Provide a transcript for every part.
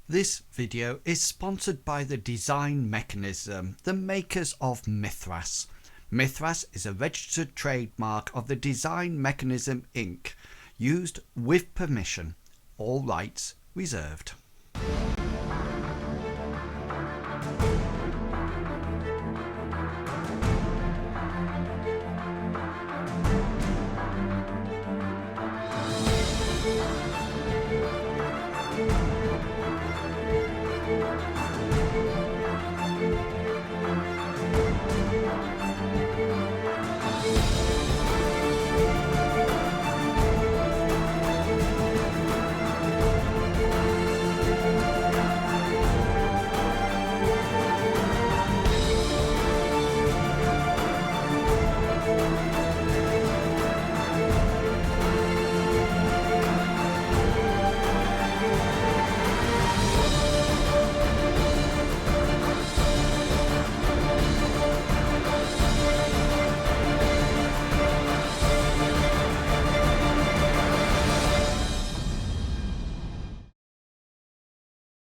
This video is sponsored by the Design Mechanism, the makers of Mythras. Mythras is a registered trademark of the Design Mechanism Inc., used with permission. All rights reserved.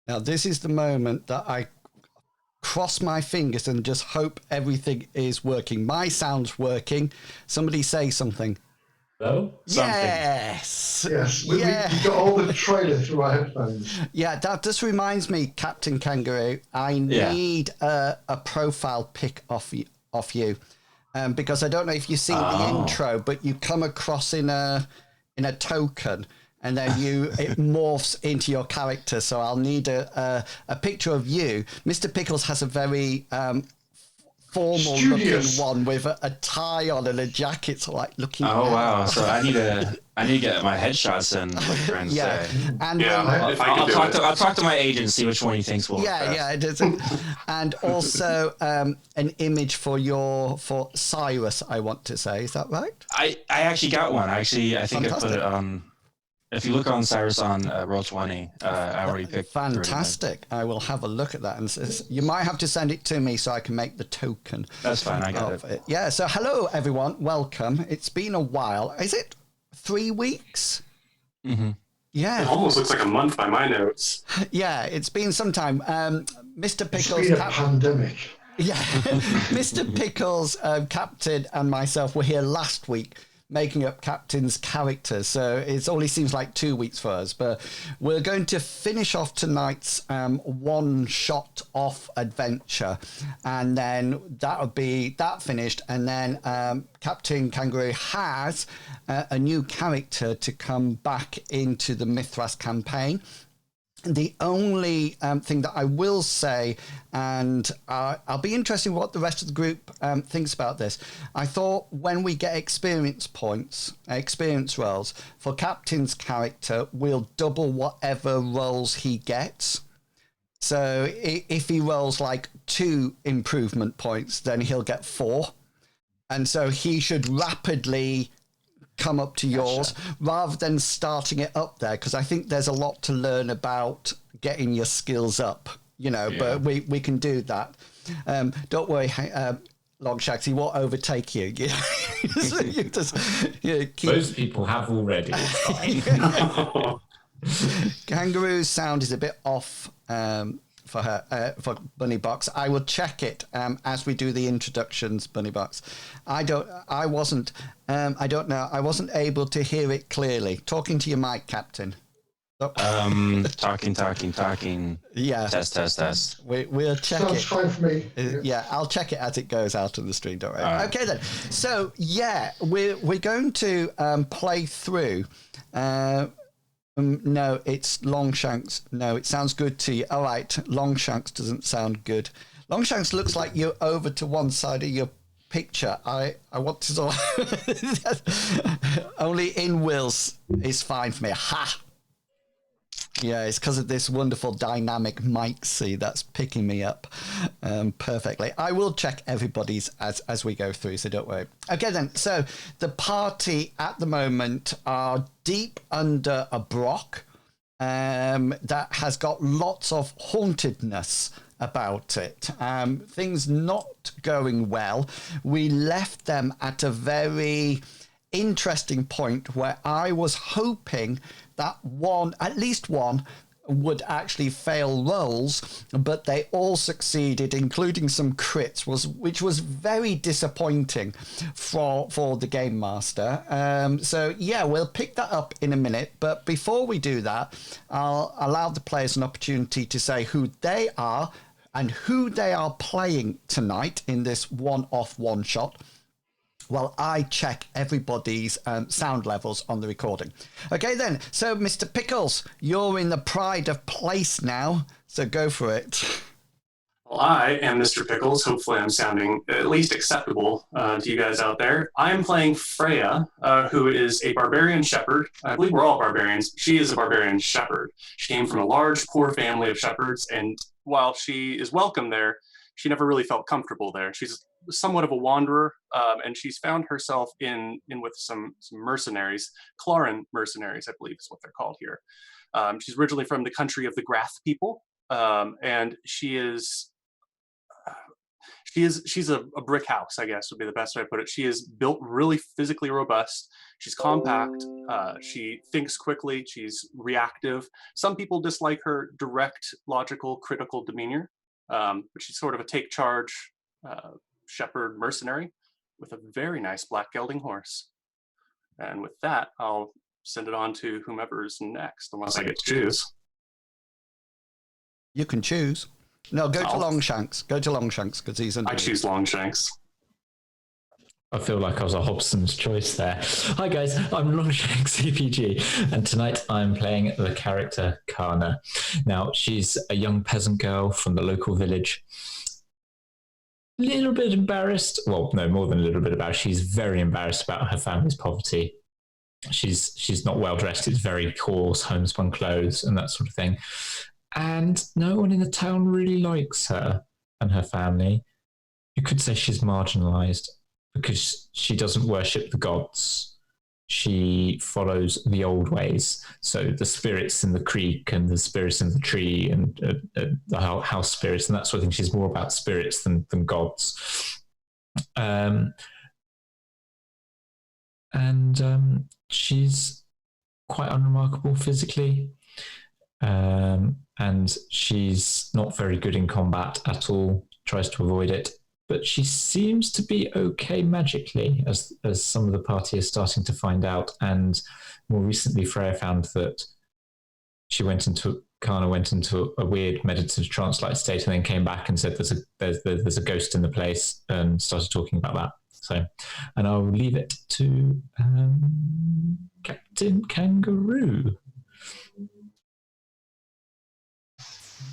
Now, this is the moment that I cross my fingers and just hope everything is working. My sound's working. Somebody say something. Hello? Yes. Yes. We got all the trailer through our headphones. Yeah, that just reminds me, Captain Kangaroo, I need a profile pic off you. Because I don't know if you've seen the intro, but you come across in a token, and then it morphs into your character. So I'll need a picture of you. Mr. Pickles has a very formal looking one with a tie on and a jacket, so like looking. Oh wow! So I need to get my headshots in. Like friends say. And I'll talk to my agent, see which one he thinks will. Yeah, it is. And also an image for Cyrus. I want to say, is that right? I actually got one. I think Fantastic. I put it on. If you look on Cyrus on Roll20, I already picked. Fantastic! I will have a look at that, and you might have to send it to me so I can make the token. That's fine. I got it. Yeah. So hello everyone, welcome. It's been a while. Is it 3 weeks? Mm-hmm. Yeah. It almost looks like a month by my notes. Yeah, it's been some time. Mr. Pickles. It's been a pandemic. Yeah, Mr. Pickles, Captain, and myself were here last week, making up Captain's character, so it only seems like 2 weeks for us, but we're going to finish off tonight's one-shot off adventure, and then that'll be that finished, and then Captain Kangaroo has a new character to come back into the Mythras campaign. The only thing that I will say, and I'll be interested in what the rest of the group thinks about this. I thought when we get experience rolls, for Captain's character, we'll double whatever rolls he gets. So if he rolls like 2 improvement points, then he'll get 4. And so he should rapidly come up to yours rather than starting it up there, because I think there's a lot to learn about getting your skills up, but we can do that. Don't worry, Longshanks, he won't overtake you. Most people have already. Kangaroo's sound is a bit off for her, for Bunny Box. I will check it as we do the introductions, Bunny Box. I wasn't able to hear it clearly. Talking to your mic, Captain. Talking. Yeah. Test. We'll check Sounds it. fine for me. Yeah, I'll check it as it goes out on the stream. Don't worry. Right. Okay then. So yeah, we're going to play through. No, it's Longshanks. No, it sounds good to you. All right, Longshanks doesn't sound good. Longshanks looks like you're over to one side of your picture. I want to only in Wills is fine for me. Ha! Yeah, it's because of this wonderful dynamic mic that's picking me up perfectly. I will check everybody's as we go through, so don't worry. Okay then, so the party at the moment are deep under a Broch that has got lots of hauntedness about it. Things not going well. We left them at a very interesting point where I was hoping that at least one would actually fail rolls, but they all succeeded, including some crits, which was very disappointing for the game master. So yeah, we'll pick that up in a minute, but before we do that, I'll allow the players an opportunity to say who they are and who they are playing tonight in this one-off one-shot, while I check everybody's sound levels on the recording. Okay then, so Mr. Pickles, you're in the pride of place now, so go for it. Well, I am Mr. Pickles. Hopefully I'm sounding at least acceptable to you guys out there. I am playing Freya, who is a barbarian shepherd. I believe we're all barbarians. She is a barbarian shepherd. She came from a large, poor family of shepherds, and while she is welcome there, she never really felt comfortable there. She's somewhat of a wanderer, and she's found herself in with some mercenaries, Claren mercenaries, I believe is what they're called here. She's originally from the country of the Grath people, and she's a brick house, I guess would be the best way to put it. She is built really physically robust. She's compact. She thinks quickly. She's reactive. Some people dislike her direct, logical, critical demeanor, but she's sort of a take charge shepherd mercenary with a very nice black gelding horse. And with that, I'll send it on to whomever's next, unless I get to choose. You can choose. No, go to Longshanks. Go to Longshanks because he's under. I choose Longshanks. I feel like I was a Hobson's choice there. Hi guys, I'm Longshanks CPG, and tonight I'm playing the character Kana. Now, she's a young peasant girl from the local village. Little bit embarrassed. Well, no, more than a little bit embarrassed. She's very embarrassed about her family's poverty. She's not well dressed. It's very coarse, homespun clothes and that sort of thing. And no one in the town really likes her and her family. You could say she's marginalized because she doesn't worship the gods. She follows the old ways. So the spirits in the creek and the spirits in the tree and the house spirits and that sort of thing. She's more about spirits than gods. She's quite unremarkable physically. And she's not very good in combat at all, tries to avoid it. But she seems to be okay magically, as some of the party is starting to find out. And more recently, Freya found that Kana went into a weird meditative trance-like state and then came back and said there's a ghost in the place and started talking about that. So, and I'll leave it to Captain Kangaroo.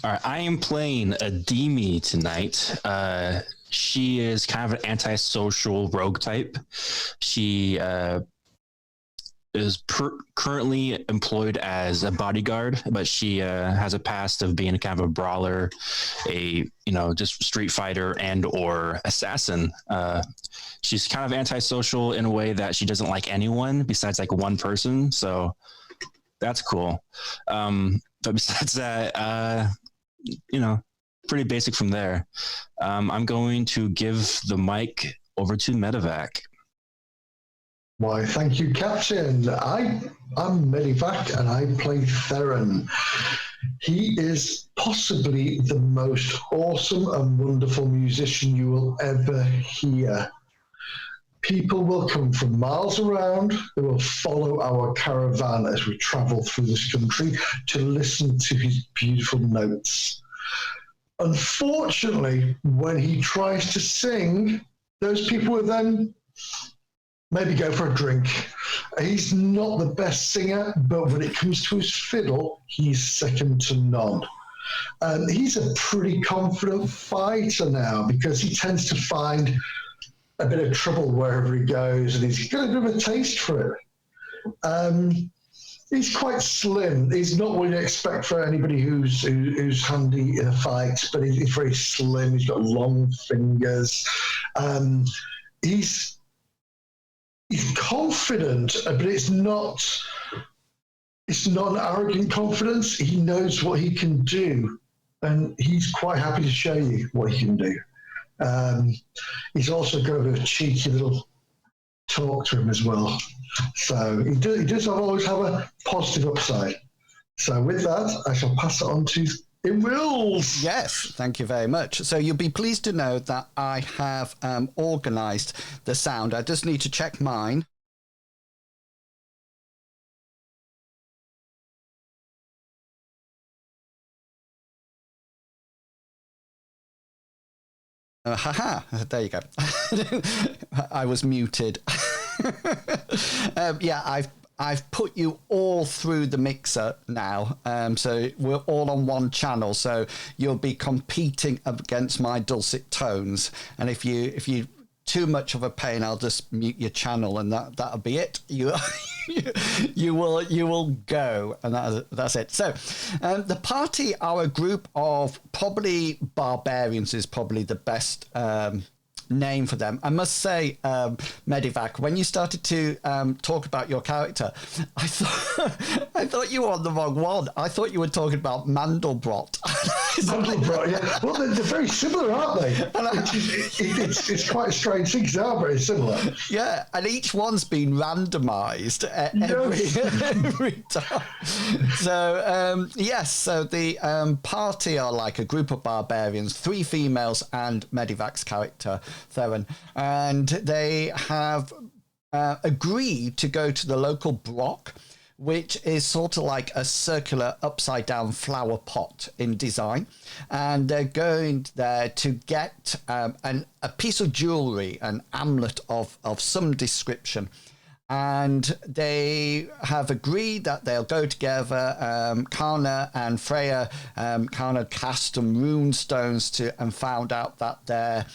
All right, I am playing Ademi tonight. She is kind of an antisocial rogue type. She is currently employed as a bodyguard, but she has a past of being kind of a brawler, just street fighter and or assassin. She's kind of antisocial in a way that she doesn't like anyone besides like one person. So that's cool. But besides that, pretty basic from there. I'm going to give the mic over to Medevac. Why, thank you, Captain. I'm Medivac and I play Theron. He is possibly the most awesome and wonderful musician you will ever hear. People will come from miles around. They will follow our caravan as we travel through this country to listen to his beautiful notes. Unfortunately, when he tries to sing, those people will then maybe go for a drink. He's not the best singer, but when it comes to his fiddle, he's second to none. He's a pretty confident fighter now because he tends to find a bit of trouble wherever he goes, and he's got a bit of a taste for it. He's quite slim. He's not what you'd expect for anybody who's handy in a fight, but he's very slim. He's got long fingers. He's confident, but it's not an arrogant confidence. He knows what he can do, and he's quite happy to show you what he can do. He's also got a bit of a cheeky little talk to him as well. So he does always have a positive upside. So with that, I shall pass it on to Imrils. Yes, thank you very much. So you'll be pleased to know that I have organised the sound. I just need to check mine. Haha, there you go. I was muted. Yeah, I've put you all through the mixer now, so we're all on one channel. So you'll be competing against my dulcet tones, and if you too much of a pain, I'll just mute your channel, and that'll be it. You will go, and that's it. So the party are a group of probably barbarians is probably the best name for them. I must say, Medivac, when you started to talk about your character, I thought you were on the wrong one. I thought you were talking about Mandelbrot. Mandelbrot, yeah. Well, they're very similar, aren't they? It's quite a strange thing, 'cause they are very similar. Yeah, and each one's been randomized every time. So, yes, so the party are like a group of barbarians, 3 females and Medivac's character, Theron, and they have agreed to go to the local Broch, which is sort of like a circular upside down flower pot in design. And they're going there to get a piece of jewelry, an amulet of some description. And they have agreed that they'll go together. Karna and Freya, Karna cast some rune stones and found out that their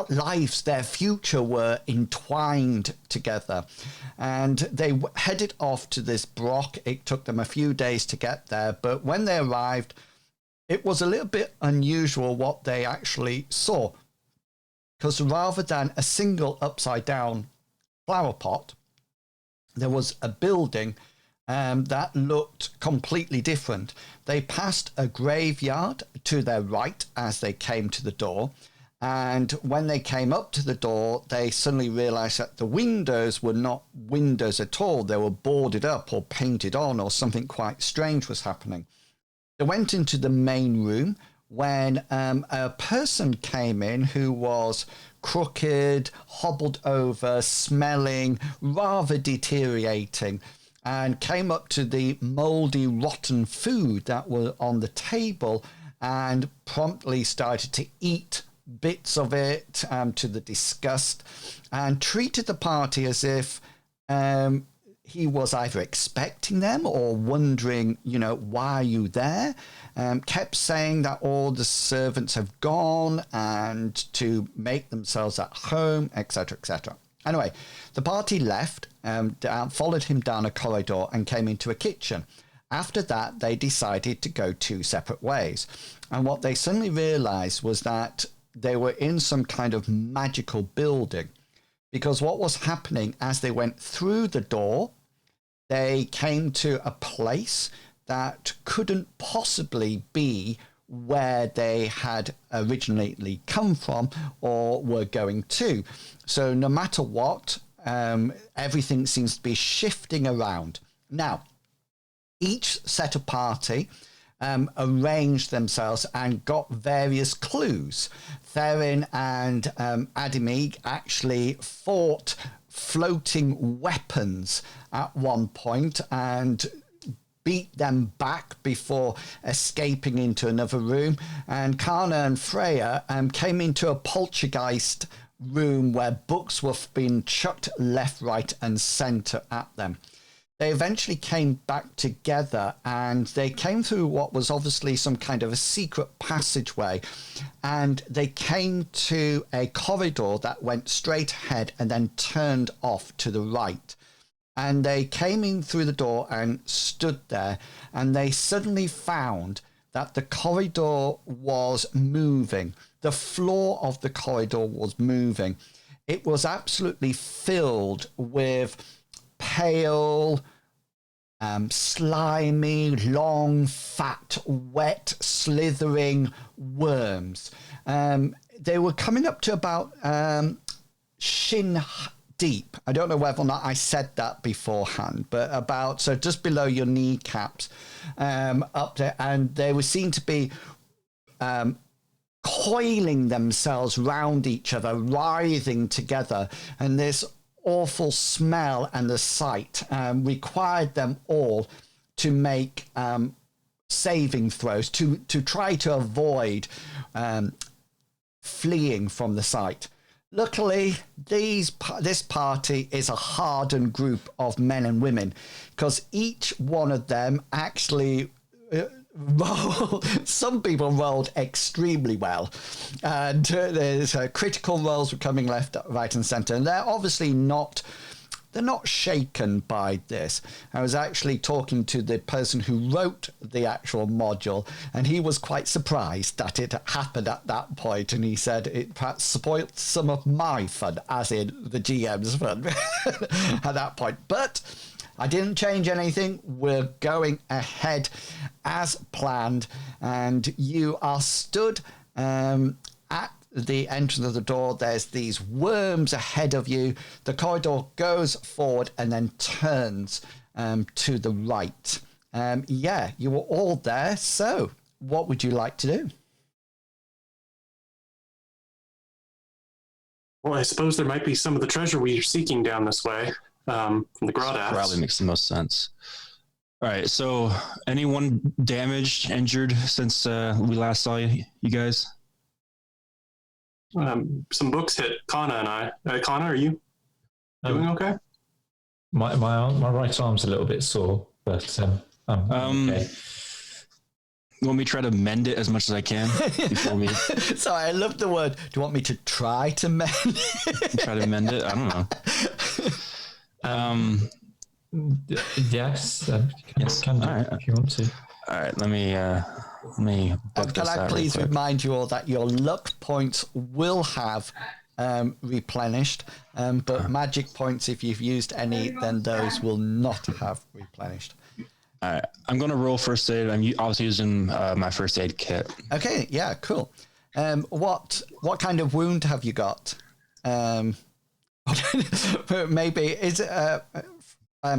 lives, their future were entwined together, and they headed off to this Broch. It took them a few days to get there, but when they arrived, it was a little bit unusual what they actually saw, because rather than a single upside down flower pot, there was a building that looked completely different. They passed a graveyard to their right as they came to the door. And when they came up to the door, they suddenly realized that the windows were not windows at all. They were boarded up or painted on, or something quite strange was happening. They went into the main room when a person came in who was crooked, hobbled over, smelling, rather deteriorating, and came up to the moldy, rotten food that were on the table and promptly started to eat bits of it to the disgust, and treated the party as if he was either expecting them or wondering, why are you there? Kept saying that all the servants have gone and to make themselves at home, etc., etc. Anyway, the party left, followed him down a corridor and came into a kitchen. After that, they decided to go 2 separate ways. And what they suddenly realized was that they were in some kind of magical building, because what was happening as they went through the door, they came to a place that couldn't possibly be where they had originally come from or were going to. So no matter what, everything seems to be shifting around. Now, each set of party arranged themselves and got various clues. Theron and Adimig actually fought floating weapons at one point and beat them back before escaping into another room. And Karna and Freya came into a poltergeist room where books were being chucked left, right, and centre at them. They eventually came back together, and they came through what was obviously some kind of a secret passageway, and they came to a corridor that went straight ahead and then turned off to the right. And they came in through the door and stood there, and they suddenly found that the corridor was moving. The floor of the corridor was moving. It was absolutely filled with pale, slimy, long, fat, wet, slithering worms. They were coming up to about shin deep. I don't know whether or not I said that beforehand, but about, so just below your kneecaps, up there, and they were seen to be coiling themselves round each other, writhing together, and this awful smell and the sight required them all to make saving throws to try to avoid fleeing from the site. Luckily, this party is a hardened group of men and women, because each one of them actually some people rolled extremely well, and there's critical rolls were coming left, right, and center, and they're obviously not. They're not shaken by this. I was actually talking to the person who wrote the actual module, and he was quite surprised that it happened at that point, and he said it perhaps spoilt some of my fun, as in the GM's fun, at that point. But I didn't change anything. We're going ahead as planned, and you are stood at the entrance of the door. There's these worms ahead of you. The corridor goes forward and then turns to the right. Yeah, you were all there. So what would you like to do? Well, I suppose there might be some of the treasure we are seeking down this way from the Graddoth. Probably makes the most sense. All right, so anyone damaged, injured since we last saw you guys? Some books hit Kana and I. Kana, are you doing okay? My right arm's a little bit sore, but I'm okay. You want me to try to mend it as much as I can before we... Sorry, I love the word. Do you want me to try to mend it? Try to mend it? I don't know. Yes, yes. Can do, right. if you want to. All right, let me can I please remind you all that your luck points will have replenished, but magic points, if you've used any, then those will not have replenished. All right, I'm going to roll first aid. I'm obviously using my first aid kit. Okay, yeah, cool. What kind of wound have you got? Maybe, is it,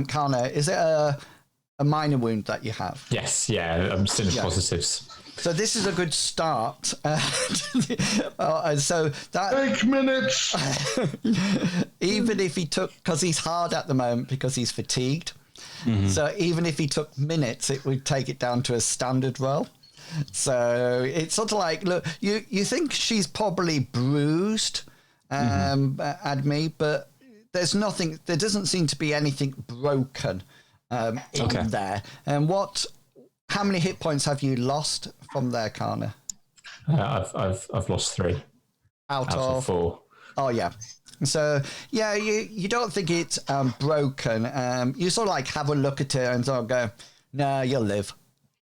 Kana, is it a minor wound that you have? Yes, yeah, I'm still in positives. So this is a good start. So that 8 minutes. even if he took, because he's hard at the moment because he's fatigued. Mm-hmm. So even if he took minutes, it would take it down to a standard roll. So it's sort of like, look, you think she's probably bruised, Admi, but there's nothing. There doesn't seem to be anything broken in there. And how many hit points have you lost from there, Kana? I've lost 3 out of 4. Oh yeah. So yeah, you don't think it's broken. You sort of like have a look at it and sort of go, "No, you'll live."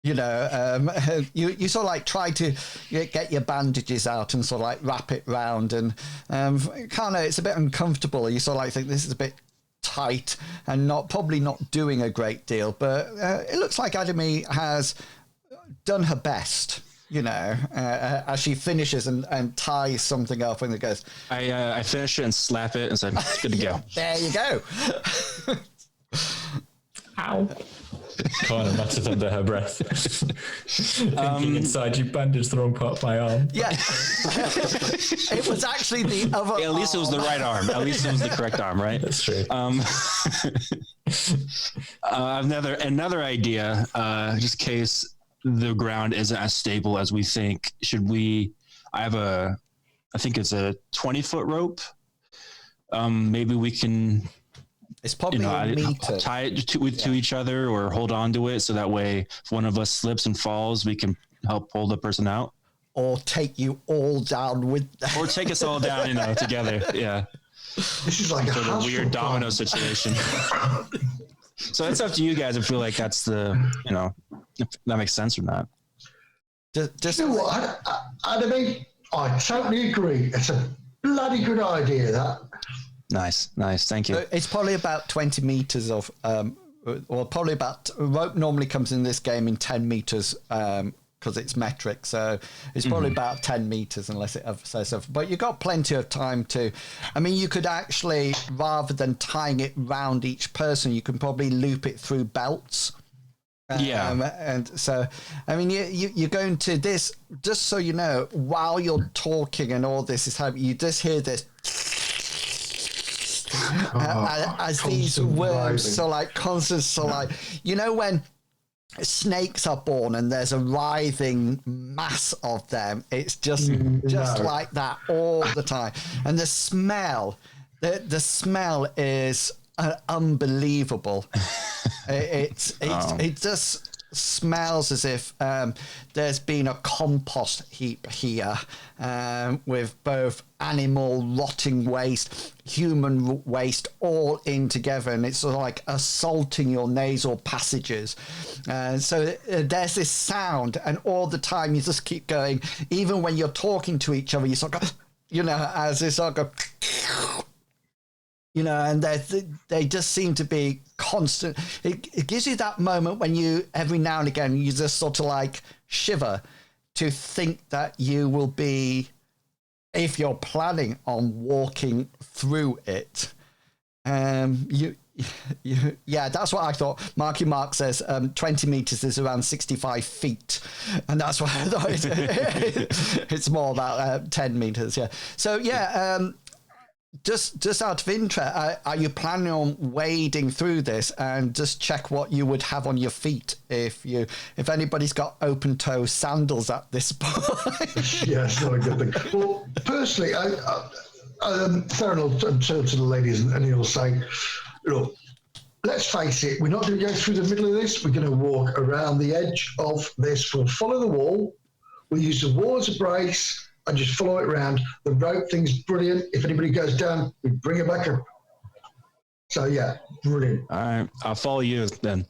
You know, you sort of like try to get your bandages out and sort of like wrap it round, and kind of it's a bit uncomfortable. You sort of like think this is a bit tight and probably not doing a great deal, but it looks like Adami has done her best. You know, as she finishes and ties something up, and it goes. I finish it and slap it and say, "Good to go." There you go. Ow. Kind of mutters under her breath. Thinking inside, you bandaged the wrong part of my arm. Yeah. It was actually the other at least it was the right arm. At least it was the correct arm, right? That's true. Another idea, just in case the ground isn't as stable as we think. I think it's a 20-foot rope. Maybe we can... It's probably a meter. Tie it to each other or hold on to it, so that way if one of us slips and falls, we can help pull the person out. Or take you all down with them. Or take us all down, together. Yeah. This is like a weird domino situation. So it's up to you guys. I feel like that's if that makes sense or not. Just you know what, Adami, I totally agree. It's a bloody good idea, that. Nice. Thank you. It's probably about 20 meters of, or probably about, rope normally comes in this game in 10 meters because it's metric, so it's probably about 10 meters unless it ever says so. But you've got plenty of time to, I mean, you could actually, rather than tying it round each person, you can probably loop it through belts. And so, I mean, you're going to this, just so you know, while you're talking and all this is happening, you just hear this as these worms, so like constant, so like, you know, when snakes are born and there's a writhing mass of them, it's just like that all the time. And the smell is unbelievable. It just smells as if there's been a compost heap here, with both animal rotting waste, human waste, all in together, and it's sort of like assaulting your nasal passages. So there's this sound, and all the time you just keep going. Even when you're talking to each other, you sort of go, you know, as they sort of go, you know, and they just seem to be constant. It gives you that moment when you, every now and again, you just sort of like shiver to think that you will be, if you're planning on walking through it, yeah, that's what I thought. Marky Mark says 20 meters is around 65 feet, and that's what I thought. It's more about 10 meters. Yeah. So yeah. Just out of interest, are you planning on wading through this, and just check what you would have on your feet if anybody's got open toe sandals at this point? Yeah, it's not a good thing. Well, personally, Theron will turn to the ladies and he'll say, look, let's face it, we're not going to go through the middle of this. We're going to walk around the edge of this. We'll follow the wall. We'll use the wall as a brace and just follow it around. The rope thing's brilliant. If anybody goes down, we bring it back up. So, yeah, brilliant. All right, I'll follow you then.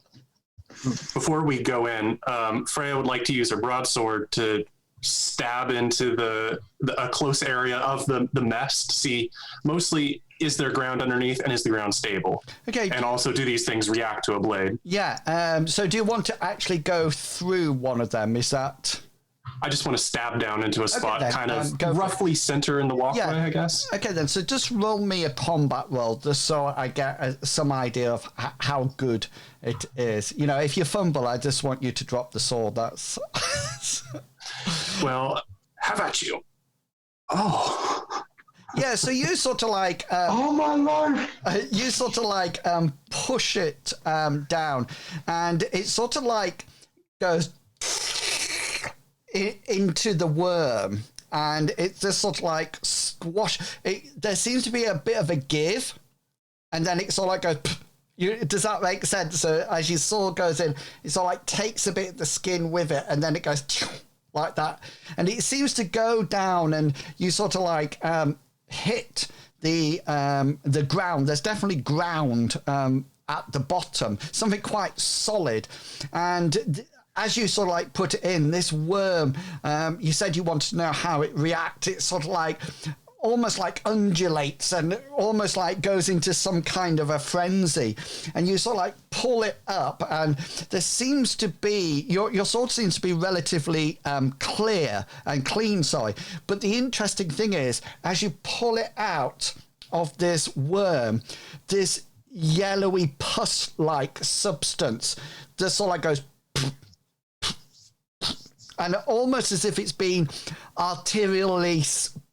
Before we go in, Freya would like to use her broadsword to stab into a close area of the mess to see mostly, is there ground underneath and is the ground stable? Okay. And also, do these things react to a blade? Yeah. So do you want to actually go through one of them? Is that... I just want to stab down into a spot, then, kind of roughly center in the walkway, I guess. Okay, then. So just roll me a combat roll, just so I get some idea of how good it is. You know, if you fumble, I just want you to drop the sword. That's... Well, how about you? Oh. Yeah, so you sort of like... oh, my life! You sort of like push it down, and it sort of like goes... into the worm, and it's just sort of like squash. There seems to be a bit of a give, and then it sort of like goes. Does that make sense? So as your sword goes in, it sort of like takes a bit of the skin with it, and then it goes like that, and it seems to go down, and you sort of like hit the ground. There's definitely ground at the bottom, something quite solid, and as you sort of like put it in, this worm, you said you wanted to know how it reacts. It sort of like almost like undulates and almost like goes into some kind of a frenzy. And you sort of like pull it up, and there seems to be, your sword seems to be relatively clear and clean, sorry. But the interesting thing is, as you pull it out of this worm, this yellowy pus-like substance just sort of like goes... and almost as if it's been arterially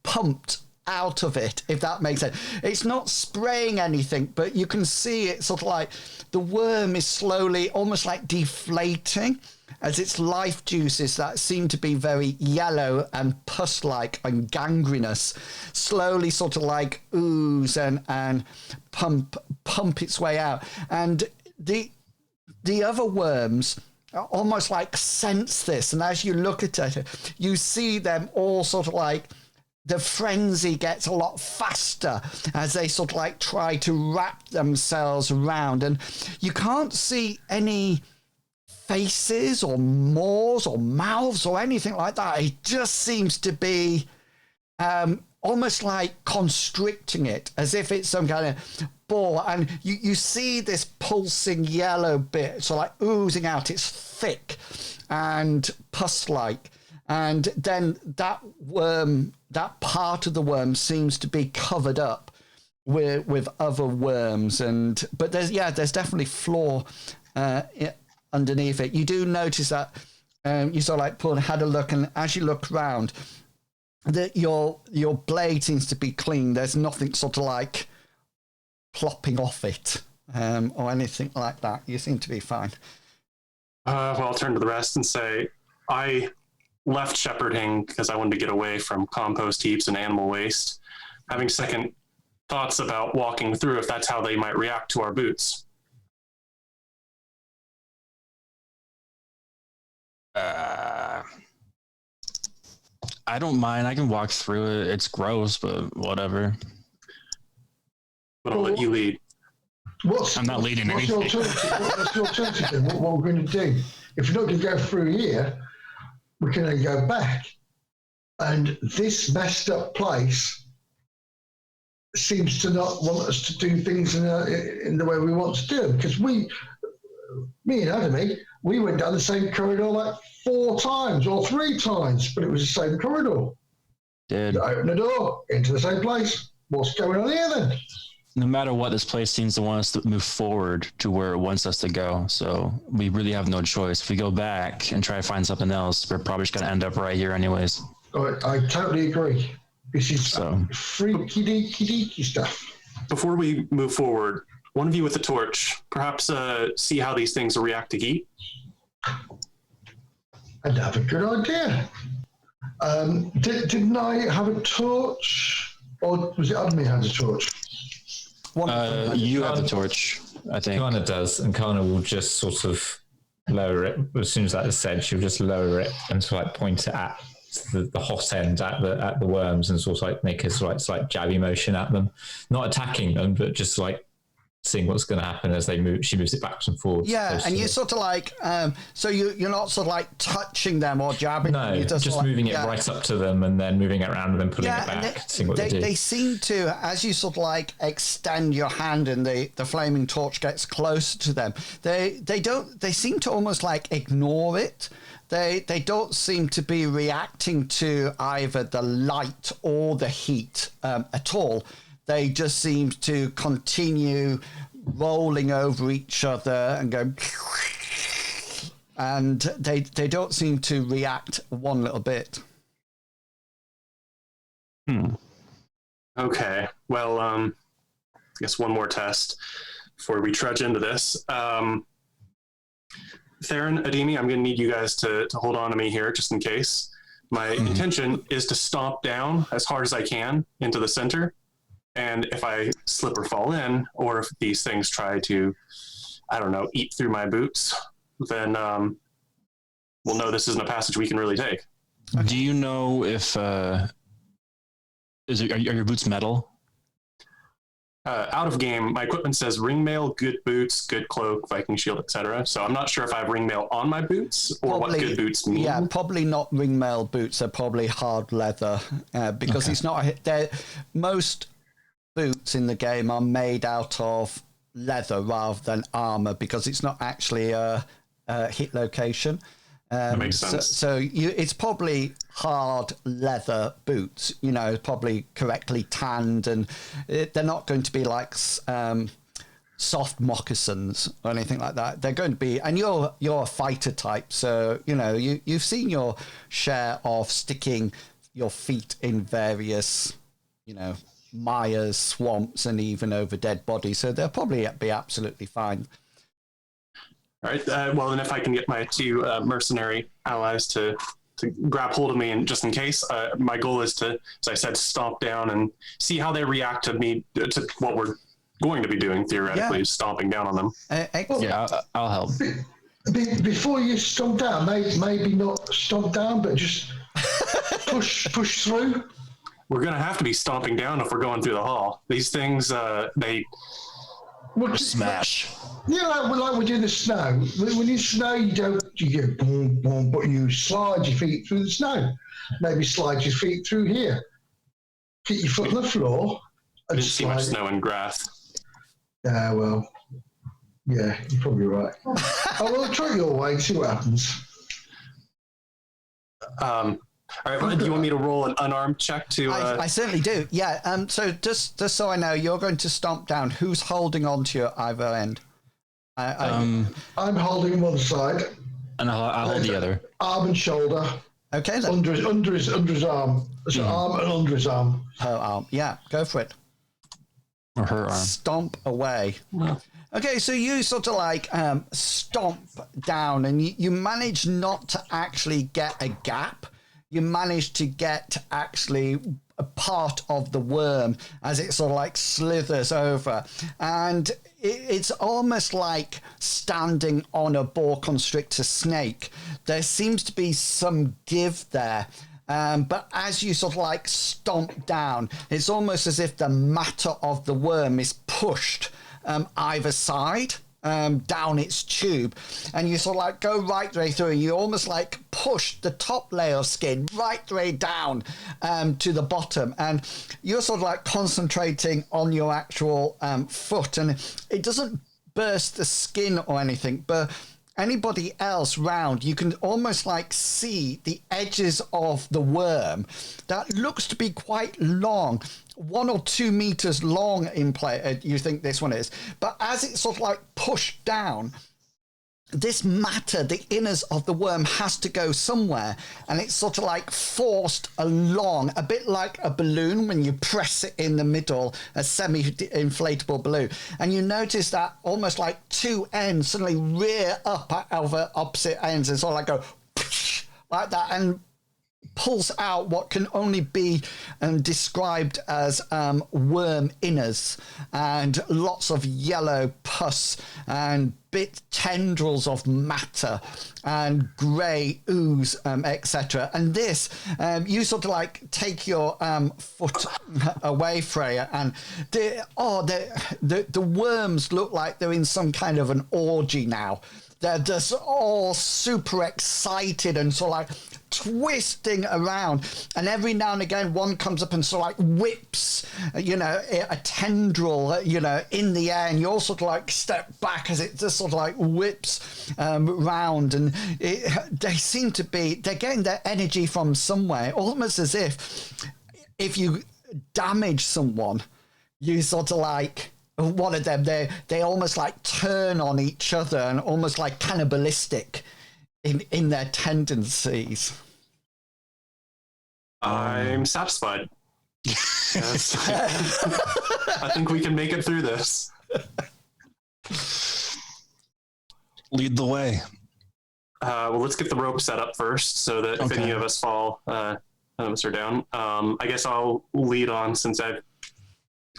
pumped out of it, if that makes sense. It's not spraying anything, but you can see it sort of like the worm is slowly almost like deflating as its life juices that seem to be very yellow and pus-like and gangrenous slowly sort of like ooze and pump its way out. And the other worms almost like sense this, and as you look at it, you see them all sort of like, the frenzy gets a lot faster as they sort of like try to wrap themselves around, and you can't see any faces or maws or mouths or anything like that. It just seems to be almost like constricting it, as if it's some kind of ball, and you see this pulsing yellow bit, so like oozing out. It's thick, and pus-like. And then that worm, that part of the worm seems to be covered up with other worms. But there's definitely floor underneath it. You do notice that you sort of like had a look, and as you look around, that your blade seems to be clean. There's nothing sort of like plopping off it or anything like that. You seem to be fine. Well, I'll turn to the rest and say, I left shepherding because I wanted to get away from compost heaps and animal waste, having second thoughts about walking through if that's how they might react to our boots. I don't mind. I can walk through it. It's gross, but whatever. But I'll let you lead. I'm not leading anything. What's the alternative then? What we're going to do? If we're not going to go through here, we can then go back. And this messed up place seems to not want us to do things in the way we want to do them. Because me and Adamy, we went down the same corridor like 4 times or 3 times, but it was the same corridor. Dude. You open the door into the same place. What's going on here then? No matter what, this place seems to want us to move forward to where it wants us to go. So we really have no choice. If we go back and try to find something else, we're probably just going to end up right here anyways. I totally agree. This is freaky deaky stuff. Before we move forward, one of you with a torch, perhaps see how these things react to heat. I'd have a good idea. Didn't I have a torch? Or was it Adamy had a torch? You have the torch, I think. Kana does, and Kana will just sort of lower it. As soon as that is said, she'll just lower it and sort of like point it at the hot end at the worms and sort of like make a sort of like jabby motion at them. Not attacking them, but just like seeing what's going to happen as they move. She moves it backwards and forwards. Yeah, and you sort of like, so you're not sort of like touching them or jabbing them. No, just moving it right up to them and then moving it around and then pulling it back, seeing what they do. They seem to, as you sort of like extend your hand and the flaming torch gets closer to them, they seem to almost like ignore it. They don't seem to be reacting to either the light or the heat at all. They just seem to continue rolling over each other and go, and they don't seem to react one little bit. Okay. Well, I guess one more test before we trudge into this. Theron, Adimi, I'm going to need you guys to hold on to me here just in case. My intention is to stomp down as hard as I can into the center. And if I slip or fall in, or if these things try to, I don't know, eat through my boots, then we'll know this isn't a passage we can really take. Okay. Do you know if, are your boots metal? Out of game, my equipment says ring mail, good boots, good cloak, Viking shield, etc. So I'm not sure if I have ring mail on my boots or what good boots mean. Yeah, probably not ring mail boots. They're probably hard leather because it's not. Most boots in the game are made out of leather rather than armor because it's not actually a hit location. That makes sense. So it's probably hard leather boots, probably correctly tanned, and they're not going to be like soft moccasins or anything like that. They're going to be, and you're a fighter type, so you've seen your share of sticking your feet in various, mires, swamps, and even over dead bodies. So they'll probably be absolutely fine. All right. Well, then if I can get my 2 mercenary allies to grab hold of me, and just in case, my goal is to, as I said, stomp down and see how they react to me, to what we're going to be doing theoretically, stomping down on them. Yeah, I'll help. Before you stomp down, maybe not stomp down, but just push through. We're going to have to be stomping down if we're going through the hall. These things, they smash. Like we do the snow. When you snow, you go boom, boom, but you slide your feet through the snow. Maybe slide your feet through here. Get your foot on the floor. I didn't see much snow in Grath. Yeah, well, yeah, you're probably right. I will try your way and see what happens. All right, do you want me to roll an unarmed check to? I certainly do. Yeah. So just so I know, you're going to stomp down. Who's holding on to your either end? I'm holding one side. And I'll hold the other. Arm and shoulder. Okay. Then. Under his arm. So arm and under his arm. Her arm. Yeah. Go for it. Or her arm. Stomp away. Well. Okay, so you sort of like stomp down, and you manage not to actually get a gap. You manage to get actually a part of the worm as it sort of like slithers over. And it's almost like standing on a boa constrictor snake. There seems to be some give there. But as you sort of like stomp down, it's almost as if the matter of the worm is pushed either side. Down its tube, and you sort of like go right the way through, and you almost like push the top layer of skin right the way down to the bottom, and you're sort of like concentrating on your actual foot, and it doesn't burst the skin or anything, but anybody else round, you can almost like see the edges of the worm that looks to be quite long, 1 or 2 meters long in play. You think this one is, but as it's sort of like pushed down, this matter, the inners of the worm, has to go somewhere, and it's sort of like forced along, a bit like a balloon when you press it in the middle, a semi-inflatable balloon. And you notice that almost like 2 ends suddenly rear up over opposite ends, and sort of like go like that, and pulls out what can only be described as worm inners, and lots of yellow pus and bit tendrils of matter and grey ooze, etc. And this, you sort of like take your foot away, Freya, and the worms look like they're in some kind of an orgy now. They're just all super excited and sort of like twisting around, and every now and again one comes up and sort of like whips a tendril in the air, and you all sort of like step back as it just sort of like whips round, and they seem to be, they're getting their energy from somewhere, almost as if you damage someone, you sort of like, one of them, they almost like turn on each other and almost like cannibalistic in their tendencies. I'm satisfied. Yes. I think we can make it through this. Lead the way. Well, let's get the rope set up first, so that if any of us fall, none of us are down. I guess I'll lead on, since I'm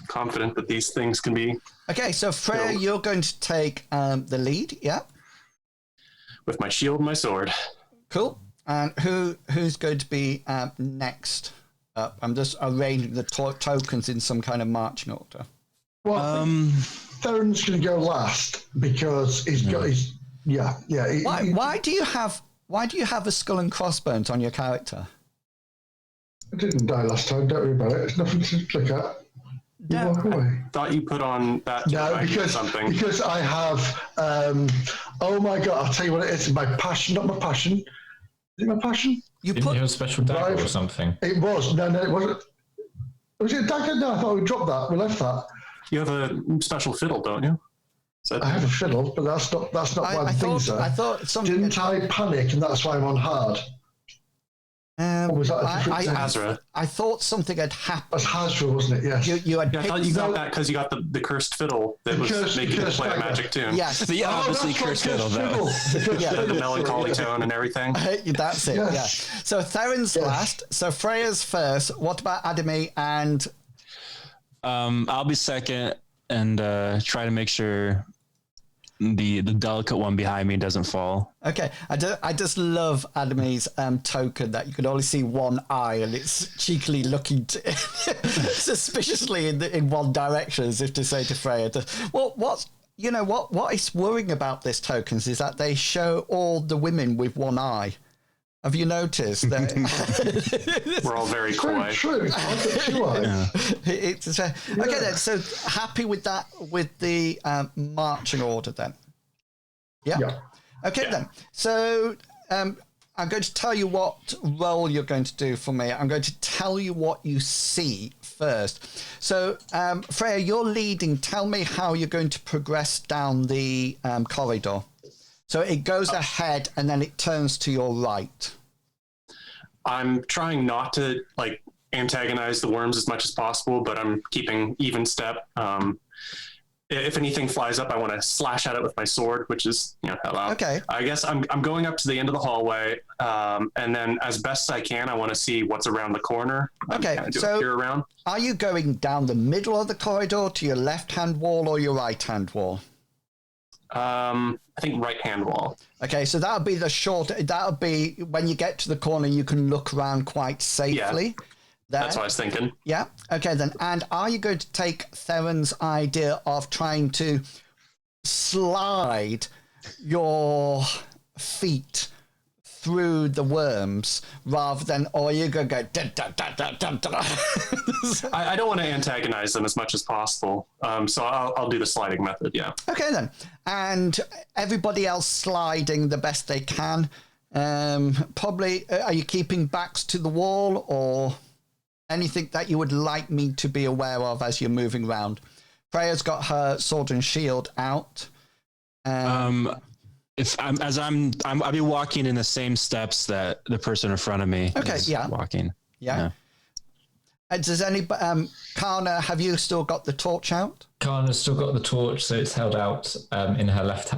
confident that these things can be. Okay, so Freya, you're going to take the lead, yeah? With my shield and my sword. Cool. And who's going to be next up? I'm just arranging the tokens in some kind of marching order. Well, Theron's going to go last because he's got his Why do you have a skull and crossbones on your character? I didn't die last time. Don't worry about it. It's nothing to look at. You walk away. I thought you put on that. No, because I have. Oh my god! I'll tell you what it is. My passion, not my passion. Is it my passion? Didn't you have a special dagger or something? It was. No, it wasn't. Was it a dagger? No, I thought we dropped that. We left that. You have a special fiddle, don't you? I have a fiddle, but that's not why the things are. I thought something. Didn't I panic, and that's why I'm on hard? Or was that a different Hazra. I thought something had happened. That's Hazra, wasn't it? Yes. I thought you got that because you got the cursed fiddle that was making it play a magic tune. Yes. The obviously cursed fiddle, though. The melancholy tone and everything. That's it, yes. Yeah. So Theron's last. So Freya's first. What about Adami and... I'll be second and try to make sure the delicate one behind me doesn't fall. Okay, I just love Adami's token that you can only see one eye, and it's cheekily looking suspiciously in one direction, as if to say to Freya, what is worrying about this tokens is that they show all the women with one eye. Have you noticed that? We're all very coy. True. Okay then. So happy with that, with the marching order then. Yeah. Okay then. So I'm going to tell you what role you're going to do for me. I'm going to tell you what you see first. So, Freya, you're leading. Tell me how you're going to progress down the corridor. So it goes ahead and then it turns to your right. I'm trying not to like antagonize the worms as much as possible, but I'm keeping even step. If anything flies up, I want to slash at it with my sword, which is, hello. Okay. I guess I'm going up to the end of the hallway, and then as best as I can, I want to see what's around the corner. Okay, so around. Are you going down the middle of the corridor to your left-hand wall or your right-hand wall? I think right-hand wall. Okay, so that'll be the short. That'll be when you get to the corner, you can look around quite safely. Yeah. That's what I was thinking. Yeah. Okay, then. And are you going to take Theron's idea of trying to slide your feet through the worms rather than, or you're going to go, dun, dun, dun, dun, dun, dun. I don't want to antagonize them as much as possible. So I'll do the sliding method. Yeah. Okay, then. And everybody else sliding the best they can. Probably, are you keeping backs to the wall or anything that you would like me to be aware of as you're moving around? Freya's got her sword and shield out. If I'll be walking in the same steps that the person in front of me is walking. Yeah. Does anybody, Kana, have you still got the torch out? Kana's still got the torch, so it's held out in her left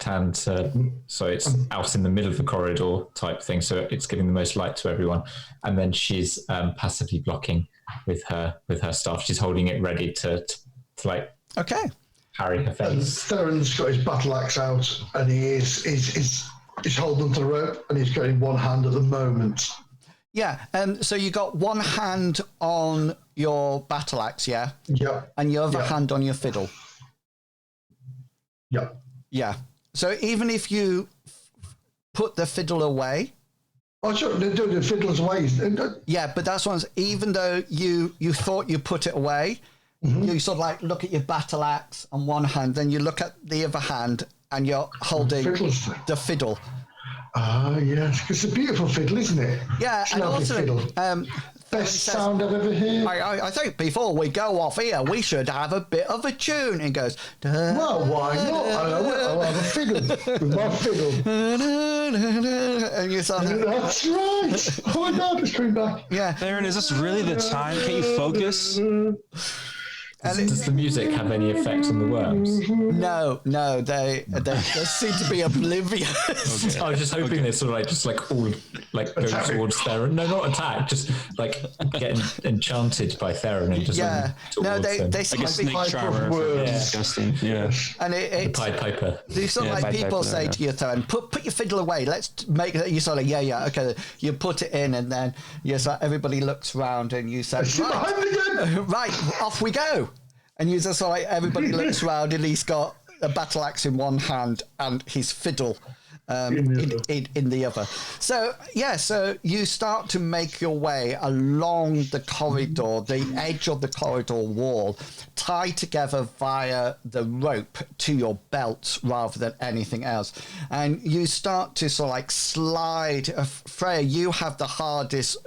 hand. So it's out in the middle of the corridor type thing. So it's giving the most light to everyone. And then she's passively blocking with her staff. She's holding it ready to parry her face. Theron's got his battle axe out, and he's holding the rope, and he's got it in one hand at the moment. Yeah, so you got one hand on your battle axe, yeah? Yeah. And your other hand on your fiddle. Yeah. Yeah. So even if you put the fiddle away... Oh, sure, the fiddle's away. Yeah, but that's one. Even though you thought you put it away, you sort of like look at your battle axe on one hand, then you look at the other hand and you're holding the fiddle. Ah, yes. It's a beautiful fiddle, isn't it? Yeah, and also... fiddle. Best sound I've ever heard. I think before we go off here, we should have a bit of a tune. And goes... Well, why not? I'll have a fiddle with my fiddle. And you sort of... That's right. Oh my God, it's coming back. Yeah. Theron, is this really the time? Can you focus? Does the music have any effect on the worms? No, they seem to be oblivious. Okay. I was just hoping they sort of all go towards Theron. No, not attack, just get enchanted by Theron and just they seem to be disgusting. Yeah. And the Pied Piper. You sort of people say to you, Theron, put your fiddle away. Let's make it. You sort of okay. You put it in, and then everybody looks round, and you say, right, off we go. And you just everybody looks round, and he's got a battle axe in one hand and his fiddle in the other. So you start to make your way along the corridor, the edge of the corridor wall, tied together via the rope to your belt rather than anything else. And you start to slide. Freya, you have the hardest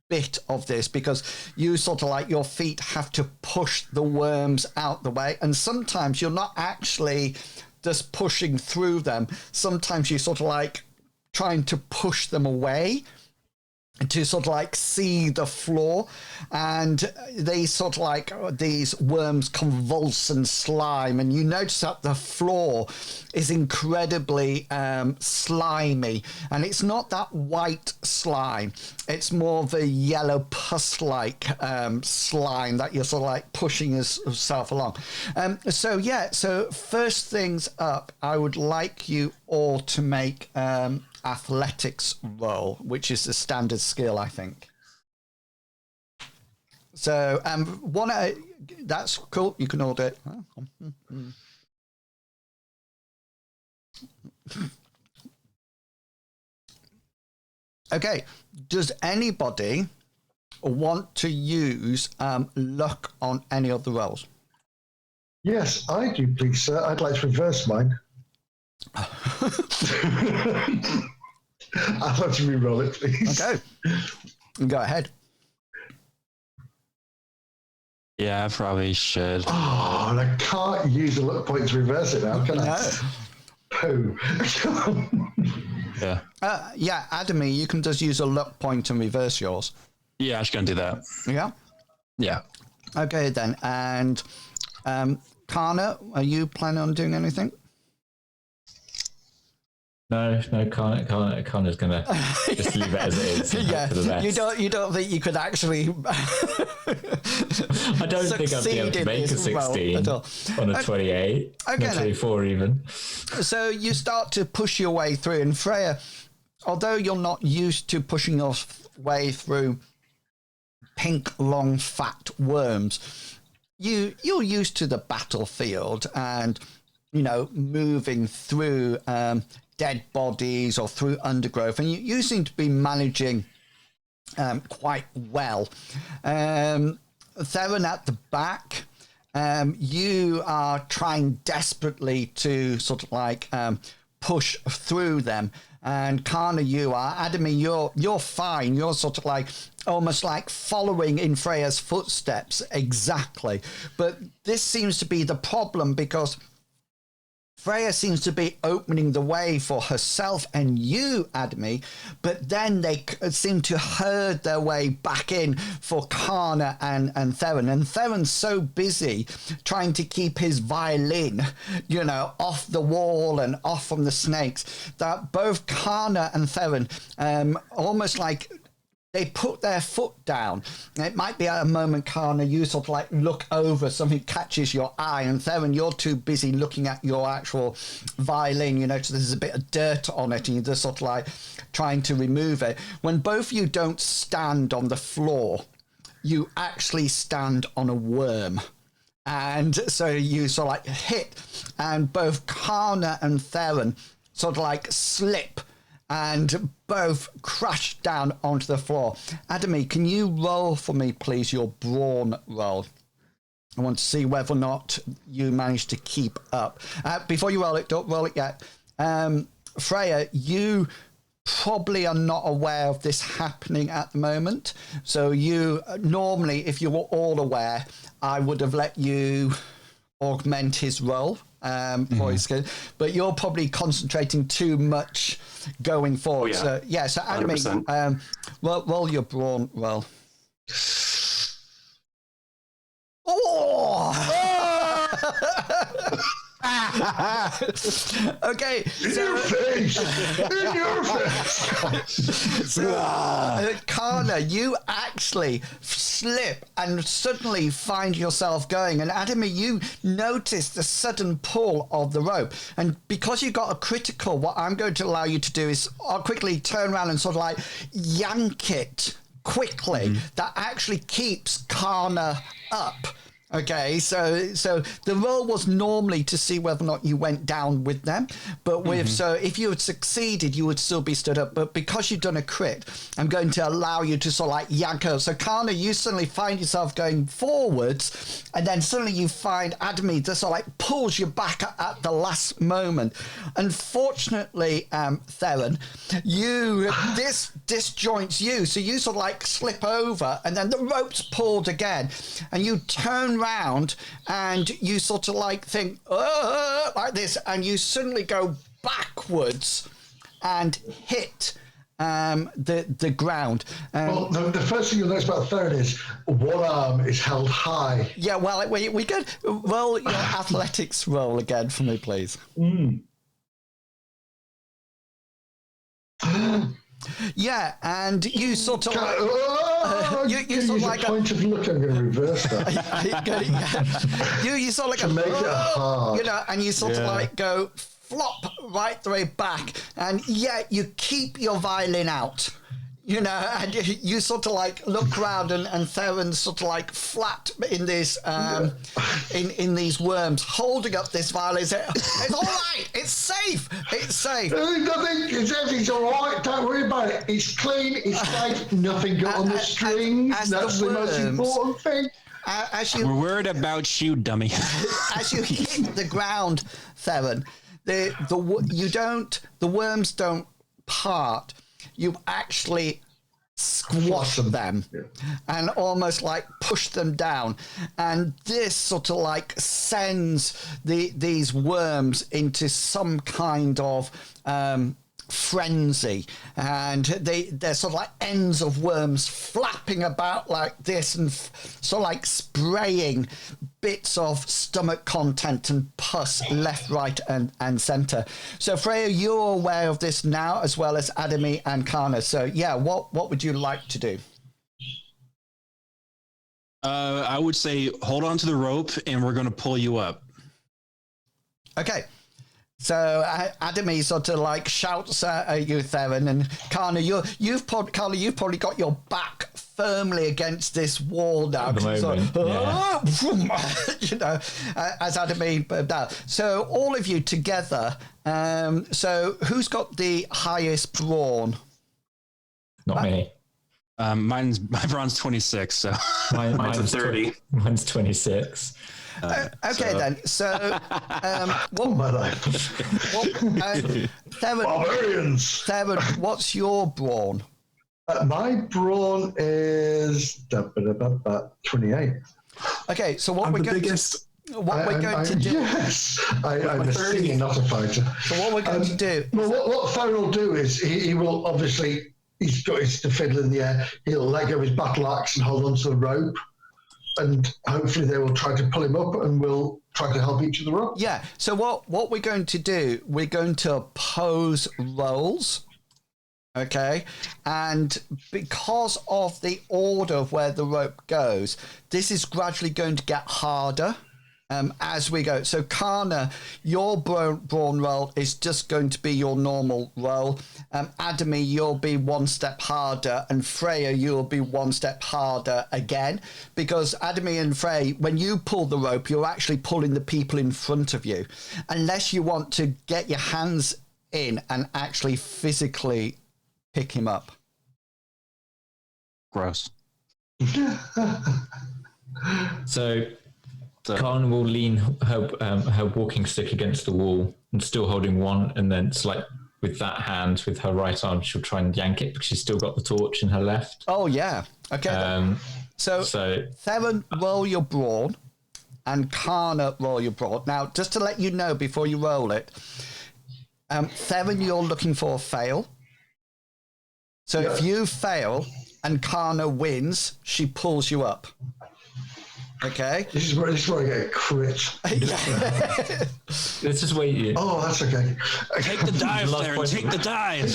bit of this because you sort of your feet have to push the worms out the way, and sometimes you're not actually just pushing through them. Sometimes you sort of trying to push them away to sort of see the floor, and they sort of these worms convulse and slime, and you notice that the floor is incredibly slimy, and it's not that white slime, it's more of a yellow pus-like slime that you're sort of pushing yourself along. So first things up, I would like you all to make athletics roll, which is the standard skill, I think. So that's cool, you can all do it. Okay, does anybody want to use luck on any of the rolls? Yes, I do, please, sir. I'd like to reverse mine. I'd like to re-roll it, please. Okay. Go ahead. Yeah, I probably should. Oh, and I can't use a luck point to reverse it now, can I? No. Pooh. Yeah. Yeah, Adamy, you can just use a luck point and reverse yours. Yeah, I was going to do that. Yeah? Yeah. Okay, then. And Kana, are you planning on doing anything? No, Connor's gonna just leave it as it is. Yeah, for the best. you don't think you could actually I don't think I'd be able to make a 16 on a 28, okay, not 24 even. So you start to push your way through, and Freya, although you're not used to pushing your way through pink, long, fat worms, you're used to the battlefield and, you know, moving through dead bodies or through undergrowth, and you seem to be managing quite well. Theron at the back, you are trying desperately to sort of like push through them. And Kana, you are. Adamy, you're fine. You're sort of like almost like following in Freya's footsteps exactly. But this seems to be the problem because Freya seems to be opening the way for herself and you, Adamy, but then they seem to herd their way back in for Kana and Theron. And Theron's so busy trying to keep his violin, you know, off the wall and off from the snakes that both Kana and Theron almost like they put their foot down. It might be at a moment, Kana, you sort of like look over, something catches your eye, and Theron, you're too busy looking at your actual violin, you know, so there's a bit of dirt on it, and you're just sort of like trying to remove it. When both of you don't stand on the floor, you actually stand on a worm. And so you sort of like hit, and both Kana and Theron sort of like slip and both crash down onto the floor. Adamy, can you roll for me, please, your brawn roll? I want to see whether or not you manage to keep up. Before you roll it, don't roll it yet. Freya, you probably are not aware of this happening at the moment. So you, normally, if you were all aware, I would have let you augment his roll for his skill, but you're probably concentrating too much going forward. Oh, yeah. So Adamy, roll your brawn roll. Oh! Okay, In your face! In your face! So, Kana, you actually slip and suddenly find yourself going. And Adamy, you notice the sudden pull of the rope. And because you got a critical, what I'm going to allow you to do is I'll quickly turn around and sort of like yank it quickly. That actually keeps Kana up. Okay, so the roll was normally to see whether or not you went down with them, but with so if you had succeeded, you would still be stood up. But because you've done a crit, I'm going to allow you to sort of like yank her. So Kana, you suddenly find yourself going forwards, and then suddenly you find Adamy that sort of like pulls you back at the last moment. Unfortunately, Theron, this disjoints you, so you sort of like slip over, and then the rope's pulled again, and you turn round and you sort of like think like this, and you suddenly go backwards and hit the ground. Well, the first thing you'll notice about Theron is one arm is held high. Yeah, well, we could roll your athletics roll again for me, please. Yeah, and you sort of like... you sort of like a point of look. I'm going to reverse that. you sort of like to make it hard, you know, and you sort of like go flop right the way back, and yet you keep your violin out, you know, and you sort of like look around, and Theron's sort of like flat in this in these worms, holding up this violin. It's all right. It's safe. It's safe. Everything's all right. Don't worry about it. It's clean. It's safe. Nothing got on the strings. That's the most important thing. We're worried about you, dummy. As you hit the ground, Theron, the worms don't part. you actually squash them and almost like push them down, and this sort of like sends these worms into some kind of frenzy, and they're sort of like ends of worms flapping about like this and sort of like spraying bits of stomach content and pus left, right, and center. So Freya, you're aware of this now, as well as Adami and Kana. So yeah, what would you like to do? I would say hold on to the rope and we're going to pull you up. Okay. So Adami sort of like shouts at you, Theron, and Kana, you've probably got your back firmly against this wall now. At the moment, You know, as Adami down. So all of you together. So who's got the highest brawn? Not me. My brawn's 26, so mine's 30. Mine's 26. Okay, then. So, what, My life. Barbarians. Theron, what's your brawn? My brawn is 28. Okay, so what I'm we're the going biggest. to do? Yes, I'm a singer, not a fighter. So what we're going to do? Well, what Theron will do is he will obviously, he's got the fiddle in the air. He'll let go of his battle axe and hold onto the rope, and hopefully they will try to pull him up, and we'll try to help each other up. Yeah. So what we're going to do? We're going to oppose rolls. Okay, and because of the order of where the rope goes, this is gradually going to get harder as we go. So Kana, your brawn roll is just going to be your normal roll. Adami, you'll be one step harder, and Freya, you'll be one step harder again, because Adami and Freya, when you pull the rope, you're actually pulling the people in front of you, unless you want to get your hands in and actually physically pick him up. Gross. So Khan will lean her walking stick against the wall and still holding one, and then it's like with that hand, with her right arm, she'll try and yank it because she's still got the torch in her left. Oh yeah. Okay. So Theron, roll your brawn, and Kana, roll your brawn. Now, just to let you know before you roll it, Theron, you're looking for a fail. So if you fail and Kana wins, she pulls you up. Okay. This is where I get a crit. Let's just wait here. Oh, that's okay. Take the dive, Theron. Take the dive.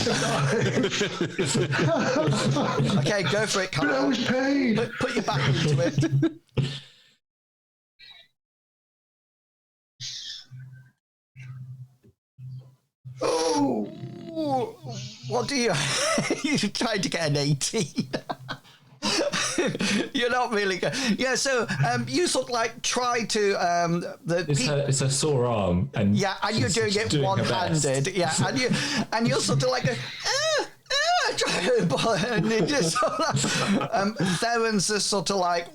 Okay, go for it, Kana. But I was paid. Put your back into it. Oh. What do you... You're trying to get an 18. You're not really good. Yeah, so you sort of like try to... It's a sore arm. And yeah, and you're doing it one-handed. Yeah, and you're sort of like... and it just sort of, Theron's just sort of like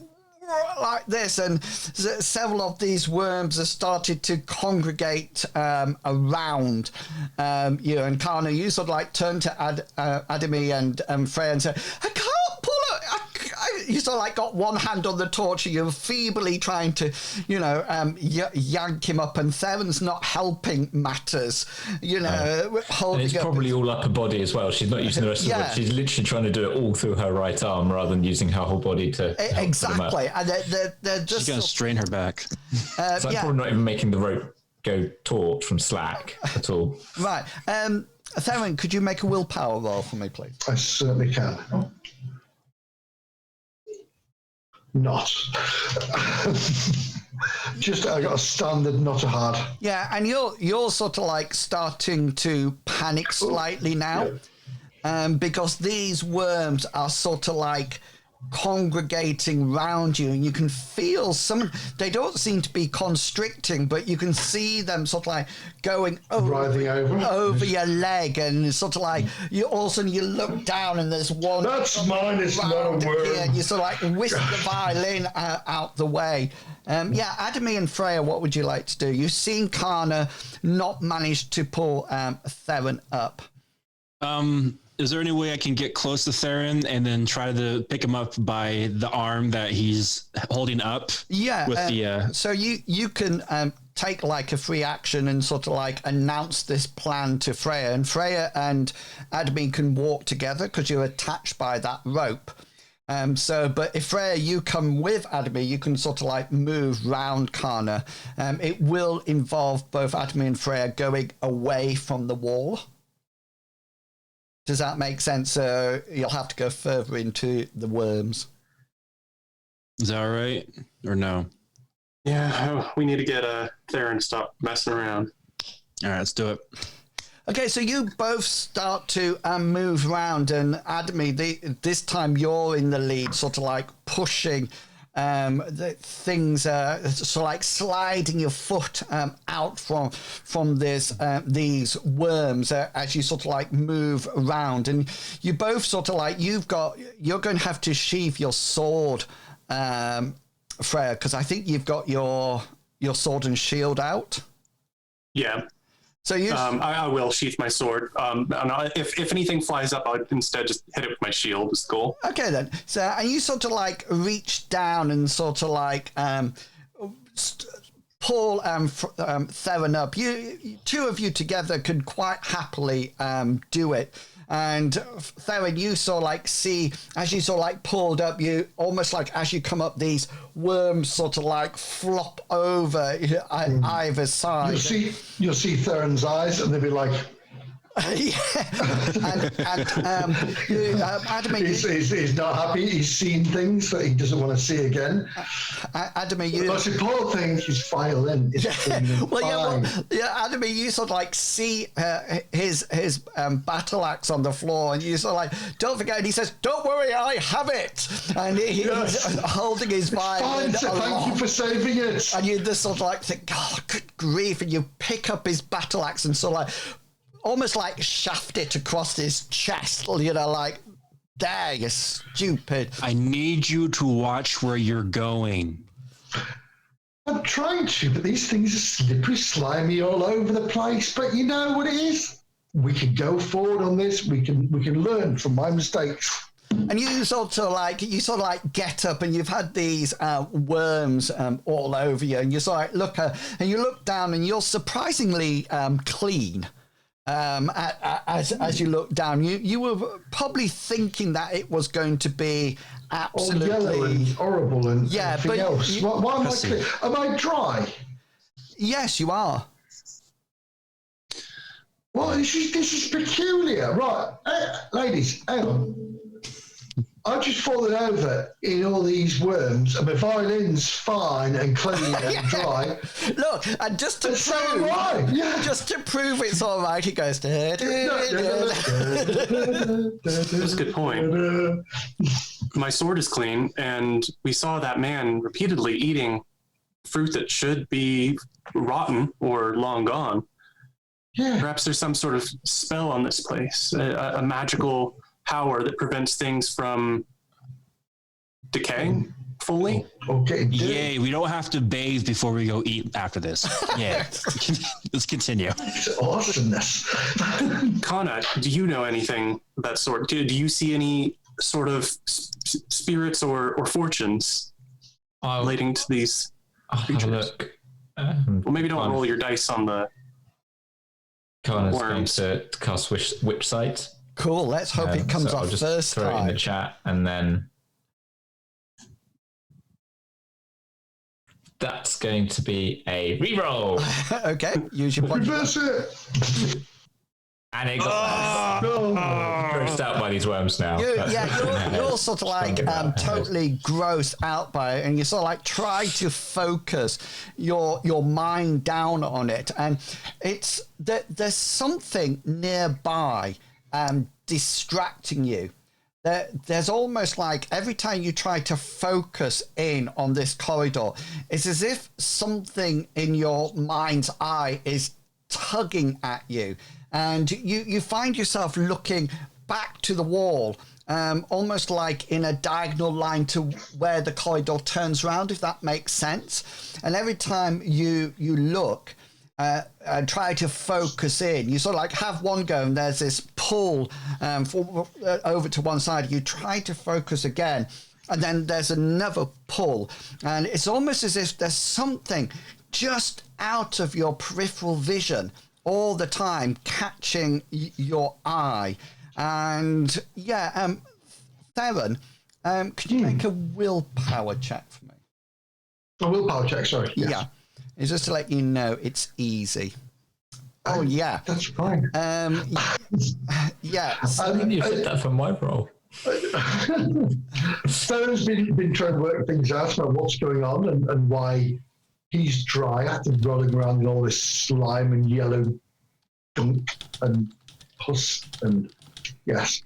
this, and several of these worms have started to congregate around you. And Kana, you sort of like turn to Adami and Freya and say, I can't pull it. You sort of like got one hand on the torch, and you're feebly trying to, yank him up, and Theron's not helping matters, holding and it's up. probably all upper body as well. She's not using the rest of the body. She's literally trying to do it all through her right arm rather than using her whole body to exactly. And they're just She's going to strain her back. So I'm probably not even making the rope go taut from slack at all. Right. Theron, could you make a willpower roll for me, please? I certainly can. Not. Just I got a standard, not a hard. Yeah, and you're sort of like starting to panic slightly now, because these worms are sort of like congregating round you, and you can feel they don't seem to be constricting, but you can see them sort of like going writhing over your leg, and sort of like all of a sudden you look down and there's one that's mine, it's not a worm here, and you sort of like whisk the violin out the way. Adami and Freya, what would you like to do? You've seen Kana not manage to pull Theron up. is there any way I can get close to Theron and then try to pick him up by the arm that he's holding up? Yeah. With the so you can take like a free action and sort of like announce this plan to Freya, and Freya and Admin can walk together because you're attached by that rope. But if Freya, you come with Admin, you can sort of like move round Kana. It will involve both Admin and Freya going away from the wall. Does that make sense? You'll have to go further into the worms. Is that all right? Or no? Yeah, we need to get Theron to stop messing around. All right, let's do it. Okay, so you both start to move around, and Admi, this time you're in the lead, sort of like pushing the things, sort of like sliding your foot out from these worms as you sort of like move around, and you both sort of like you're going to have to sheathe your sword, Freya, because I think you've got your sword and shield out. Yeah. So I will sheath my sword. And if anything flies up, I'll instead just hit it with my shield. Is the goal. Okay then. So and you sort of like reach down and sort of like pull Theron up. You two of you together could quite happily do it. And Theron, you sort of like see, as you sort of like pulled up, you almost like as you come up, these worms sort of like flop over either side. You'll see Theron's eyes, and they'll be like, yeah. Adamir, he's not happy. He's seen things that he doesn't want to see again. Adamir, the most important thing is violin. Adamir, you sort of like see his battle axe on the floor, and you sort of like, don't forget. And he says, "Don't worry, I have it." And he's holding his violin. Thank you for saving it. And you just sort of like think, "God, good grief!" And you pick up his battle axe and sort of like, almost like shaft it across his chest, like, there, you stupid. I need you to watch where you're going. I'm trying to, but these things are slippery, slimy all over the place. But you know what it is? We can go forward on this. We can learn from my mistakes. And you sort of like get up, and you've had these worms all over you, and you sort of look and you look down, and you're surprisingly clean. As you look down, you were probably thinking that it was going to be absolutely all yellow and horrible and everything else. Why am I clear? Am I dry? Yes, you are. Well, this is peculiar, right? Ladies, hang on. I've just fallen over in all these worms, and my violin's fine and clean and dry. Look, and just to prove it's all right, he goes. That's a good point. My sword is clean, and we saw that man repeatedly eating fruit that should be rotten or long gone. Yeah. Perhaps there's some sort of spell on this place, a magical power that prevents things from decaying fully. Okay. Yay, we don't have to bathe before we go eat after this. Yeah. Let's continue. It's awesomeness. Kana, do you know anything of that sort? Do you see any sort of spirits or fortunes relating to these creatures? Have a look. Well, maybe don't roll your dice on the Kana's worms. going to cast Witch Sight. Cool. Let's hope it comes off I'll just first throw time. it in the chat, and then that's going to be a reroll. Okay. Use your point. Reverse it. And it got grossed out by these worms now. You're sort of like totally grossed out by it, and you sort of like try to focus your mind down on it, and it's that there's something nearby distracting you. There's almost like every time you try to focus in on this corridor, it's as if something in your mind's eye is tugging at you, and you find yourself looking back to the wall, almost like in a diagonal line to where the corridor turns around, if that makes sense. And every time you look, try to focus in. You sort of like have one go, and there's this pull over to one side. You try to focus again, and then there's another pull, and it's almost as if there's something just out of your peripheral vision all the time catching your eye. And Theron, could you make a willpower check for me? A willpower check, sorry. Yes. Yeah, it's just to let you know it's easy. Oh yeah, that's fine. Yeah, you did that for my role. Theron's been trying to work things out about what's going on and why he's dry after rolling around in all this slime and yellow gunk and pus and yes.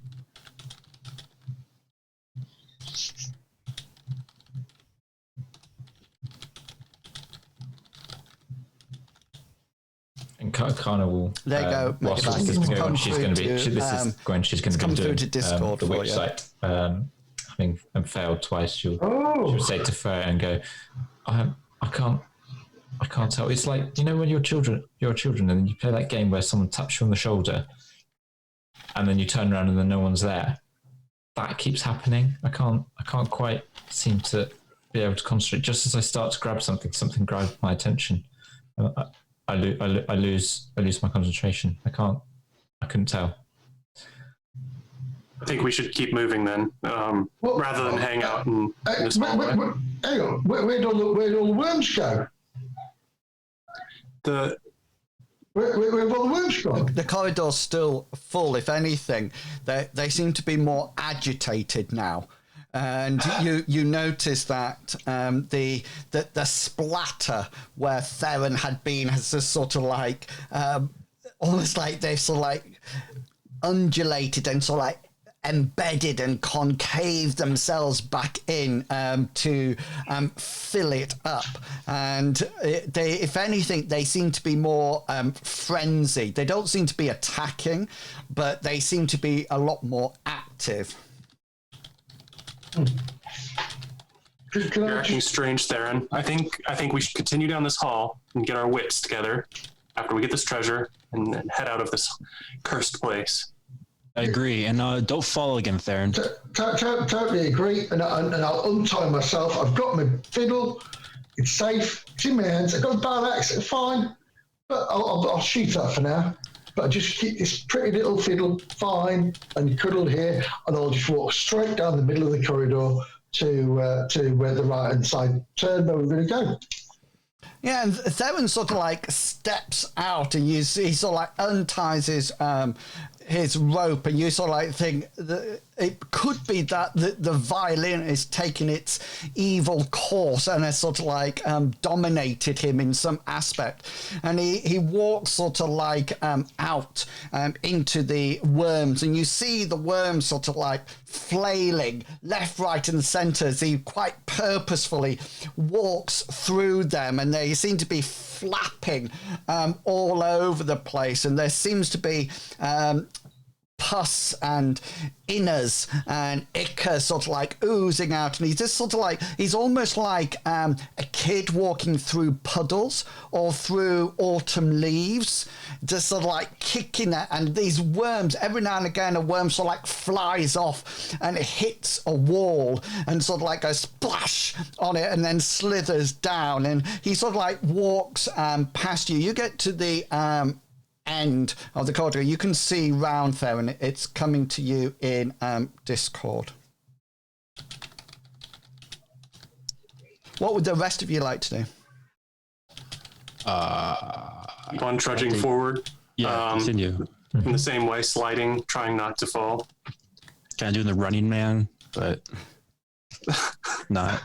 And Kana will. There you go. Whilst she's going to go, she's going to be. She's going to be doing to Discord the for witch you. site. Having failed twice, she'll say to Freya and go, I can't tell. It's like, you know, when you're children and you play that game where someone taps you on the shoulder and then you turn around and then no one's there. That keeps happening. I can't quite seem to be able to concentrate. Just as I start to grab something grabs my attention. I lose my concentration. I couldn't tell. I think we should keep moving then, rather than hang out in this hallway. Hang on, where'd all the worms go? Where'd all the worms gone? The corridor's still full. If anything, they seem to be more agitated now. And you notice that the splatter where Theron had been has just sort of like almost like they've sort of like undulated and sort of like embedded and concave themselves back in to fill it up. And they, if anything, they seem to be more frenzied. They don't seem to be attacking, but they seem to be a lot more active. You're acting strange, Theron. I think we should continue down this hall and get our wits together after we get this treasure and head out of this cursed place. I agree, and don't fall again, Theron. Totally agree, and I'll untie myself. I've got my fiddle. It's safe. It's in my hands. I've got a battle axe. It's fine, but I'll shoot that for now. But I just keep this pretty little fiddle fine and cuddled here, and I'll just walk straight down the middle of the corridor to where the right-hand side turn where we're going to go. Yeah, and Theron sort of like steps out, and he sort of like unties his rope, and you sort of like think that it could be that the violin is taking its evil course and has sort of like dominated him in some aspect. And he walks sort of like out into the worms, and you see the worms sort of like flailing left, right, and centre as he quite purposefully walks through them, and they seem to be flapping all over the place, and there seems to be pus and inners and ichor sort of like oozing out, and he's just sort of like, he's almost like a kid walking through puddles or through autumn leaves, just sort of like kicking it. And these worms, every now and again a worm sort of like flies off and it hits a wall and sort of like goes splash on it and then slithers down, and he sort of like walks past you. You get to the end of the corridor. You can see round there, and it's coming to you in Discord. What would the rest of you like to do? One trudging forward. Yeah, continue. In the same way, sliding, trying not to fall. Kind of doing the running man, but not.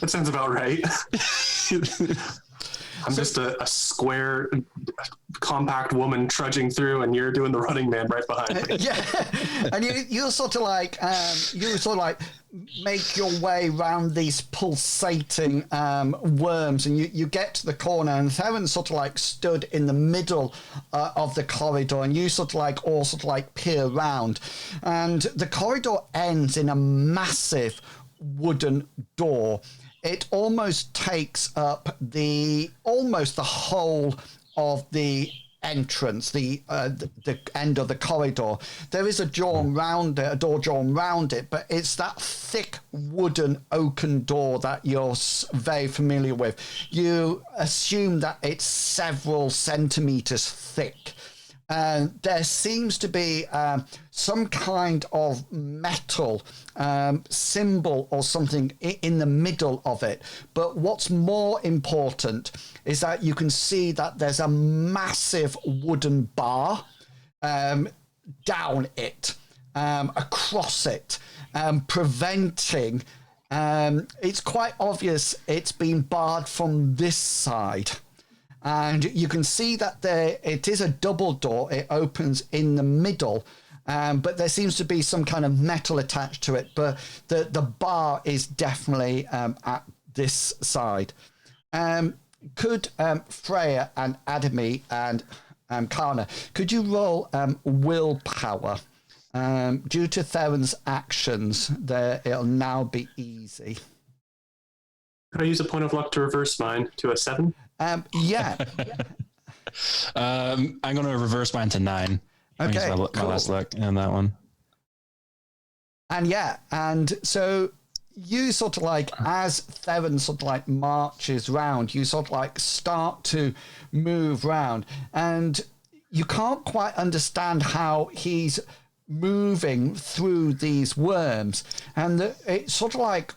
That sounds about right. I'm just a square, compact woman trudging through, and you're doing the running man right behind me. Yeah, and you sort of like make your way around these pulsating worms, and you get to the corner, and Theron sort of like stood in the middle of the corridor, and you sort of like all sort of like peer around, and the corridor ends in a massive wooden door it almost takes up almost the whole of the entrance, the end of the corridor. There is a door drawn round it, but it's that thick wooden oaken door that you're very familiar with. You assume that it's several centimeters thick. There seems to be some kind of metal symbol or something in the middle of it. But what's more important is that you can see that there's a massive wooden bar down it, across it, preventing... it's quite obvious it's been barred from this side. And you can see that it is a double door. It opens in the middle, but there seems to be some kind of metal attached to it. But the bar is definitely at this side. Could Freya and Adami and Kana, could you roll willpower? Due to Theron's actions, it'll now be easy. Could I use a point of luck to reverse mine to a 7? Yeah. I'm going to reverse mine to 9. Okay, my cool. last luck in that one. And so you sort of like, as Theron sort of like marches round, you sort of like start to move round, and you can't quite understand how he's moving through these worms, and it sort of like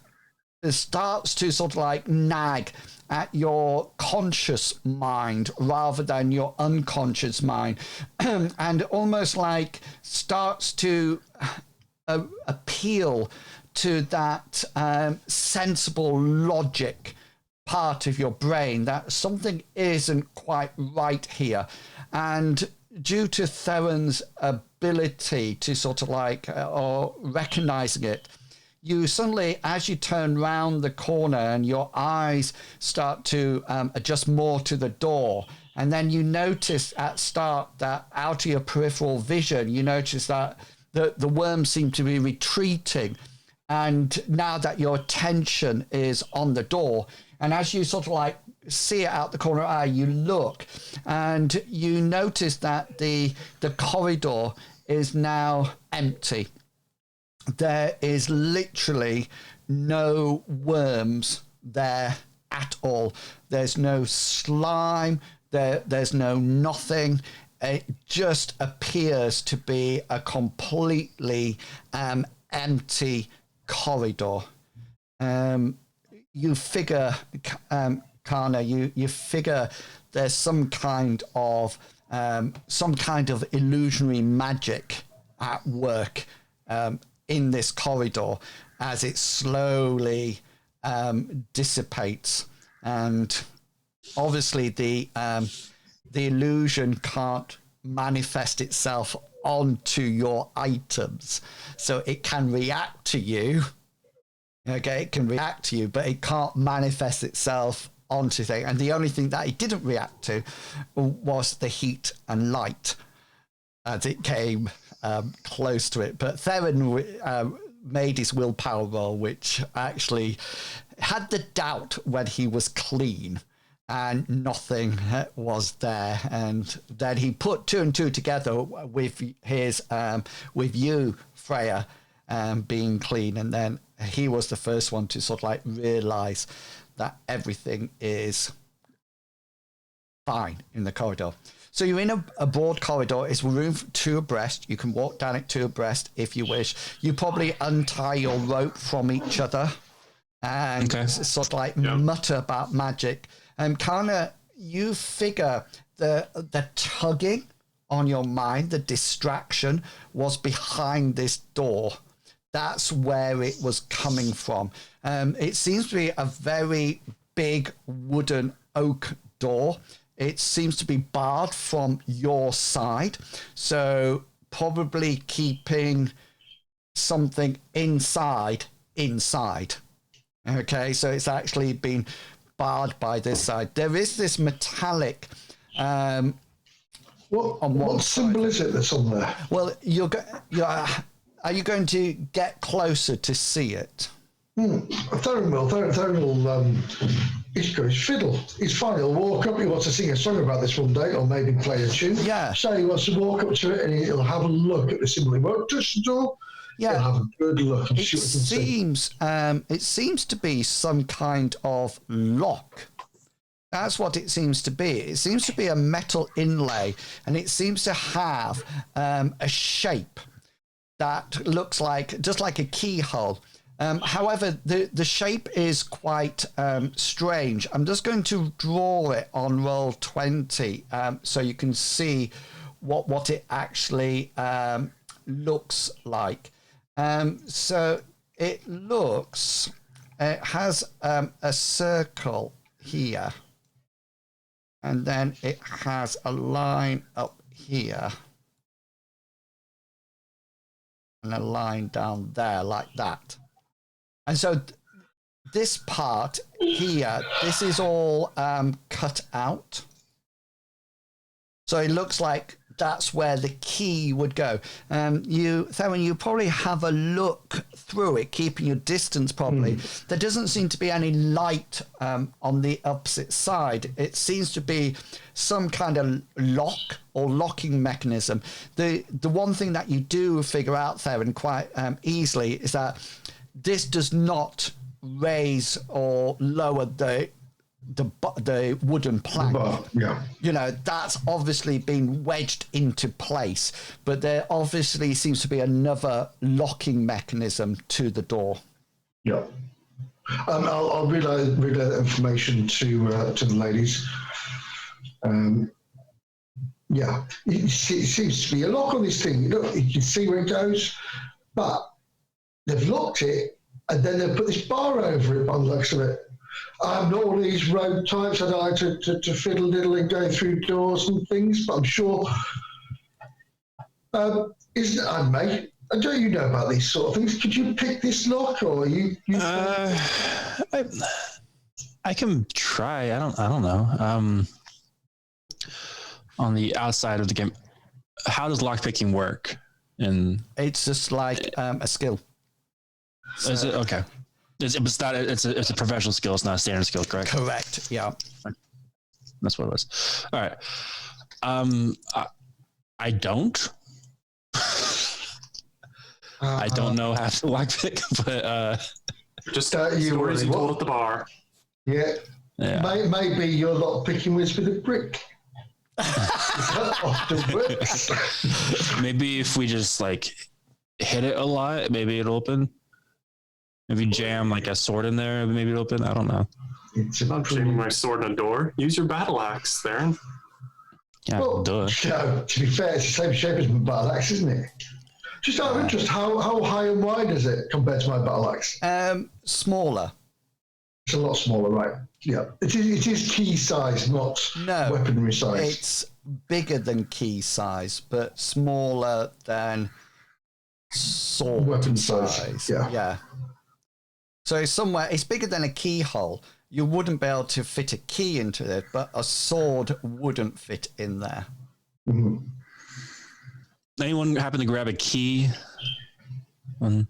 starts to sort of like nag at your conscious mind rather than your unconscious mind, and almost like starts to appeal to that sensible logic part of your brain that something isn't quite right here. And due to Theron's ability to sort of like, or recognizing it, you suddenly, as you turn round the corner and your eyes start to adjust more to the door, and then you notice at start that out of your peripheral vision, you notice that the worms seem to be retreating. And now that your attention is on the door, and as you sort of like see it out the corner of your eye, you look and you notice that the corridor is now empty. There is literally no worms there at all. There's no slime. There's no nothing. It just appears to be a completely empty corridor. You figure, Kana, you figure there's some kind of illusionary magic at work in this corridor as it slowly dissipates, and obviously the illusion can't manifest itself onto your items, so it can react to you. Okay, it can react to you, but it can't manifest itself onto things. And the only thing that it didn't react to was the heat and light as it came close to it. But Theron made his willpower roll, which actually had the doubt when he was clean and nothing was there. And then he put 2 and 2 together with his with you, Freya, being clean, and then he was the first one to sort of like realize that everything is fine in the corridor. So you're in a broad corridor. It's room for 2 abreast. You can walk down it 2 abreast if you wish. You probably untie your rope from each other and sort of like mutter about magic. And Kana, you figure the tugging on your mind, the distraction, was behind this door. That's where it was coming from. It seems to be a very big wooden oak door. It seems to be barred from your side, so probably keeping something inside. Okay, so it's actually been barred by this side. There is this metallic... what symbol is it that's on there? Well, are you going to get closer to see it? Theron will he's got his fiddle. He's fine. He'll walk up. He wants to sing a song about this one day, or maybe play a tune. Yeah. So he wants to walk up to it and he'll have a look at the symbol. He won't touch the door. Yeah. He'll have a good look and It see what he can see. it seems to be some kind of lock. That's what it seems to be. It seems to be a metal inlay, and it seems to have a shape that looks like just like a keyhole. However, the shape is quite strange. I'm just going to draw it on roll 20 so you can see what it actually looks like. So it has a circle here, and then it has a line up here and a line down there like that. And so this part here, this is all cut out. So it looks like that's where the key would go. Theron, you probably have a look through it, keeping your distance probably. There doesn't seem to be any light on the opposite side. It seems to be some kind of lock or locking mechanism. The one thing that you do figure out, Theron, quite easily is that this does not raise or lower the wooden plank. Yeah. You know, that's obviously been wedged into place, but there obviously seems to be another locking mechanism to the door. Yeah. I'll relay that information to the ladies. Yeah, it seems to be a lock on this thing. Look, you can see where it goes, but they've locked it and then they've put this bar over it by the looks of it. I'm not one of these rogue types that I like to fiddle diddle and go through doors and things, but I'm sure, isn't it, mate? Don't you know about these sort of things? Could you pick this lock, or are you? I can try. I don't know. On the outside of the game, how does lockpicking work? It's just like a skill. So, is it okay? It's not. It's a professional skill. It's not a standard skill, correct? Correct. Yeah. That's what it was. All right. I don't. I don't know how to lockpick, but just you stories you what? told at the bar. Yeah. Maybe your lockpicking was with a brick. That often works. Maybe if we just like hit it a lot, maybe it'll open. Maybe jam like a sword in there, maybe it'll open. I don't know. I'm not jamming my sword in a door. Use your battle axe, Theron. Yeah, well, duh. To be fair, it's the same shape as my battle axe, isn't it? Just out of interest, how high and wide is it compared to my battle axe? Smaller. It's a lot smaller, right? Yeah. It is key size, not weaponry size. It's bigger than key size, but smaller than sword weapon size. Yeah. So it's bigger than a keyhole. You wouldn't be able to fit a key into it, but a sword wouldn't fit in there. Mm-hmm. Anyone happen to grab a key? No.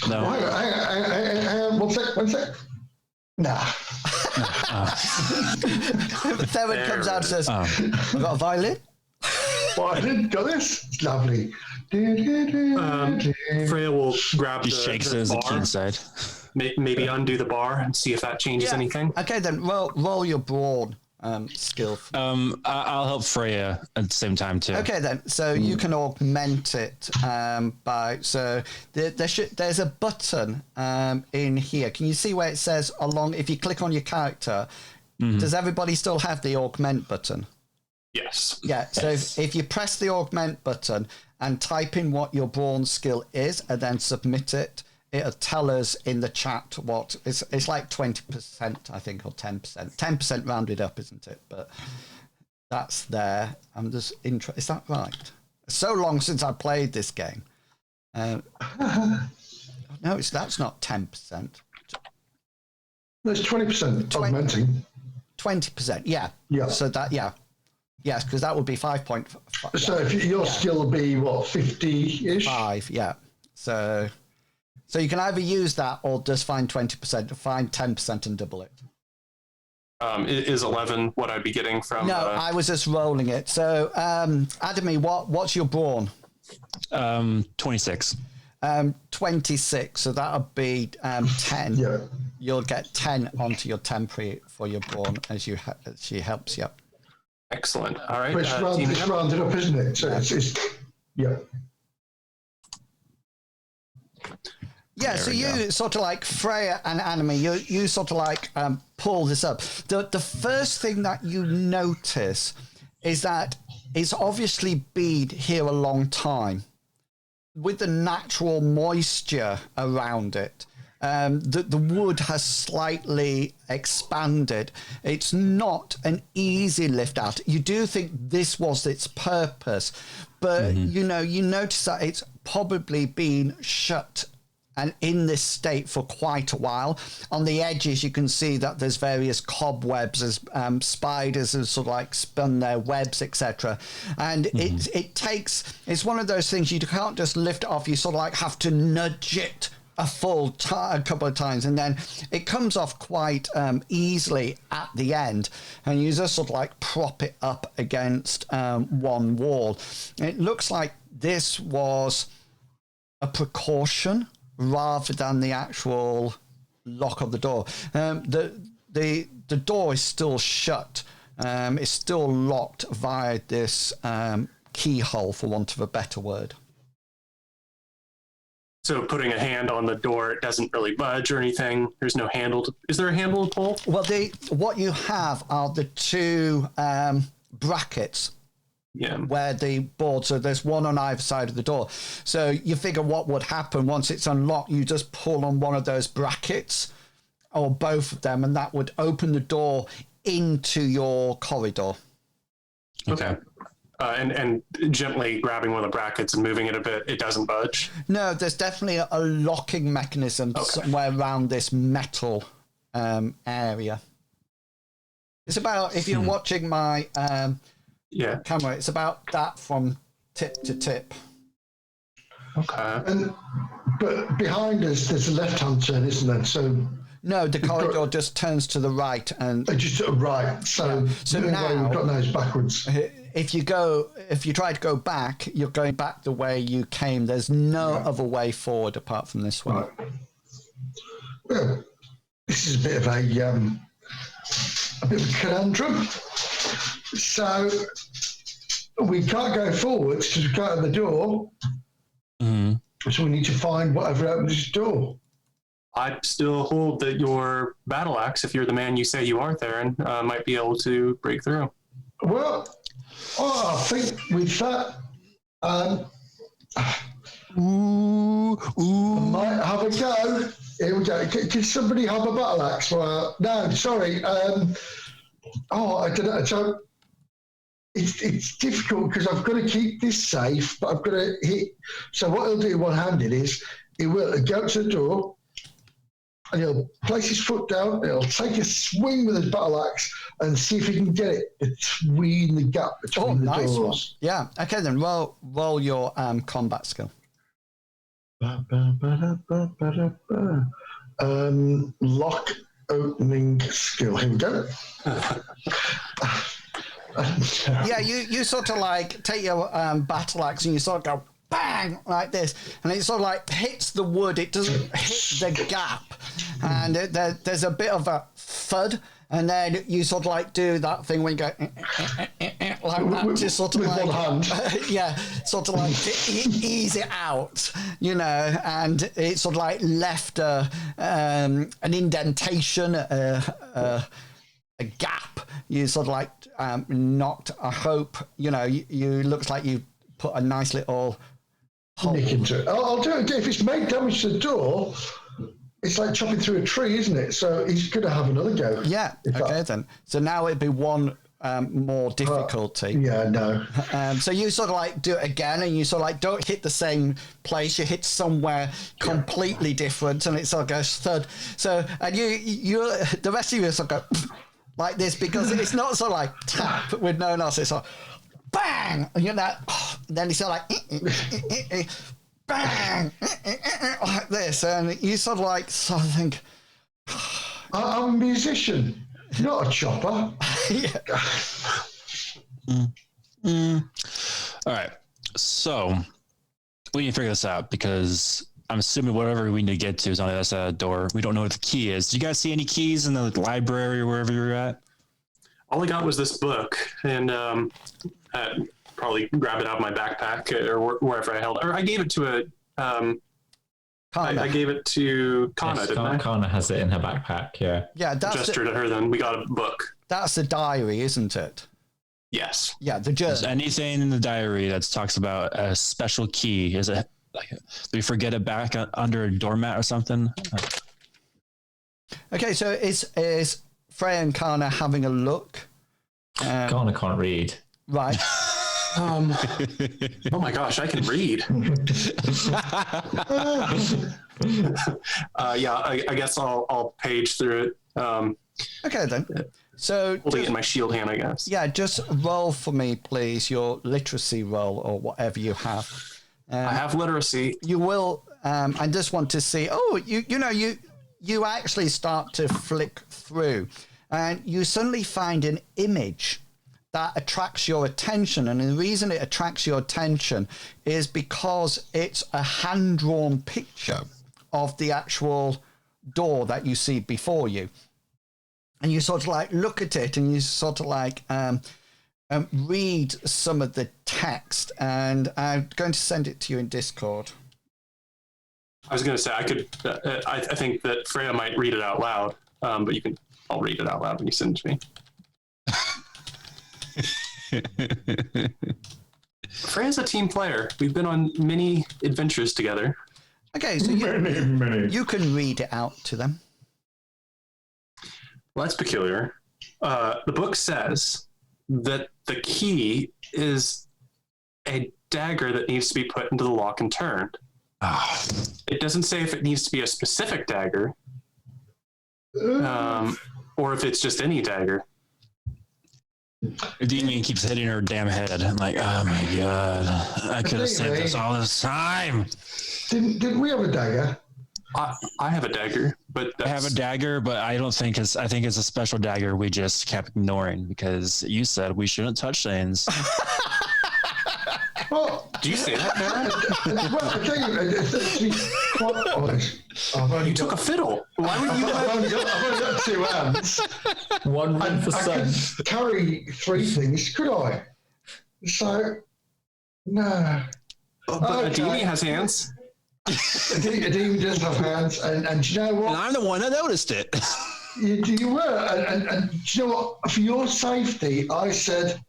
One sec. Nah. Theron comes out and says, I've got a violin. Violin, got this? It's lovely. Freya will grab He shakes it as the key inside. Maybe undo the bar and see if that changes anything. Okay, then roll your brawn skill. I'll help Freya at the same time too. Okay, then. So you can augment it by... So there's a button in here. Can you see where it says along... If you click on your character, does everybody still have the augment button? Yes. Yeah, so if you press the augment button and type in what your brawn skill is and then submit it, it'll tell us in the chat what it's like 20%, I think, or 10%. 10% rounded up, isn't it? But that's there. I'm just interested. Is that right? It's so long since I played this game. No, that's not 10%. That's 20% augmenting. 20%, yeah. Yeah. So that, yes, because that would be 5.5. So if your skill would be, what, 50-ish? 5, yeah. So So you can either use that or just find 20%, find 10% and double it. Is 11 what I'd be getting from? No, I was just rolling it. So, Adamy, what's your brawn? 26. 26. So that'll be 10. Yeah. You'll get 10 onto your temporary for your brawn as she helps you. Excellent. All right. But it's rounded up, isn't it? So it's yeah. Yeah, so you sort of like Freya and Anime, you sort of like pull this up. The first thing that you notice is that it's obviously been here a long time with the natural moisture around it. The wood has slightly expanded. It's not an easy lift out. You do think this was its purpose, but you notice that it's probably been shut and in this state for quite a while. On the edges, you can see that there's various cobwebs as spiders have sort of like spun their webs, etc. And it's one of those things you can't just lift it off. You sort of like have to nudge it a couple of times, and then it comes off quite easily at the end, and you just sort of like prop it up against one wall. It looks like this was a precaution rather than the actual lock of the door. The door is still shut. It's still locked via this keyhole, for want of a better word. So putting a hand on the door, it doesn't really budge or anything. There's no handle. Is there a handle to pull? Well, what you have are the two brackets. Yeah. Where the board, so there's one on either side of the door. So you figure what would happen once it's unlocked, you just pull on one of those brackets or both of them, and that would open the door into your corridor. Okay. And gently grabbing one of the brackets and moving it a bit, it doesn't budge? No, there's definitely a locking mechanism somewhere around this metal area. It's about, if you're watching my camera, it's about that from tip to tip. Okay. But behind us, there's a left-hand turn, isn't there? So no, the corridor just turns to the right, and just to the right. So now we've got those backwards. If you try to go back, you're going back the way you came. There's no other way forward apart from this one. Right. Well, this is a bit of a conundrum. So we can't go forwards because we can't have the door. So we need to find whatever opens this door. I still hold that your battle axe, if you're the man you say you are, Theron, might be able to break through. Well, I think with that, I might have a go. Here we go. Can somebody have a battle axe? No, sorry. I don't know. So it's difficult because I've got to keep this safe, but I've got to hit. So what he'll do one-handed is he will go to the door and he'll place his foot down, he'll take a swing with his battle axe and see if he can get it between the gap between the doors. One. Yeah. Okay, then roll your combat skill. Lock opening skill. Here we go. Yeah, you sort of like take your battle axe and you sort of go bang like this, and it sort of like hits the wood. It doesn't hit the gap, and there's a bit of a thud, and then you sort of like do that thing when you go like that, just sort of like one hand. yeah, sort of like ease it out, and it sort of like left an indentation, a gap. You sort of like knocked a hope. You looks like you put a nice little hole. I'll do it. If it's made damage to the door, it's like chopping through a tree, isn't it? So he's going to have another go. Yeah. Okay, then. So now it'd be one more difficulty. Yeah, no. So you sort of like do it again, and you sort of like don't hit the same place. You hit somewhere completely different, and it sort of goes thud. So, and you the rest of you sort of go like this, because it's not sort of like tap with no nos. It's like bang, and then it's sort of like bang, like this, and you sort of think, I'm a musician, not a chopper. yeah. All right. So we need to figure this out because I'm assuming whatever we need to get to is on the other side of the door. We don't know what the key is. Do you guys see any keys in the library or wherever you're at? All I got was this book, and probably grab it out of my backpack or wherever I held it. Or I gave it to I gave it to Kana, Yes, didn't I? Kana has it in her backpack, yeah. Yeah, Gesture to her, then we got a book. that's the diary, isn't it? Yes. Yeah, the Is journal. anything in the diary that talks about a special key? Is it like, do we forget it back under a doormat or something? Okay, so is Freya and Kana having a look? Kana can't read. Right. Oh my gosh, I can read. Yeah, I guess I'll page through it. Okay then. So Holding it in my shield hand, I guess. yeah, just roll for me, please, your literacy roll or whatever you have. I have literacy. You will. I just want to see. Oh, you actually start to flick through, and you suddenly find an image that attracts your attention. And the reason it attracts your attention is because it's a hand-drawn picture of the actual door that you see before you. And you sort of look at it and you sort of read some of the text. And I'm going to send it to you in Discord. I was going to say I could. I think that Freya might read it out loud, but I'll read it out loud when you send it to me. Freya's a team player. We've been on many adventures together. Okay, so you can read it out to them. Well, that's peculiar. The book says that the key is a dagger that needs to be put into the lock and turned. It doesn't say if it needs to be a specific dagger, or if it's just any dagger. Demon keeps hitting her damn head. I'm like, oh my god, I could have saved this all this time. Didn't we have a dagger? I have a dagger, but I have a dagger, but I don't think I think it's a special dagger we just kept ignoring because you said we shouldn't touch things. Well, do you say that, Darren? well, I tell you, it's actually quite honest. You took a fiddle. Why would you? I've only got 2 hands. One ring for I sun. could carry 3 things, could I? So, no. But Adini has hands. Adini does have hands, and do you know what? And I'm the one that noticed it. You were, and do you know what? For your safety, I said,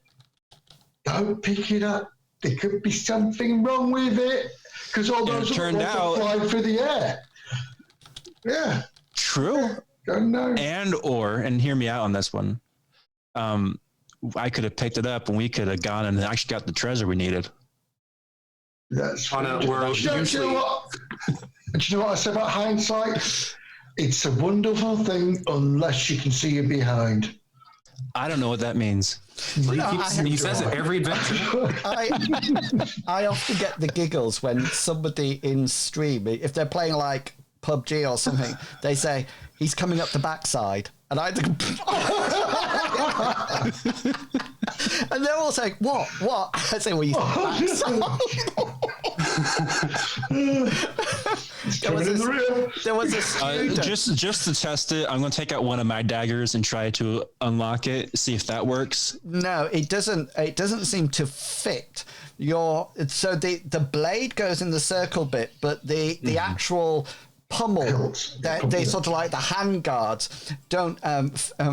don't pick it up. There could be something wrong with it because all those turned out fly through the air. Yeah. True. Don't know. And hear me out on this one. I could have picked it up and we could have gone and actually got the treasure we needed. That's on a world. Do you know what? Do you know what I said about hindsight? It's a wonderful thing unless you can see your behind. I don't know what that means. He says it every adventure. I often get the giggles when somebody in stream, if they're playing like PUBG or something, they say, he's coming up the backside. And I think, and they're all saying, what? I say, well, you said there was a student. Just to test it, I'm going to take out one of my daggers and try to unlock it, see if that works. No, it doesn't. It doesn't seem to fit your. So the blade goes in the circle bit, but the actual pummel, they sort of like the hand guards, don't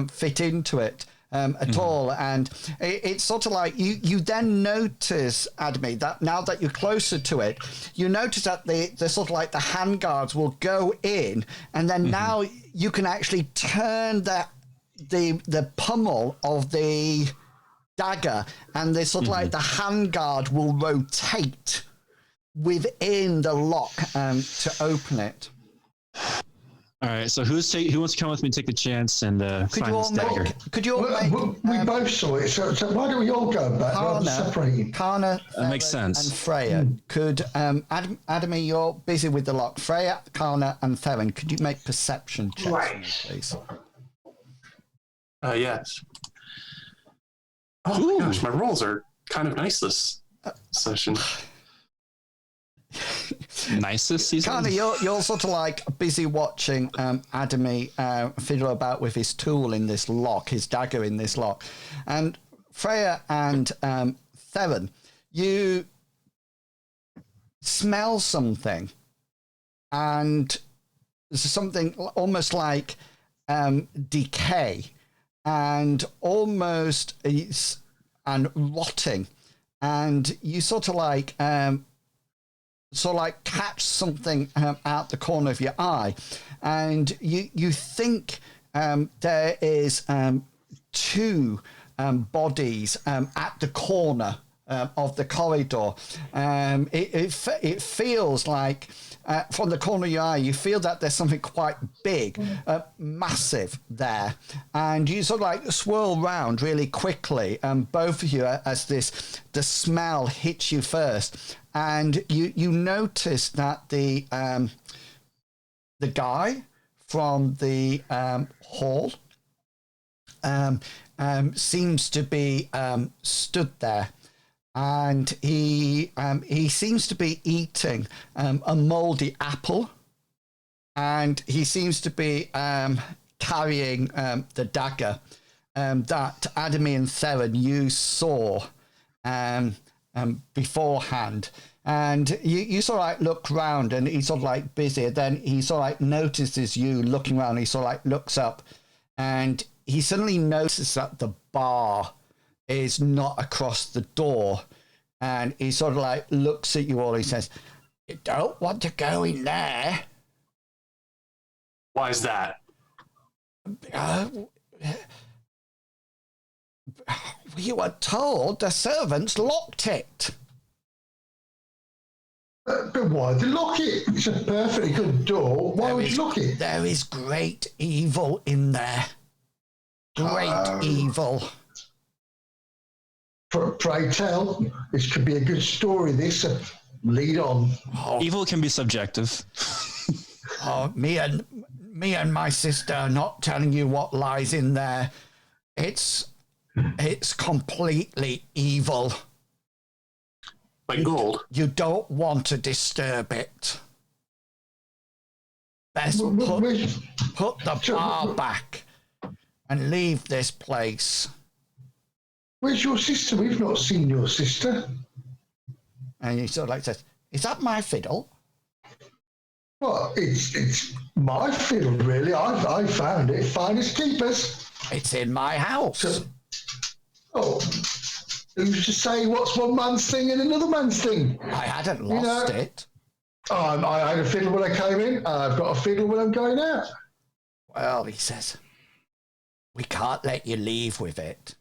fit into it at all. And it's sort of like you then notice, Admi, that now that you're closer to it, you notice that the sort of like the hand guards will go in, and then now you can actually turn the pummel of the dagger, and the sort of like the hand guard will rotate within the lock to open it. All right. So who wants to come with me, take the chance, and find this dagger? Could you all make? We both saw it, so why don't we all go back rather than separating? Kana, That makes sense. And Freya. Could Adamy, you're busy with the lock. Freya, Kana, and Theron, could you make perception checks, for me, please? Yes. Oh my gosh, my rolls are kind of nice this session. Nicest season. Kana, you're sort of like busy watching Adamy fiddle about with his tool in this lock, his dagger in this lock. And Freya and Theron, you smell something, and something almost like decay and almost and rotting, and you sort of like catch something out the corner of your eye, and you think there is two bodies at the corner of the corridor. It feels like from the corner of your eye, you feel that there's something quite big, massive there, and you sort of like swirl round really quickly, both of you, as the smell hits you first, and you notice that the guy from the hall seems to be stood there. And he seems to be eating a mouldy apple, and he seems to be carrying the dagger that Adamy and Theron you saw beforehand. And you sort of like look round, and he's sort of like busy. Then he sort of like notices you looking around. He sort of like looks up, and he suddenly notices that the bar is not across the door, and he sort of like looks at you all. He says, "You don't want to go in there." Why is that? We were told the servants locked it. But why they lock it? It's a perfectly good door. Why would you lock it? There is great evil in there. Great evil. Pray tell. This could be a good story, this. Lead on. Evil can be subjective. Me and my sister are not telling you what lies in there. It's completely evil. Like gold? You don't want to disturb it. Best put the bar back and leave this place. Where's your sister? We've not seen your sister. And he sort of like says, "Is that my fiddle?" Well, it's my fiddle, really. I found it. Finders keepers. It's in my house. Who's to say what's one man's thing and another man's thing? I hadn't lost it. I had a fiddle when I came in. I've got a fiddle when I'm going out. Well, he says, "We can't let you leave with it.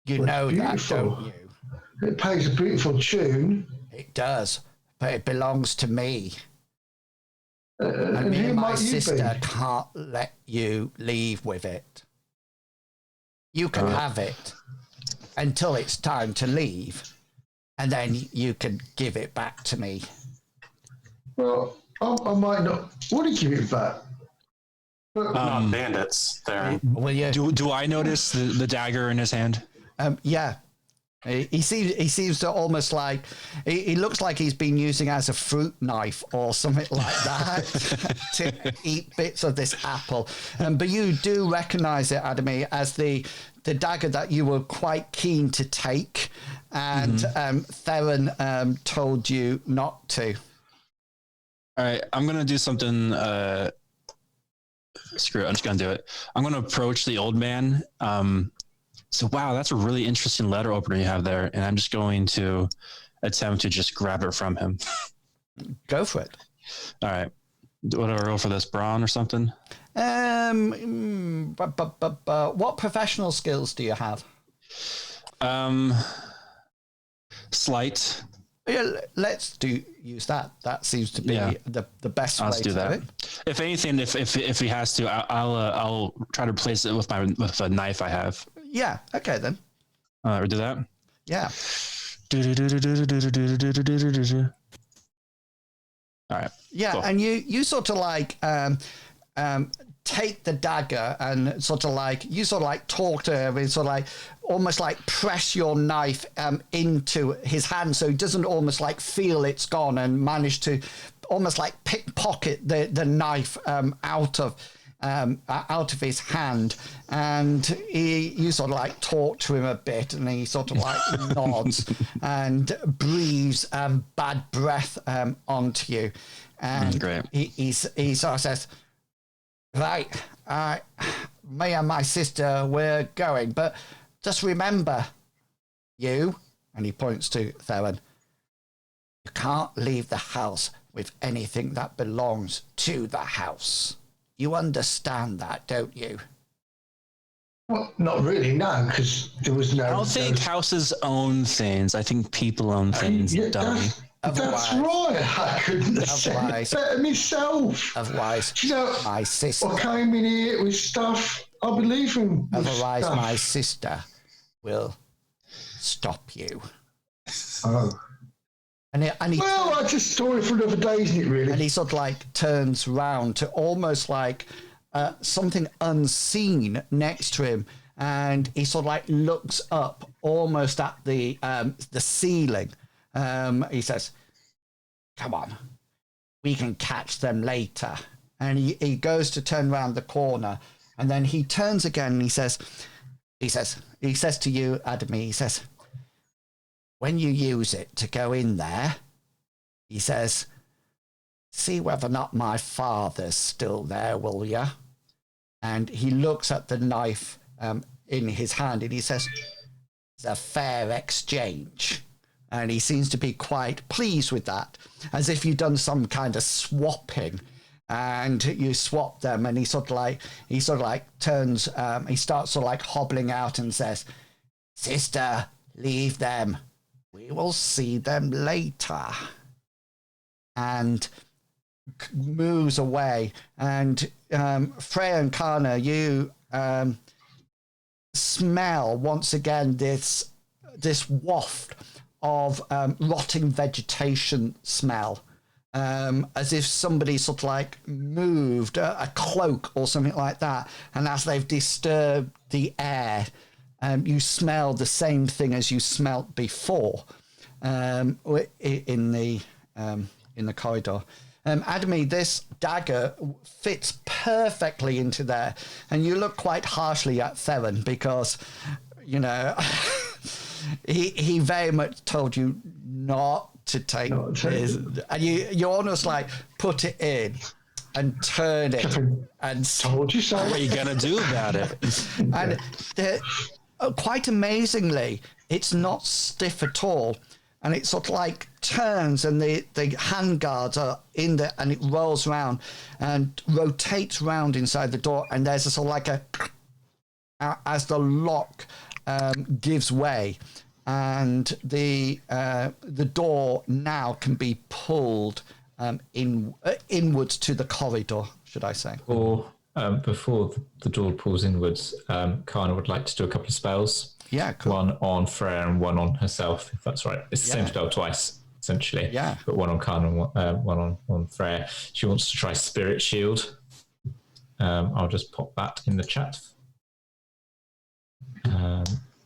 You know that, don't you?" It plays a beautiful tune. It does, but it belongs to me. And me who and my might you sister be? can't let you leave with it. You can have it until it's time to leave, and then you can give it back to me. Well, I might not want to give it back. But, Not bandits, there. Will you? Do I notice the dagger in his hand? Yeah. He seems to almost like he looks like he's been using it as a fruit knife or something like that to eat bits of this apple. But you do recognize it, Adamy, as the dagger that you were quite keen to take, and Theron told you not to. All right, I'm gonna do something. Screw it, I'm just gonna do it. I'm gonna approach the old man. So, wow, that's a really interesting letter opener you have there. And I'm just going to attempt to just grab it from him. Go for it. All right. What do I roll for this? Brawn or something? What professional skills do you have? Slight. Yeah, let's use that. That seems to be the best way Let's do to that. do it. If anything, if he has to, I'll try to replace it with a knife I have. Yeah. Okay then. Or do that. Yeah. All right. Yeah, Cool. and you sort of like take the dagger and sort of like talk to him and sort of like almost like press your knife into his hand so he doesn't almost like feel it's gone, and manage to almost like pickpocket the knife out of his hand. And you sort of like talk to him a bit, and he sort of like nods and breathes bad breath onto you. And great. He sort of says, right, me and my sister, we're going, but just remember, you, and he points to Theron, you can't leave the house with anything that belongs to the house. You understand that, don't you? Well, not really, no, because there was no... I don't think houses own things. I think people own things, dummy. That's right. I couldn't have said it better myself. Otherwise, you know, my sister... I came in here with stuff. I believe him. Otherwise, stuff. my sister will stop you. Oh. And he well, that's a story for another day, isn't it, really? And he sort of like turns round to almost like something unseen next to him, and he sort of like looks up almost at the ceiling. He says, come on, we can catch them later. And he goes to turn around the corner, and then he turns again and he says to you, Adamy, he says, when you use it to go in there, he says, see whether or not my father's still there, will you? And he looks at the knife in his hand, and he says, it's a fair exchange. And he seems to be quite pleased with that, as if you've done some kind of swapping, and you swap them. And he sort of like turns, he starts sort of like hobbling out and says, sister, leave them. We will see them later. And moves away. And Freya and Kana, you smell once again this waft of rotting vegetation smell, as if somebody sort of like moved a cloak or something like that. And as they've disturbed the air, you smell the same thing as you smelt before in the corridor. Adamy, this dagger fits perfectly into there, and you look quite harshly at Theron because, you know, he very much told you not to take this, and you almost like put it in and turn it and told you so. What are you gonna do about it? And quite amazingly, it's not stiff at all, and it sort of like turns, and the handguards are in there, and it rolls around and rotates round inside the door, and there's a sort of like as the lock gives way, and the door now can be pulled inwards to the corridor, should I say? Or before the door pulls inwards, Kana would like to do a couple of spells. Yeah, cool. One on Freya and one on herself, if that's right. It's the same spell twice, essentially. Yeah. But one on Kana and one on Freya. She wants to try Spirit Shield. I'll just pop that in the chat.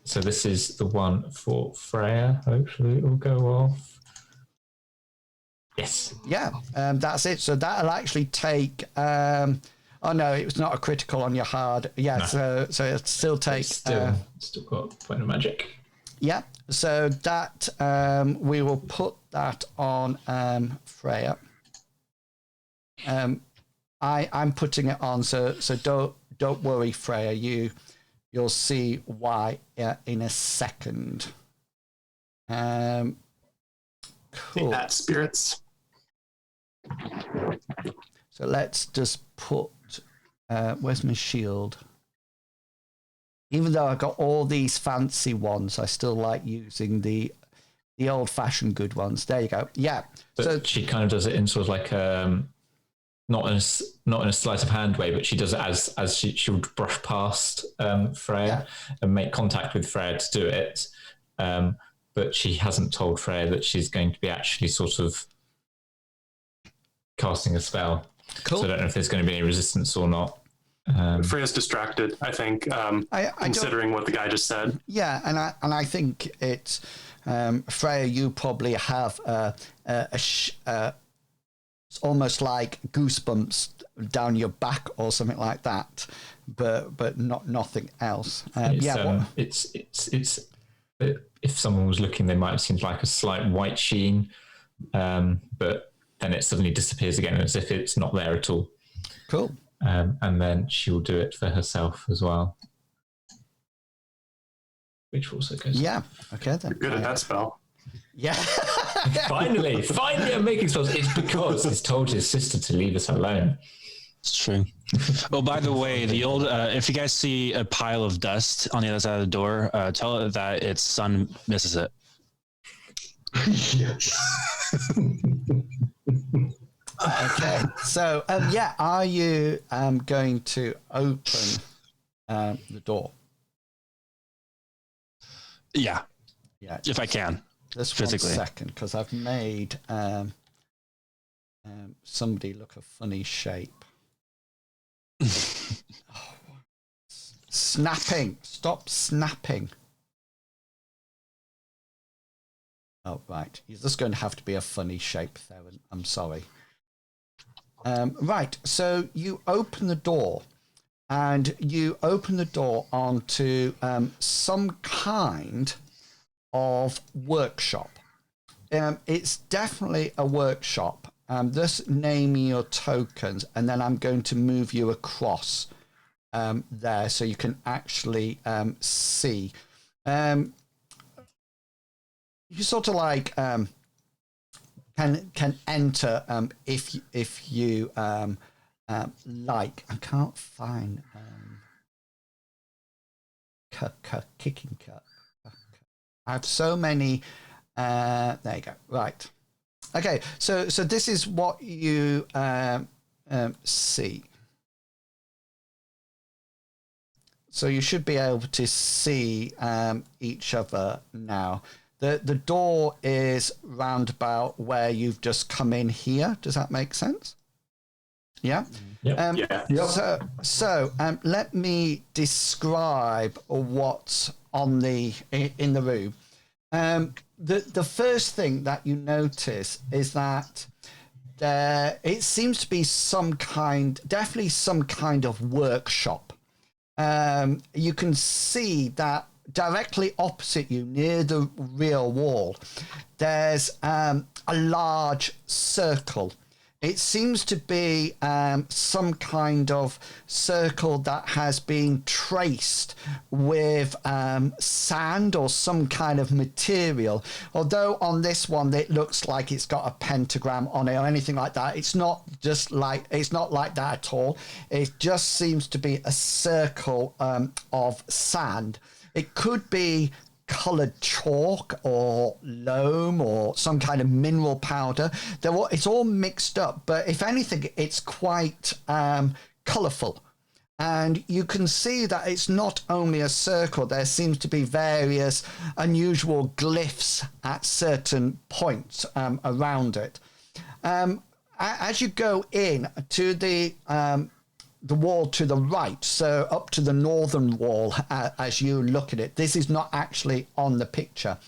So this is the one for Freya. Hopefully it will go off. Yes. Yeah, that's it. So that'll actually take... oh, no, it was not a critical on your hard. Yeah, no. So it'll still take... Still got a point of magic. Yeah, so that... we will put that on Freya. I'm putting it on, so don't worry, Freya. You'll see why in a second. Cool. At spirits. So let's just put... where's my shield? Even though I got all these fancy ones, I still like using the old-fashioned good ones. There you go. Yeah. But so she kind of does it in sort of like not in a sleight of hand way, but she does it as she would brush past Freya and make contact with Freya to do it. But she hasn't told Freya that she's going to be actually sort of casting a spell. Cool. So I don't know if there's going to be any resistance or not. Freya's distracted, I think, considering what the guy just said. Yeah, and I think it's Freya. You probably have it's almost like goosebumps down your back or something like that, but nothing else. It's if someone was looking, they might have seemed like a slight white sheen, but then it suddenly disappears again as if it's not there at all. Cool. And then she'll do it for herself as well, which also goes. Yeah. Okay then. You're good at that spell. Yeah. finally, I'm making spells. It's because he's told his sister to leave us alone. It's true. Oh, by the way, the old if you guys see a pile of dust on the other side of the door, tell it that its son misses it. Yes. Okay. So are you going to open the door? Yeah, Yeah. if I can. Just physically. 1 second, because I've made somebody look a funny shape. Snapping. Stop snapping. Oh, right. You're just going to have to be a funny shape, Theron. I'm sorry. Right. So you open the door, and you open the door onto some kind of workshop. It's definitely a workshop. Just name your tokens, and then I'm going to move you across there so you can actually see. You sort of like can enter if you like. I can't find kicking cut. I have so many. There you go. Right. Okay. So this is what you see. So you should be able to see each other now. The door is round about where you've just come in here. Does that make sense? Yeah. Yep. Yeah. So let me describe what's in the room. The first thing that you notice is that it seems to be definitely some kind of workshop. You can see that directly opposite you, near the rear wall, there's a large circle. It seems to be some kind of circle that has been traced with sand or some kind of material. Although on this one it looks like it's got a pentagram on it or anything like that. It's not like that at all. It just seems to be a circle of sand. It could be coloured chalk or loam or some kind of mineral powder. It's all mixed up, but if anything, it's quite colourful. And you can see that it's not only a circle. There seems to be various unusual glyphs at certain points around it. As you go in to the wall to the right, so up to the northern wall, as you look at it, this is not actually on the picture.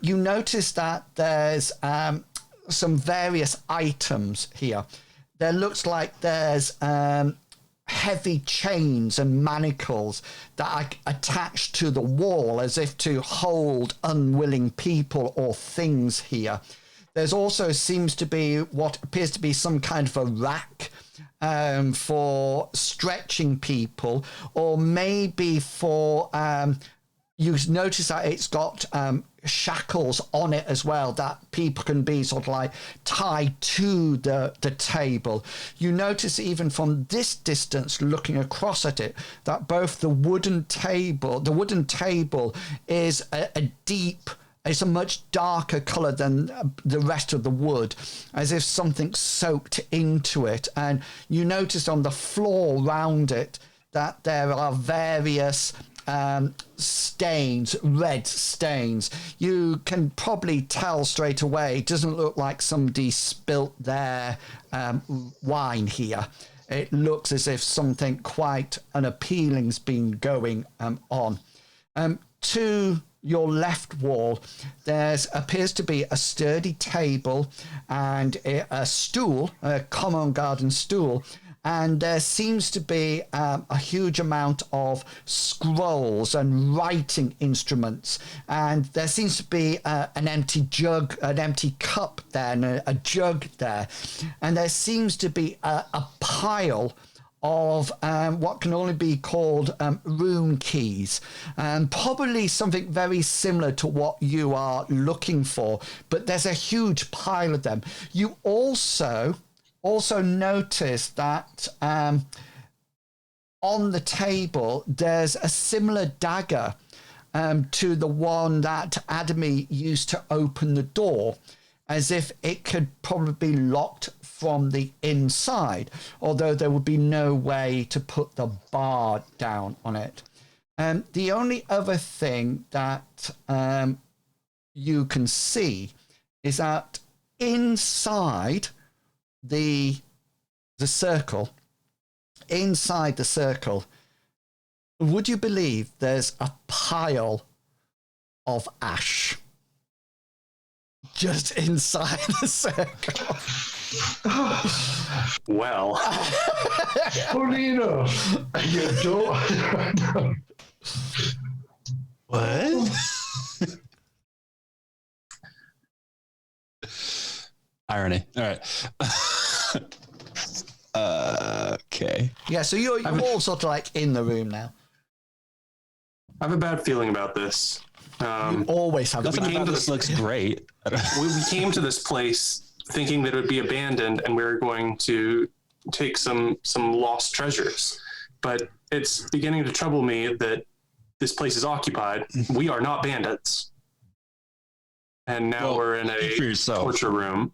You notice that there's some various items here. There looks like there's heavy chains and manacles that are attached to the wall as if to hold unwilling people or things here. There's also seems to be what appears to be some kind of a rack for stretching people, or maybe for you notice that it's got shackles on it as well, that people can be sort of like tied to the table. You notice even from this distance, looking across at it, that both the wooden table is a deep it's a much darker color than the rest of the wood, as if something soaked into it. And you notice on the floor around it that there are various stains, red stains. You can probably tell straight away, it doesn't look like somebody spilt their wine here. It looks as if something quite unappealing's been going on. To your left wall, there's appears to be a sturdy table and a stool, a common garden stool, and there seems to be a huge amount of scrolls and writing instruments, and there seems to be an empty jug, an empty cup there, and a jug there, and there seems to be a pile of what can only be called rune keys, and probably something very similar to what you are looking for, but there's a huge pile of them. You also notice that on the table there's a similar dagger to the one that Adamy used to open the door, as if it could probably be locked from the inside, although there would be no way to put the bar down on it. The only other thing that you can see is that inside the circle, would you believe there's a pile of ash just inside the circle? Well, Funny enough, your daughter. What? Irony. All right. Okay. Yeah, so you're all sort of like in the room now. I have a bad feeling about this. Always have. Nothing about this looks great. We came to this place thinking that it would be abandoned and we were going to take some lost treasures. But it's beginning to trouble me that this place is occupied. We are not bandits. And now we're in a torture room.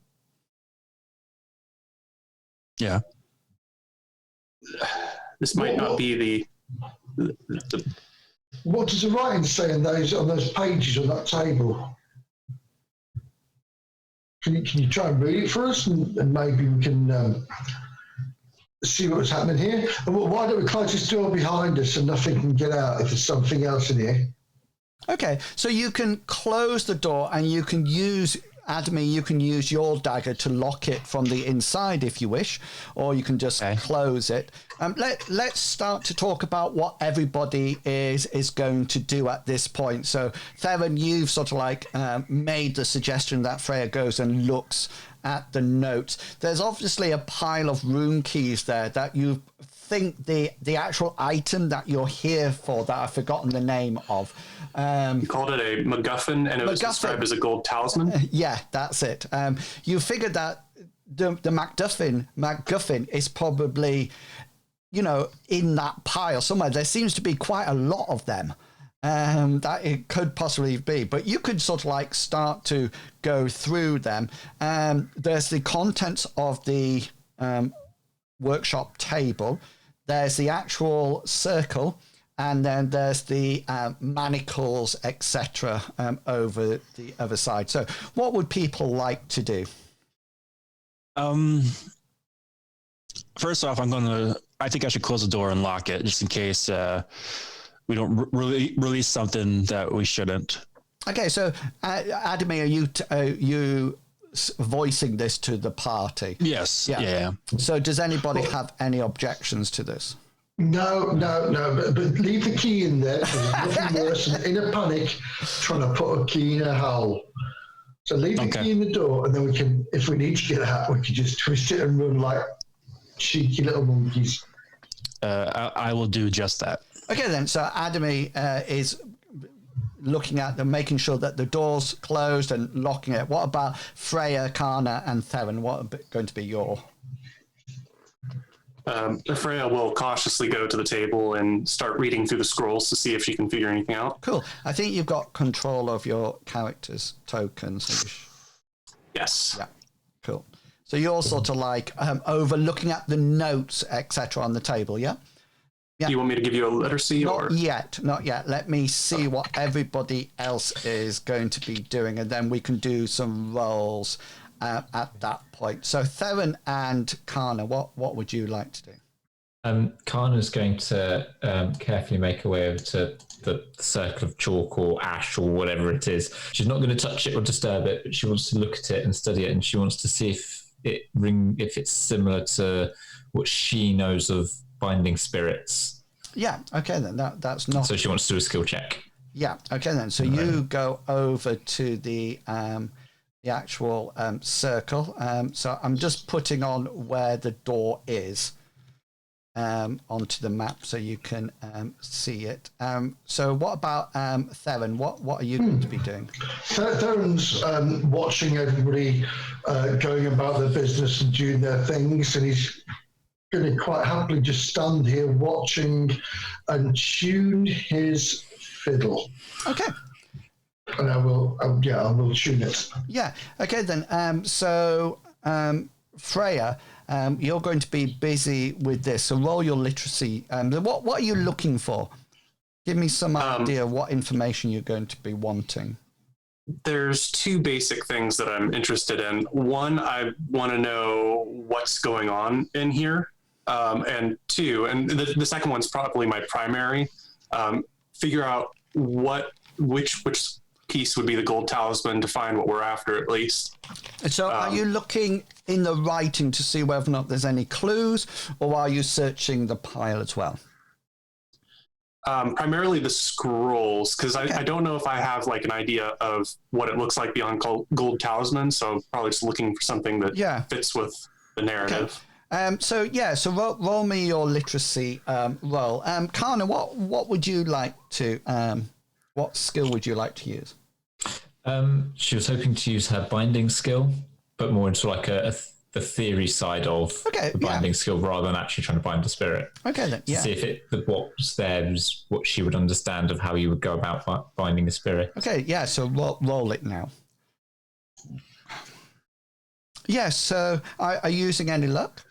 Yeah. This might not be the What does the writing say on those pages on that table? Can you try and read it for us, and maybe we can see what's happening here? And why don't we close this door behind us and nothing can get out if there's something else in here? Okay, so you can close the door and you can use, Adamy, you can use your dagger to lock it from the inside if you wish, or you can just close it. Let's start to talk about what everybody is going to do at this point. So, Theron, you've sort of like made the suggestion that Freya goes and looks at the notes. There's obviously a pile of rune keys there that you think the actual item that you're here for, that I've forgotten the name of. You called it a MacGuffin, and it was described as a gold talisman? Yeah, that's it. You figured that the MacGuffin is probably, in that pile somewhere. There seems to be quite a lot of them that it could possibly be. But you could sort of like start to go through them. There's the contents of the workshop table. There's the actual circle. And then there's the manacles, etc., over the other side. So what would people like to do? First off, I think I should close the door and lock it, just in case we don't release something that we shouldn't. Okay, so Adamy, are you voicing this to the party? Yes. Yeah. So does anybody have any objections to this? No, but leave the key in there. There's nothing worse than in a panic trying to put a key in a hole. So leave the key in the door, and then we can, if we need to get out, we can just twist it and run like cheeky little monkeys. I will do just that. Okay, then. So Adamy is looking at them, making sure that the door's closed and locking it. What about Freya, Kana, and Theron? What are going to be your... Freya will cautiously go to the table and start reading through the scrolls to see if she can figure anything out. Cool. I think you've got control of your character's tokens. So Yes. yeah. Cool. So you're sort of like overlooking at the notes, etc., on the table, yeah? Yeah. You want me to give you a literacy? Not yet. Let me see what everybody else is going to be doing, and then we can do some rolls at that point. So Theron and Kana, what would you like to do? Kana's going to carefully make her way over to the circle of chalk or ash or whatever it is. She's not going to touch it or disturb it, but she wants to look at it and study it, and she wants to see if it's similar to what she knows of binding spirits. Yeah, okay then. That's not. So she wants to do a skill check. Yeah, okay then. So you go over to the actual circle. So I'm just putting on where the door is onto the map so you can see it. So what about Theron? What are you going to be doing? Theron's watching everybody going about their business and doing their things, and he's going to quite happily just stand here watching and tune his fiddle. Okay. And I will tune it. Yeah. Okay then. So Freya, you're going to be busy with this. So roll your literacy. What are you looking for? Give me some idea what information you're going to be wanting. There's two basic things that I'm interested in. One, I want to know what's going on in here. And two, and the second one's probably my primary, figure out which piece would be the gold talisman to find what we're after, at least. So are you looking in the writing to see whether or not there's any clues, or are you searching the pile as well? Primarily the scrolls, because I don't know if I have like an idea of what it looks like beyond gold talisman, so I'm probably just looking for something that fits with the narrative. Okay. So roll me your literacy roll. Kana, what would you like to, what skill would you like to use? She was hoping to use her binding skill, but more into like the theory side of the binding skill rather than actually trying to bind the spirit. Okay, then, to see if what's there is what she would understand of how you would go about binding the spirit. Okay, yeah, so roll it now. Yes, so are you using any luck?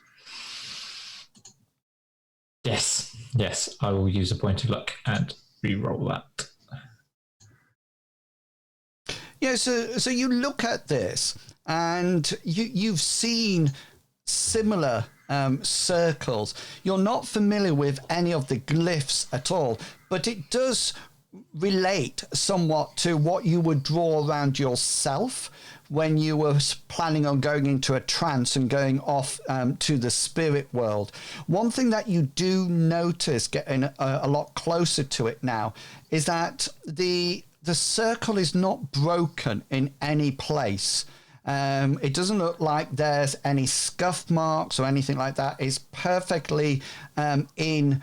Yes, I will use a point of luck and re-roll that. Yeah, so you look at this and you've seen similar circles. You're not familiar with any of the glyphs at all, but it does relate somewhat to what you would draw around yourself when you were planning on going into a trance and going off to the spirit world. One thing that you do notice getting a lot closer to it now is that the circle is not broken in any place. It doesn't look like there's any scuff marks or anything like that. It's perfectly in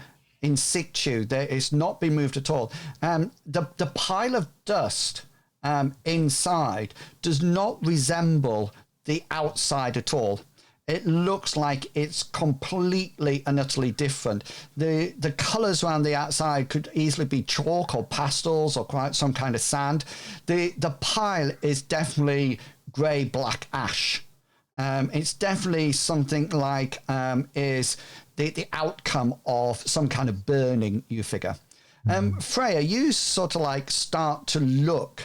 situ. It's not been moved at all. The pile of dust inside does not resemble the outside at all. It looks like it's completely and utterly different. The colours around the outside could easily be chalk or pastels or quite some kind of sand. The pile is definitely grey black ash. It's definitely something like is the outcome of some kind of burning, you figure. Freya, you sort of like start to look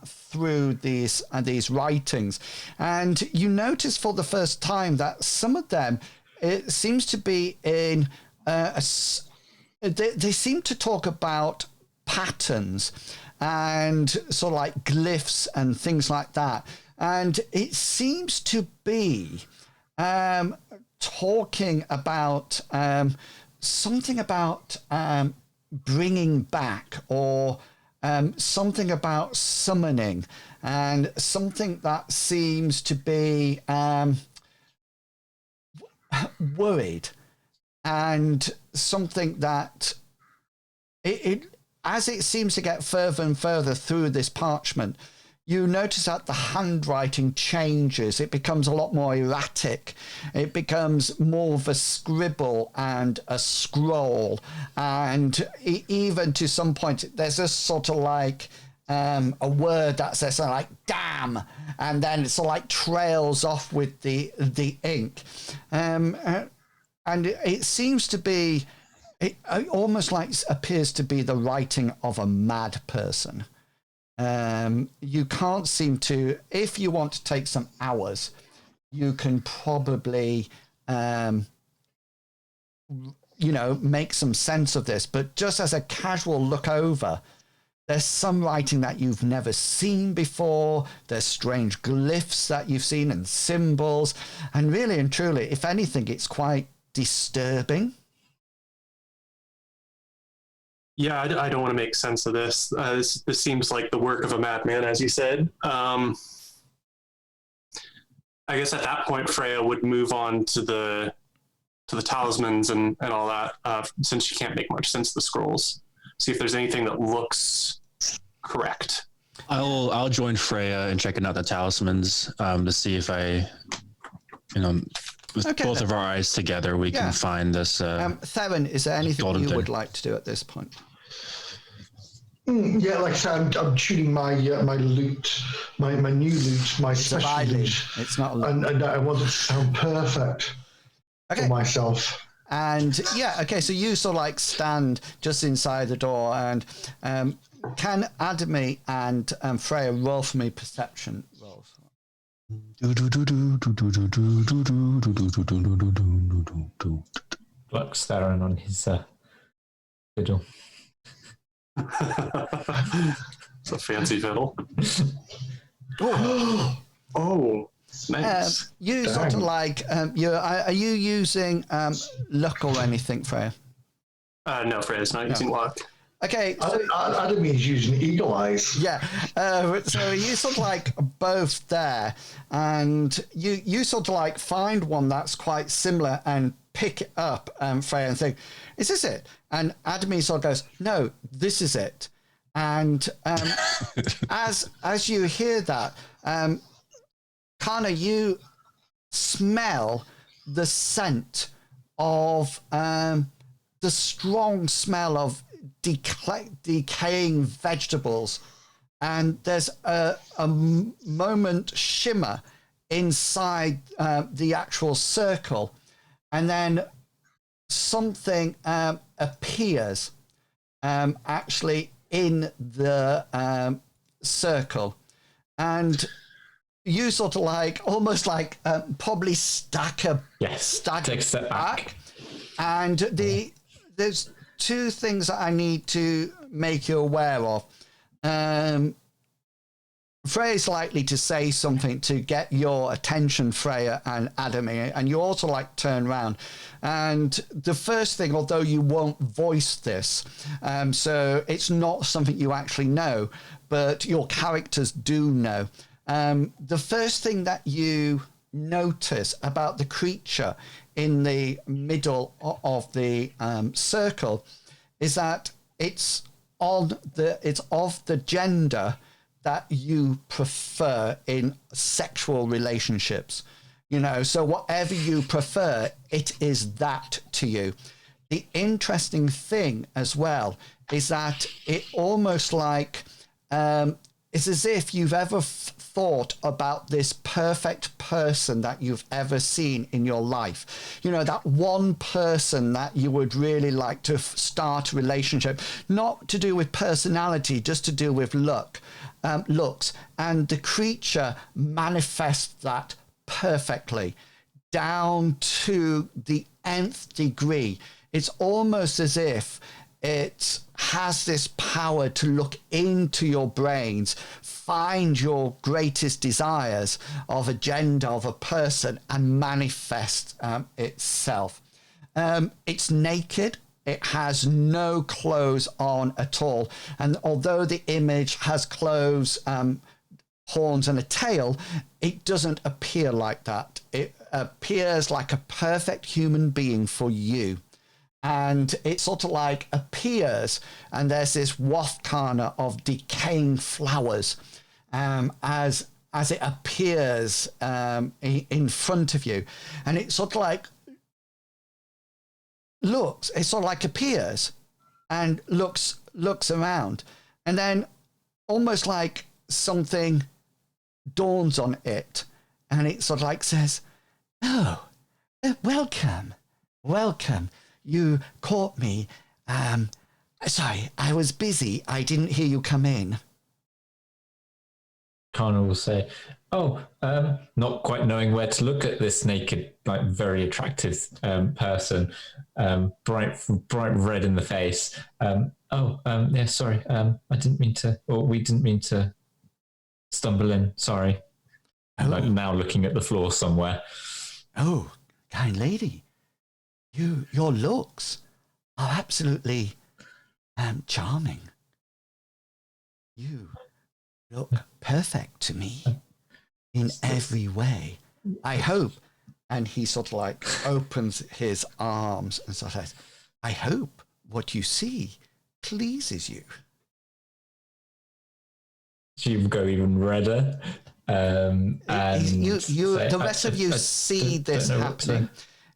through these writings, and you notice for the first time that some of them, it seems to be in they seem to talk about patterns and sort of like glyphs and things like that, and it seems to be talking about something about bringing back, or something about summoning, and something that seems to be worried, and something that it as it seems to get further and further through this parchment, you notice that the handwriting changes. It becomes a lot more erratic. It becomes more of a scribble and a scroll. And even to some point, there's a sort of like a word that says something like damn, and then it sort of like trails off with the ink. And it seems to be, it almost like appears to be the writing of a mad person. You can't seem to, if you want to take some hours, you can probably, make some sense of this. But just as a casual look over, there's some writing that you've never seen before. There's strange glyphs that you've seen and symbols. And really and truly, if anything, it's quite disturbing. Yeah, I don't want to make sense of this. This seems like the work of a madman, as you said. I guess at that point, Freya would move on to the talismans and all that, since she can't make much sense of the scrolls. See if there's anything that looks correct. I'll join Freya in checking out the talismans to see if with both of our eyes together, we can find this. Theron, is there anything you would like to do at this point? Yeah, like I said, I'm shooting my my loot, my new loot, my special loot. It's not a loot. And I want it to sound perfect for myself. And so you sort of like stand just inside the door, and can Adamy and Freya roll for me perception rolls? Looks Theron on his fiddle. It's a fancy fiddle. Oh, nice. You sort of like are you using luck or anything, Freya? No, Freya's not using luck. Okay, so Adamy's using eagle eyes. Yeah, so you sort of like both there, and you sort of like find one that's quite similar and pick it up, Freya, and think, "Is this it?" And Adamy sort of goes, "No, this is it." And as you hear that, Kana, you smell the scent of the strong smell of decaying vegetables, and there's a moment shimmer inside the actual circle, and then something appears actually in the circle, and you sort of like almost like probably stagger take a step back. And there's two things that I need to make you aware of. Freya's likely to say something to get your attention, Freya and Adamy, and you also like turn around. And the first thing, although you won't voice this, so it's not something you actually know, but your characters do know. The first thing that you notice about the creature in the middle of the circle is that it's of the gender that you prefer in sexual relationships. So whatever you prefer, it is that to you. The interesting thing as well is that it almost like it's as if you've ever thought about this perfect person that you've ever seen in your life. That one person that you would really like to start a relationship, not to do with personality, just to do with looks. And the creature manifests that perfectly down to the nth degree. It's almost as if it has this power to look into your brains, find your greatest desires of a gender, of a person, and manifest itself. It's naked. It has no clothes on at all. And although the image has clothes, horns, and a tail, it doesn't appear like that. It appears like a perfect human being for you. And it sort of like appears, and there's this waft, Kana, of decaying flowers. as it appears in front of you, and it sort of like appears and looks around, and then almost like something dawns on it, and it sort of like says, "Oh, welcome. You caught me. Sorry, I was busy. I didn't hear you come in." Kana will say, "Oh, not quite knowing where to look at this naked, like very attractive person, bright red in the face. Yeah, sorry. I didn't mean to, or we didn't mean to stumble in. Sorry." Like now looking at the floor somewhere. "Oh, kind lady, your looks are absolutely charming. You look perfect to me in every way. I hope," and he sort of like opens his arms and sort of says, "I hope what you see pleases you." She will go even redder. And the rest of you see this happening.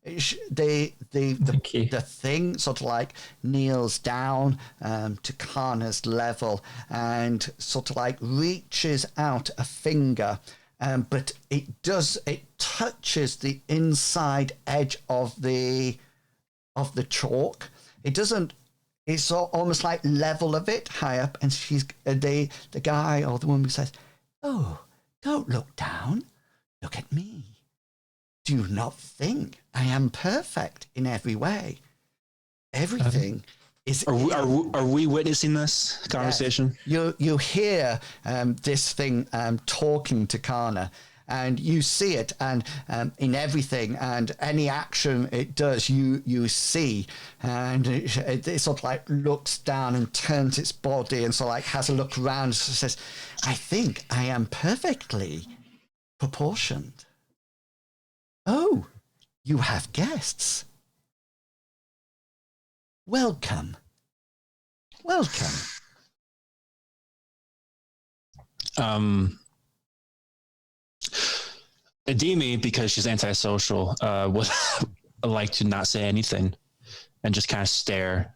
The thing sort of like kneels down to Kana's level and sort of like reaches out a finger, but it touches the inside edge of the chalk. It doesn't. It's almost like level of it high up, and she's the guy or the woman says, "Oh, don't look down. Look at me. Do you not think I am perfect in every way? Everything is." Are we witnessing this conversation? Yes. You hear this thing talking to Kana, and you see it, and in everything and any action it does, you see, and it sort of like looks down and turns its body and sort of like has a look around and says, "I think I am perfectly proportioned. Oh, you have guests. Welcome. Ademi, because she's antisocial, would like to not say anything and just kind of stare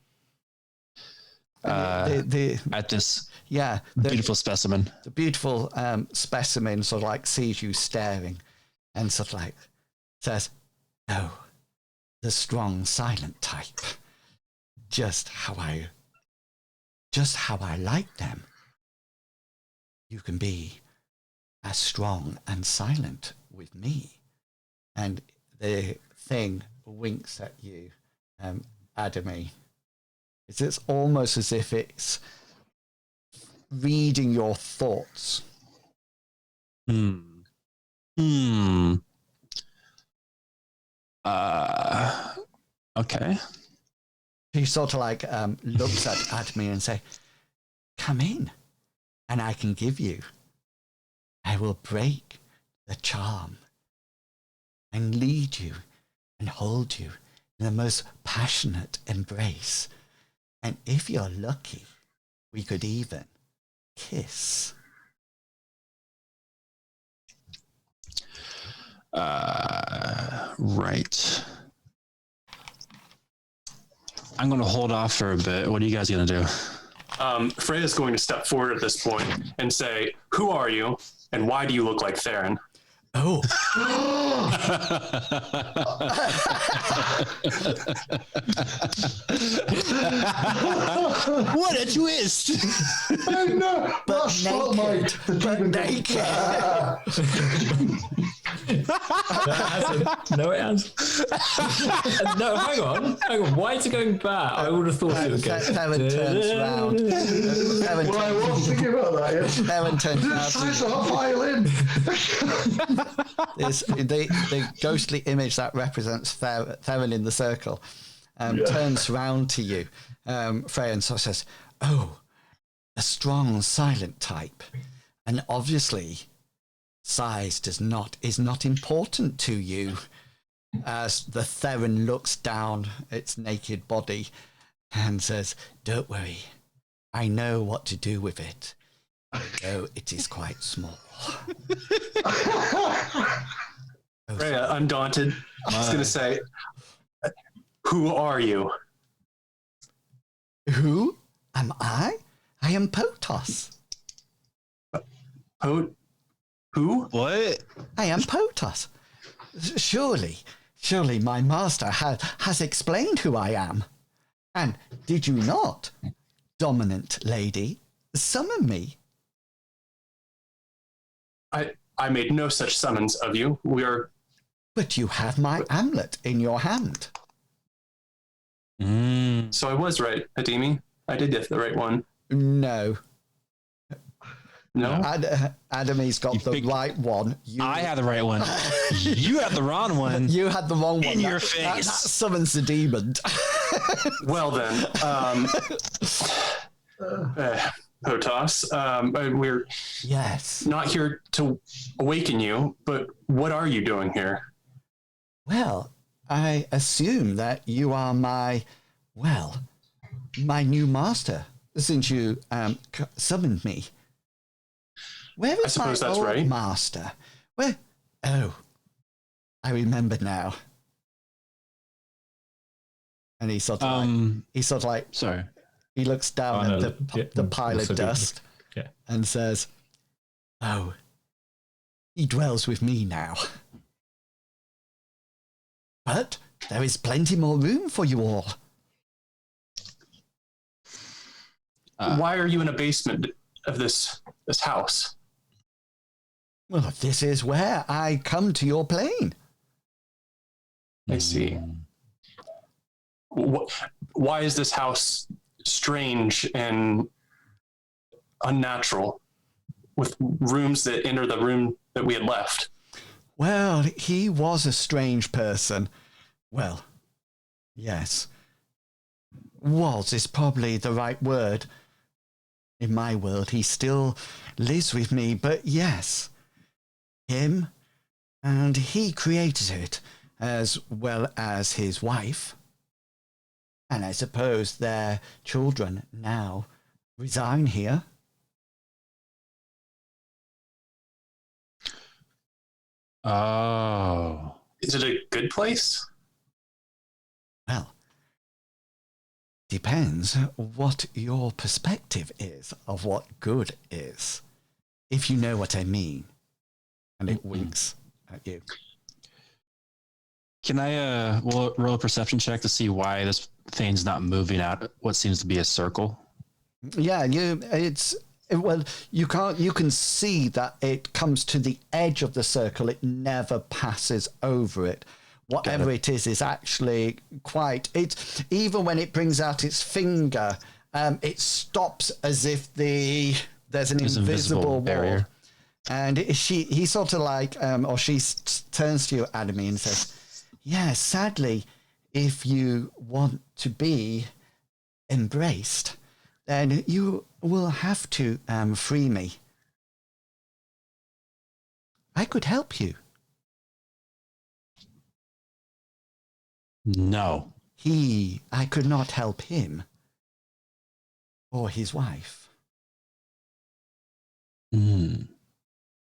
at this beautiful specimen. The beautiful specimen sort of like sees you staring and sort of like says, "Oh, the strong, silent type. Just how I like them. You can be as strong and silent with me." And the thing winks at you, Adami. It's almost as if it's reading your thoughts. Okay. He sort of like looks at me and say, "Come in, and I can give you. I will break the charm and lead you and hold you in the most passionate embrace. And if you're lucky, we could even kiss." Right. I'm going to hold off for a bit. What are you guys going to do? Freya's going to step forward at this point and say, "Who are you, and why do you look like Theron?" Oh. What a twist! I know. That's not my naked. No, it has. No, hang on. Why is it going back? I would have thought it would go. Theron turns around. Well, I was thinking about that. Yes. Theron turns around. It's a violin. The ghostly image that represents Theron in the circle turns round to you, Freya, and sort of says, "Oh, a strong, silent type. And obviously, size is not important to you." As the Theron looks down its naked body and says, "Don't worry. I know what to do with it. Oh, it is quite small. Freya, undaunted, just going to say, who are you? Who am I? I am Potos. Who? What? I am Potos. Surely my master has explained who I am. And did you not, dominant lady, summon me? I made no such summons of you. We are... But you have my amulet in your hand. So I was right, Ademi. I did get the right one. No. No? Adami's got the right one. I have the right one. You have the wrong one. You had the wrong one. In your face. That summons the demon. Well then, Potos, we're Yes. not here to awaken you, but what are you doing here? Well, I assume that you are my new master, since you summoned me. Where is I suppose my that's old right. master? Where? Oh, I remember now. And he sort of like, Sorry. he looks down at the pile of dust and says, "Oh, he dwells with me now. But there is plenty more room for you all." Why are you in a basement of this house? Well, this is where I come to your plane. I see. Why is this house strange and unnatural with rooms that enter the room that we had left? Well, he was a strange person. Well, yes. Was is probably the right word. In my world, he still lives with me, but yes, him, and he created it, as well as his wife. And I suppose their children now reside here. Oh. Is it a good place? Well, depends what your perspective is of what good is, if you know what I mean. And it winks at you. Can I roll a perception check to see why this thing's not moving out what seems to be a circle? Yeah, you can see that it comes to the edge of the circle. It never passes over it. Whatever it is actually it's even when it brings out its finger, it stops as if there's an invisible barrier. wall. And he sort of like, or she turns to you, Adami, and says, "Yeah, sadly, if you want to be embraced, then you will have to free me. I could help you." No. I could not help him or his wife.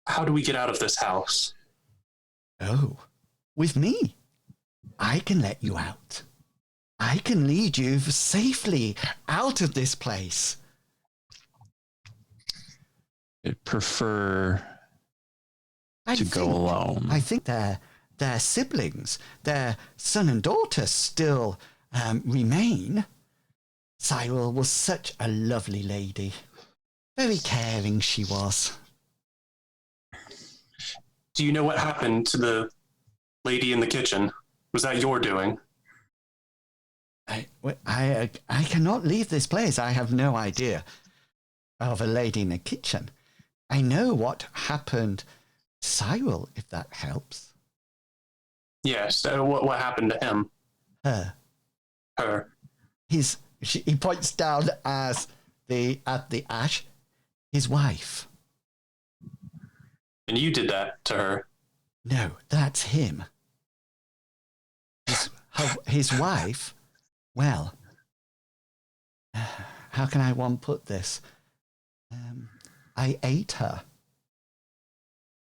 How do we get out of this house? Oh, with me. I can let you out. I can lead you safely out of this place. I'd prefer to go alone. I think their siblings, their son and daughter still remain. Cyril was such a lovely lady. Very caring she was. Do you know what happened to the lady in the kitchen? Was that your doing? I cannot leave this place. I have no idea of a lady in the kitchen. I know what happened to Cyril, if that helps. Yes. What happened to him? Her. He points down at the ash. His wife. And you did that to her? No, that's him. His wife. Well, how can I put this? I ate her.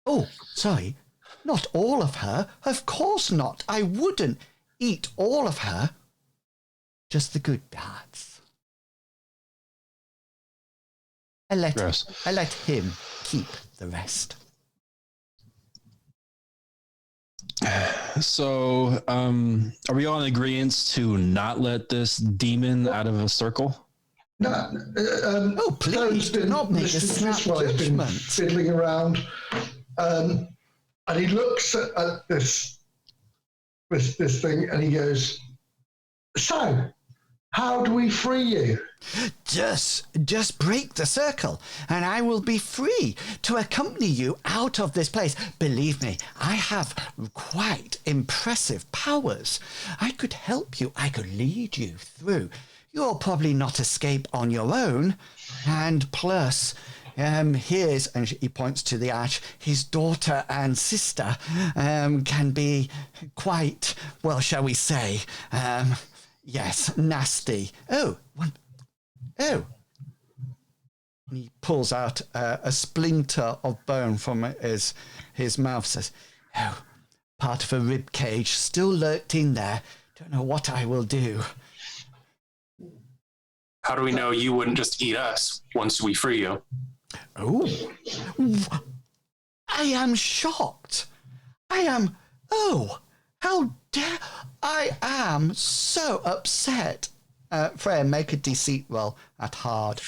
Oh, sorry, not all of her. Of course not. I wouldn't eat all of her. Just the good parts. I let him keep the rest. So, are we all in agreement to not let this demon out of a circle? No. Please do not make a snap judgment. Fiddling around, and he looks at this thing, and he goes, "So, how do we free you?" Just break the circle, and I will be free to accompany you out of this place. Believe me, I have quite impressive powers. I could help you. I could lead you through. You'll probably not escape on your own. And plus, here's, and he points to the ash, his daughter and sister can be quite, well, shall we say, yes, nasty. Oh. And he pulls out a splinter of bone from his mouth, says, "Oh, part of a rib cage still lurked in there. Don't know what I will do." How do we know you wouldn't just eat us once we free you? Oh, I am shocked. How dare, I am so upset. Freya, make a deceit roll at hard.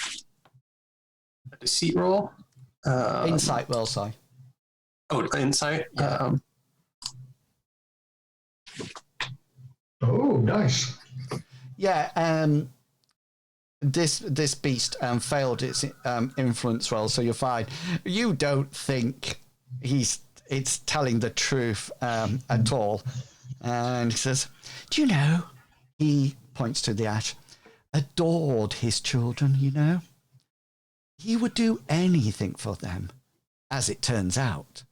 A deceit roll? Insight roll, sorry. Oh, insight? Yeah. Oh, nice. Yeah, this beast failed its influence roll, so you're fine. You don't think it's telling the truth at all. And he says, "Do you know," he points to the ash, "adored his children, you know. He would do anything for them, as it turns out.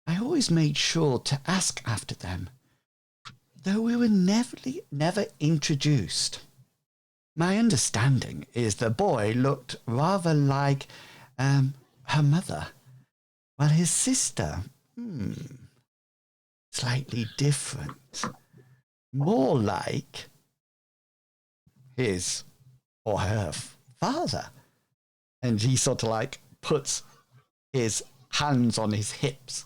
I always made sure to ask after them, though we were never introduced. My understanding is the boy looked rather like her mother, while his sister, slightly different. More like his or her father." And he sort of like puts his hands on his hips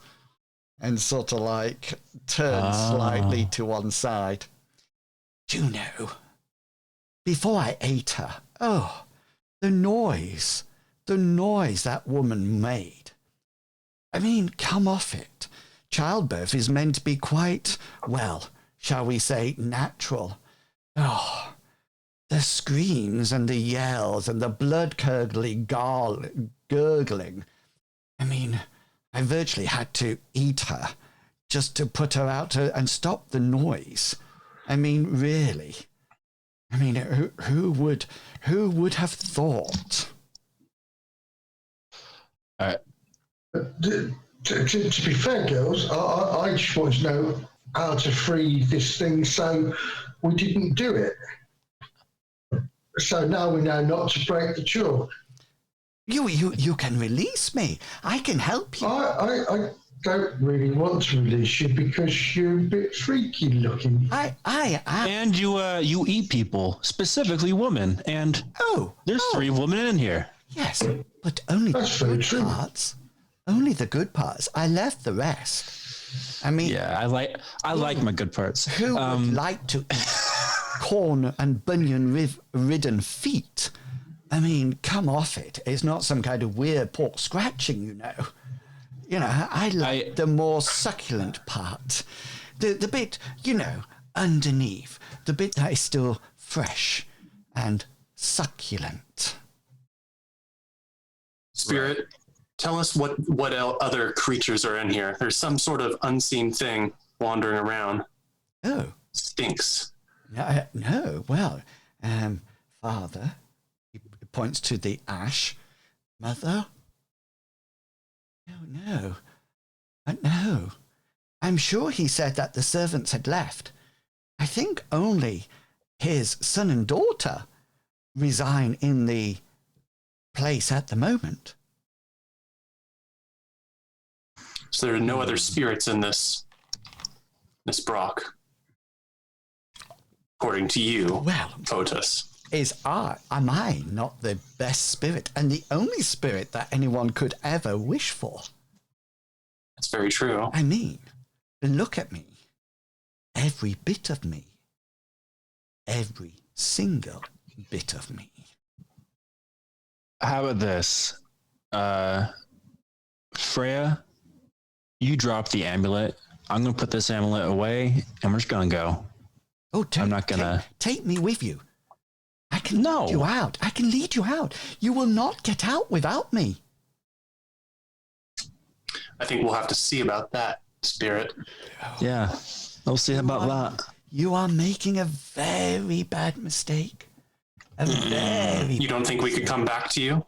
and sort of like turns slightly to one side. "Do you know, before I ate her, the noise that woman made. I mean, come off it. Childbirth is meant to be quite, well, shall we say, natural. Oh, the screams and the yells and the blood-curdling gurgling. I mean, I virtually had to eat her just to put her out and stop the noise. I mean, really. I mean, who would have thought?" To be fair, girls, I just want to know how to free this thing, so we didn't do it. So now we know not to break the chalk. You can release me. I can help you. I don't really want to release you because you're a bit freaky looking. I am. And you eat people, specifically women, and there's 3 women in here. Yes, but only That's the very good true. parts. Only the good parts. I left the rest. I mean, Yeah, I like my good parts. who would like to eat corn and bunion-ridden feet? I mean, come off it. It's not some kind of weird pork scratching, you know. You know, I like the more succulent part. The bit, you know, underneath. The bit that is still fresh and succulent. Spirit, tell us what other creatures are in here. There's some sort of unseen thing wandering around. Oh. Stinks. No, well, father, he points to the ash. Mother? No. No. I'm sure he said that the servants had left. I think only his son and daughter reside in the place at the moment. So there are no other spirits in this Broch, according to you, Well, Fotis. Am I not the best spirit and the only spirit that anyone could ever wish for? That's very true. I mean, look at me. Every bit of me. Every single bit of me. How about this? Freya, you drop the amulet. I'm going to put this amulet away, and we're just going to go. Oh, I'm not going to... Take me with you. I can lead you out. I can lead you out. You will not get out without me. I think we'll have to see about that, Spirit. Yeah, we'll see about that. You are making a very bad mistake. You don't think we could come back to you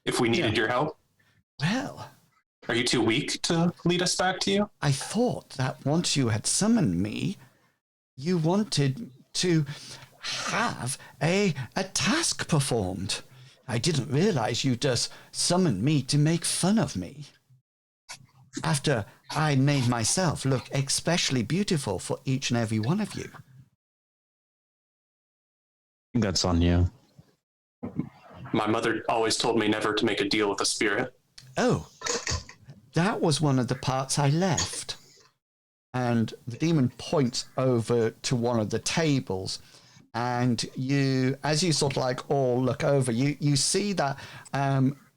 if we needed your help? Well... Are you too weak to lead us back to you? I thought that once you had summoned me, you wanted to have a task performed. I didn't realize you just summoned me to make fun of me. After I made myself look especially beautiful for each and every one of you. That's on you. My mother always told me never to make a deal with a spirit. Oh, that was one of the parts I left. And the demon points over to one of the tables. And you, as you sort of like all look over, you see that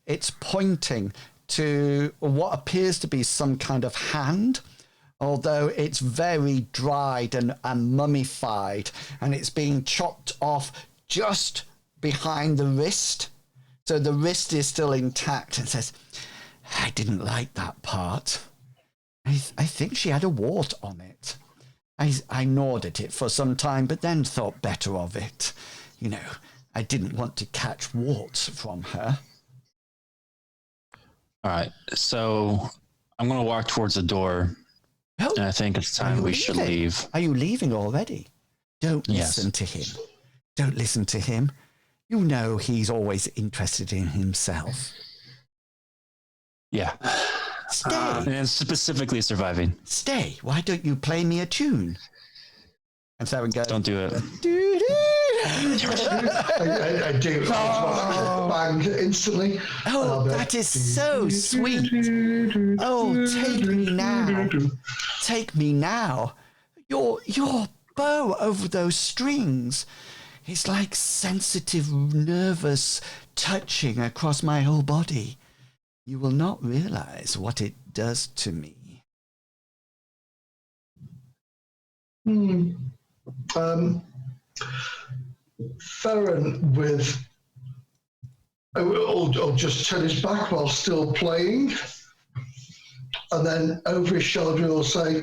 it's pointing to what appears to be some kind of hand, although it's very dried and mummified, and it's being chopped off just behind the wrist. So the wrist is still intact, and says, I didn't like that part. I think she had a wart on it. I gnawed at it for some time, but then thought better of it. You know, I didn't want to catch warts from her. All right, so I'm going to walk towards the door, and I think it's time we should leave. Are you leaving already? Don't listen to him. Don't listen to him. You know he's always interested in himself. Yeah. Stay. And specifically surviving. Stay. Why don't you play me a tune? And Saren goes, Don't do it. I do. Bang instantly. Oh, that is so sweet. Oh, take me now. Take me now. Your bow over those strings. It's like sensitive, nervous touching across my whole body. You will not realize what it does to me. Farron will just turn his back while still playing, and then over his shoulder he'll say,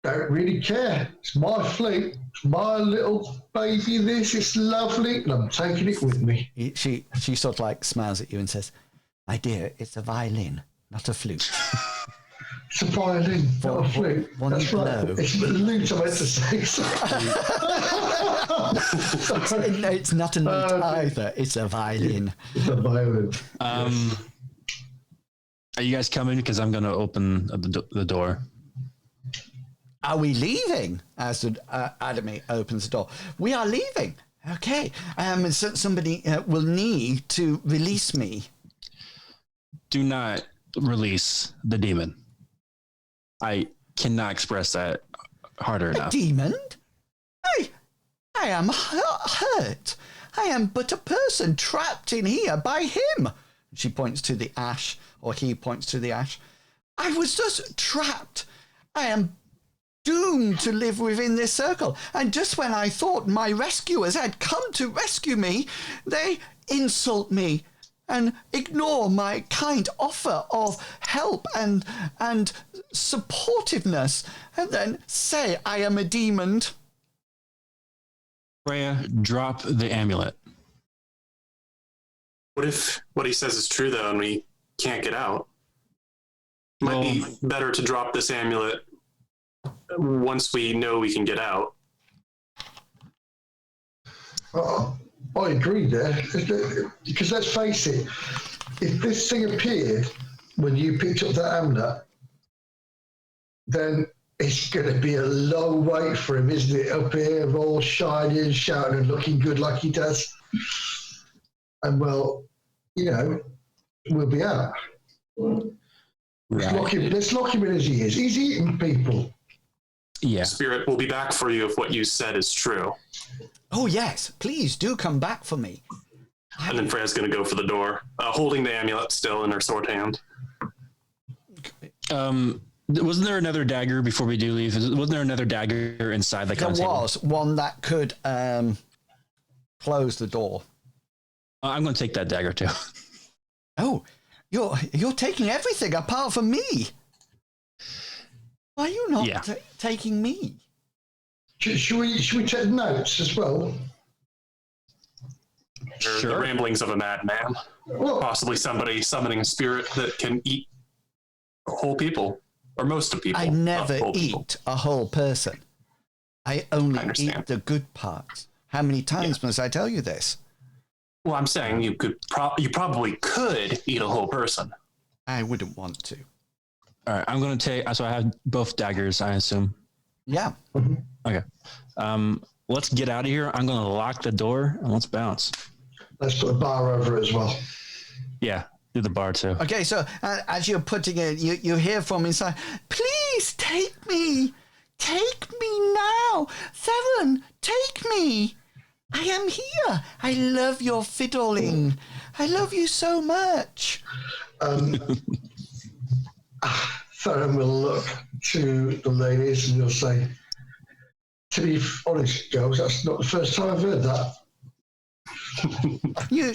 don't really care. It's my fleet. It's my little baby this. It's lovely, and I'm taking it with me. She sort of like smiles at you and says, my dear, it's a violin, not a flute. It's a violin, not a flute. That's right. Blow. It's a lute, I meant to say. No, it's not a lute either. It's a violin. It's a violin. Are you guys coming? Because I'm going to open the door. Are we leaving? As Adami opens the door. We are leaving. Okay. So somebody will need to release me. Do not release the demon. I cannot express that harder enough. A demon? I am hurt. I am but a person trapped in here by him. She points to the ash, or he points to the ash. I was just trapped. I am doomed to live within this circle. And just when I thought my rescuers had come to rescue me, they insult me and ignore my kind offer of help and supportiveness, and then say I am a demon. Freya, drop the amulet. What if what he says is true, though, and we can't get out? Might be better to drop this amulet once we know we can get out. I agree there. Because let's face it, if this thing appeared when you picked up that amulet, then it's going to be a long wait for him, isn't it? Up here, all shiny and shouting and looking good like he does. And well, we'll be out. Let's lock him in as he is. He's eating people. Yeah. Spirit will be back for you if what you said is true. Oh, yes. Please do come back for me. And then Freya's going to go for the door, holding the amulet still in her sword hand. Wasn't there another dagger before we do leave? Wasn't there another dagger inside the There was one that could close the door. I'm going to take that dagger too. Oh, you're taking everything apart from me. Why are you not taking me? Should we take notes as well? Sure. The ramblings of a madman. Possibly somebody summoning a spirit that can eat whole people, or most of people. I never eat a whole person. I only eat the good parts. How many times must I tell you this? Well, I'm saying you probably could eat a whole person. I wouldn't want to. All right, I'm going to take. So I have both daggers, I assume. Yeah. Okay. Let's get out of here. I'm going to lock the door and let's bounce. Let's put a bar over it as well. Yeah, do the bar too. Okay, so as you're putting it, you hear from inside, please take me. Take me now. Theron, take me. I am here. I love your fiddling. I love you so much. Theron will look to the ladies and he'll say, to be honest, girls, that's not the first time I've heard that. You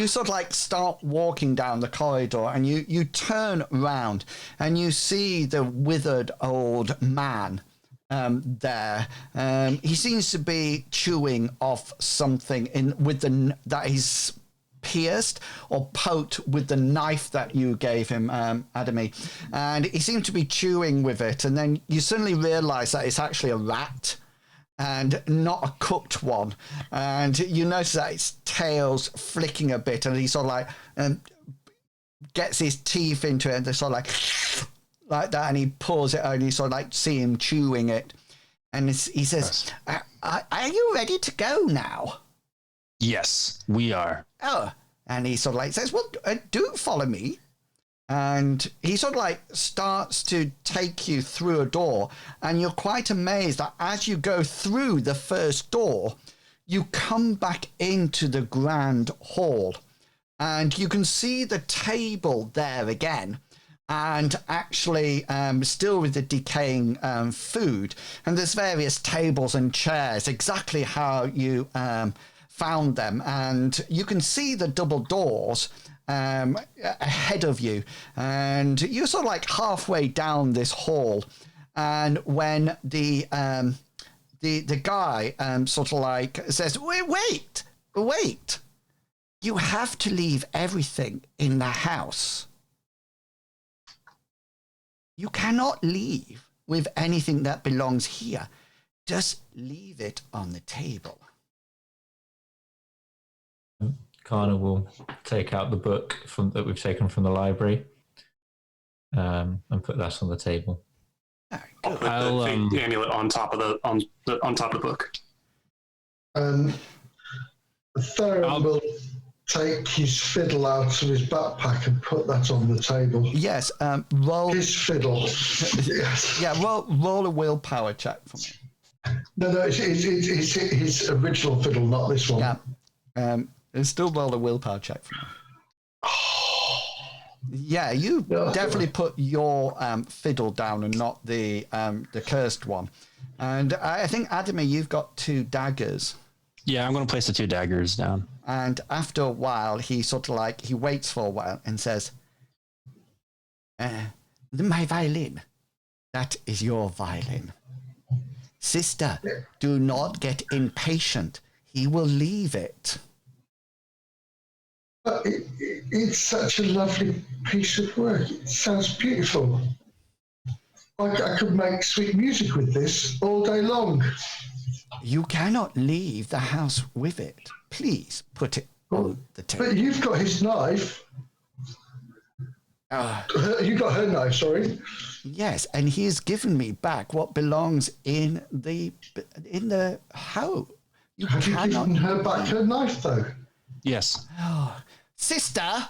sort of like start walking down the corridor and you turn round and you see the withered old man there. He seems to be chewing off something that is pierced or poked with the knife that you gave him, Adamy. And he seemed to be chewing with it. And then you suddenly realize that it's actually a rat and not a cooked one. And you notice that its tail's flicking a bit and he sort of like gets his teeth into it and they're sort of like that, and he pulls it out and you sort of like see him chewing it. And he says, are you ready to go now? Yes, we are. Oh, and he sort of like says, well, do follow me. And he sort of like starts to take you through a door, and you're quite amazed that as you go through the first door, you come back into the grand hall, and you can see the table there again, and actually still with the decaying food. And there's various tables and chairs, exactly how you found them, and you can see the double doors ahead of you, and you're sort of like halfway down this hall, and when the guy sort of like says, wait, you have to leave everything in the house. You cannot leave with anything that belongs here. Just leave it on the table. Kana will take out the book that we've taken from the library and put that on the table. I'll put the amulet on top of the book. Theron will take his fiddle out of his backpack and put that on the table. Yes, roll his fiddle. Yes. Yeah, roll a willpower check for me. No, it's his original fiddle, not this one. Yeah. Still roll a willpower check for me. Yeah, you definitely put your fiddle down and not the cursed one. And I think, Adamy, you've got 2 daggers. Yeah, I'm going to place the 2 daggers down. And after a while, he sort of like, he waits for a while and says, my violin, that is your violin. Sister, do not get impatient. He will leave it. It's such a lovely piece of work. It sounds beautiful. I could make sweet music with this all day long. You cannot leave the house with it. Please put it on the table. But you've got his knife. You got her knife, sorry. Yes, and he has given me back what belongs in the house. Have you given her back her knife, though? Yes. Sister,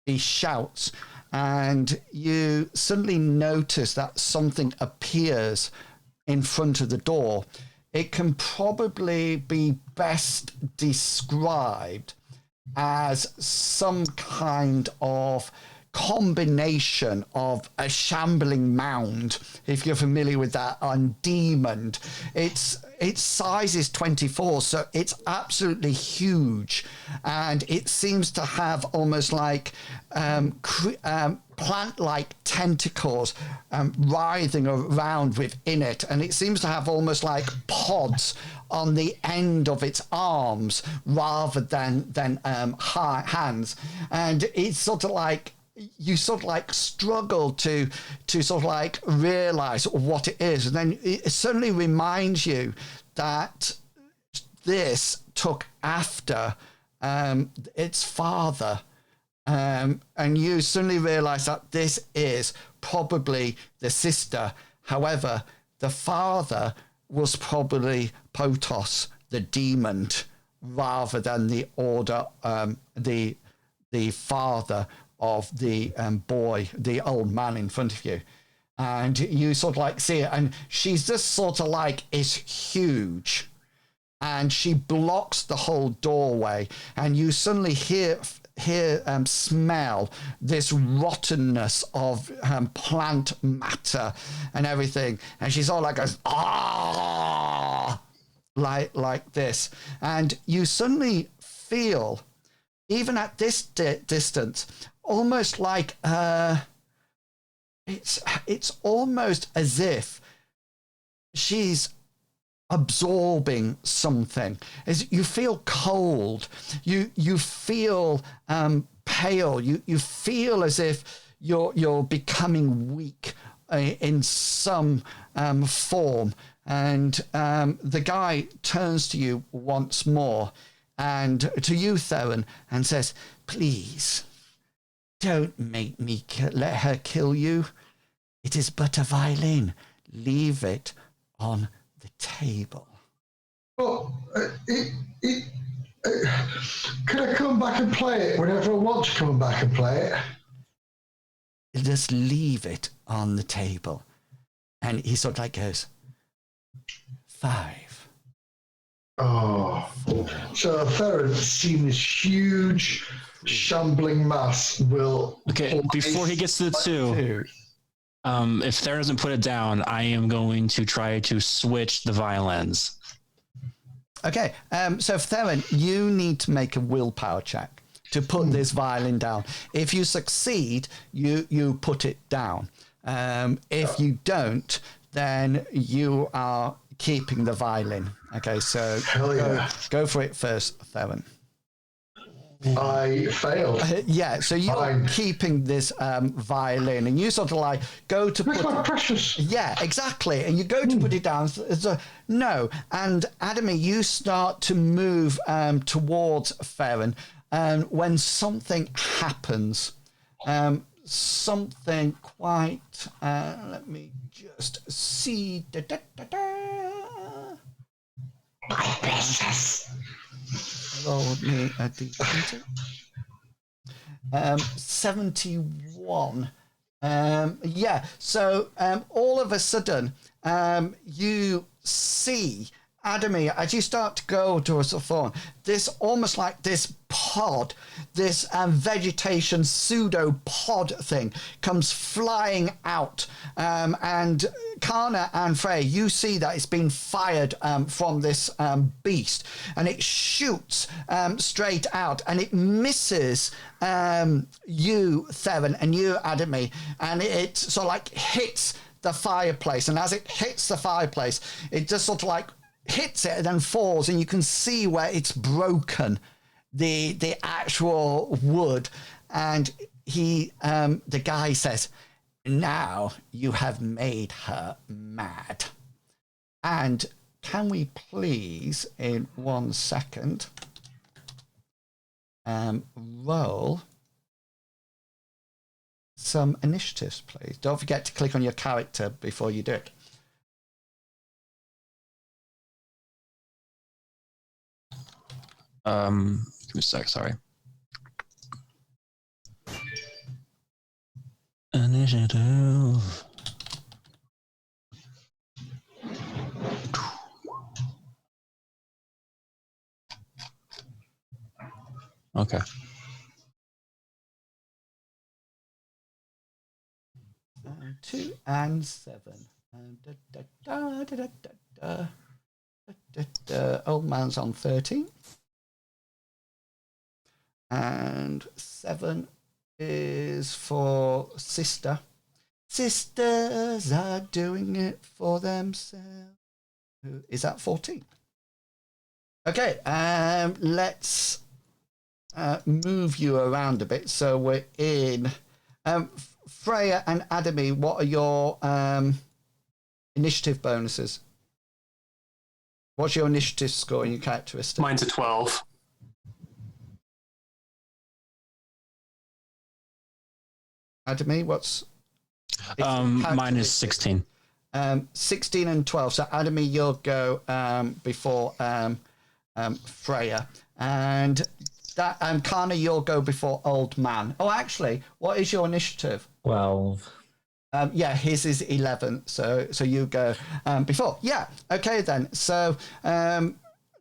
he shouts, and you suddenly notice that something appears in front of the door. It can probably be best described as some kind of combination of a shambling mound, if you're familiar with that, on demon. Its size is 24, so it's absolutely huge, and it seems to have almost like plant-like tentacles writhing around within it, and it seems to have almost like pods on the end of its arms rather than hands, and it's sort of like you sort of like struggle to sort of like realize what it is, and then it suddenly reminds you that this took after its father, and you suddenly realize that this is probably the sister. However, the father was probably Potos, the demon, rather than the order, the father of the boy, the old man in front of you. And you sort of like see it, and she's just sort of like is huge, and she blocks the whole doorway, and you suddenly smell this rottenness of plant matter and everything, and she's all like goes like this, and you suddenly feel, even at this distance, almost like it's almost as if she's absorbing something. As you feel cold, you feel pale, you feel as if you're becoming weak in some form, and the guy turns to you once more, and to you, Theron, and says, "Please, don't make me let her kill you. It is but a violin. Leave it on the table." Well, can I come back and play it whenever I want to come back and play it? Just leave it on the table. And he sort of like goes, 5. Oh, so Theron, seeing this huge shambling mass will... Okay, before he gets to the 2, if Theron doesn't put it down, I am going to try to switch the violins. Okay, so Theron, you need to make a willpower check to put this violin down. If you succeed, you put it down. If you don't, then you are keeping the violin. Okay, so go for it first, Theron. I failed. Yeah, so you're keeping this violin, and you sort of like go to put... my precious. Yeah, exactly. And you go to put it down. So, no. And Adamy, you start to move towards Theron, when something happens. Something quite... let me just see... My precious. Roll me a d20. 71. Yeah, so all of a sudden, you see, Adamy, as you start to go towards the thorn, this almost like this pod, this vegetation pseudo-pod thing comes flying out. And Kana and Frey, you see that it's been fired from this beast, and it shoots straight out, and it misses you, Theron, and you, Adamy, and it sort of like hits the fireplace. And as it hits the fireplace, it just sort of like hits it and then falls, and you can see where it's broken the actual wood. And he the guy says, "Now you have made her mad." And can we please, in 1 second, roll some initiatives, please? Don't forget to click on your character before you do it. Give me a sec, sorry. Initiative. Okay. 2 and 7. Old man's on 13. And 7 is for sister. Sisters are doing it for themselves. Is that 14? Okay, let's move you around a bit. So we're in Freya and Adamy. What are your initiative bonuses? What's your initiative score and your characteristic? Mine's a 12. Adamy, what's... Mine is 16. 16 and 12. So Adamy, you'll go before Freya. And that Kana, you'll go before Old Man. Oh, actually, what is your initiative? 12. Yeah, his is 11. So you go before. Yeah. Okay, then. So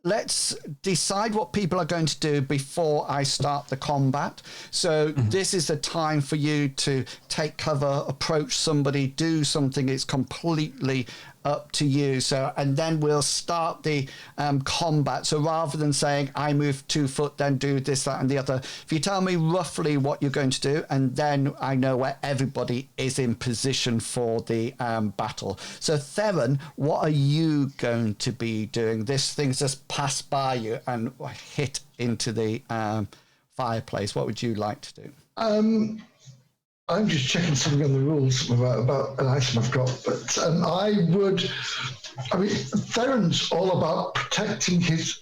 let's decide what people are going to do before I start the combat. So this is the time for you to take cover, approach somebody, do something. It's completely up to you. So, and then we'll start the combat. So rather than saying I move 2 foot, then do this, that, and the other, if you tell me roughly what you're going to do, and then I know where everybody is in position for the battle. So Theron, what are you going to be doing? This thing's just passed by you and hit into the fireplace. What would you like to do? I'm just checking something on the rules about an item I've got, but Theron's all about protecting his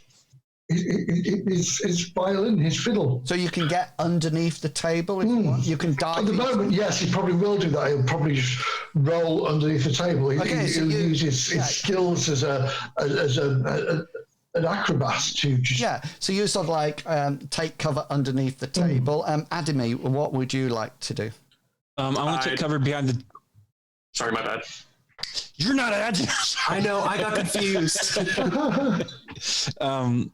violin, his fiddle. So you can get underneath the table if you want. You can dive. At the moment, yes, he probably will do that. He'll probably just roll underneath the table. He'll use his skills as an acrobat to just... Yeah, so you sort of like take cover underneath the table. Adamy, what would you like to do? I want to take cover behind the... Sorry, my bad. You're not an I know, I got confused. I'm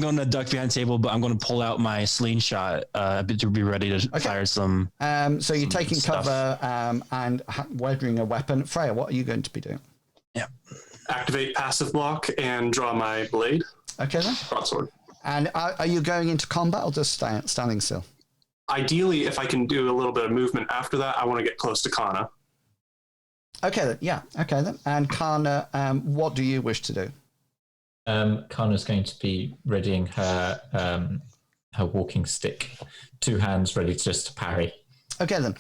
going to duck behind the table, but I'm going to pull out my slingshot to be ready to fire some... so you're taking cover and weathering a weapon. Freya, what are you going to be doing? Yeah. Activate passive block and draw my blade. Okay, then. Broadsword. And are you going into combat or just standing still? Ideally, if I can do a little bit of movement after that, I want to get close to Kana. Okay, then. Yeah, okay, then. And Kana, what do you wish to do? Kana's going to be readying her her walking stick, 2 hands ready just to parry. Okay, then.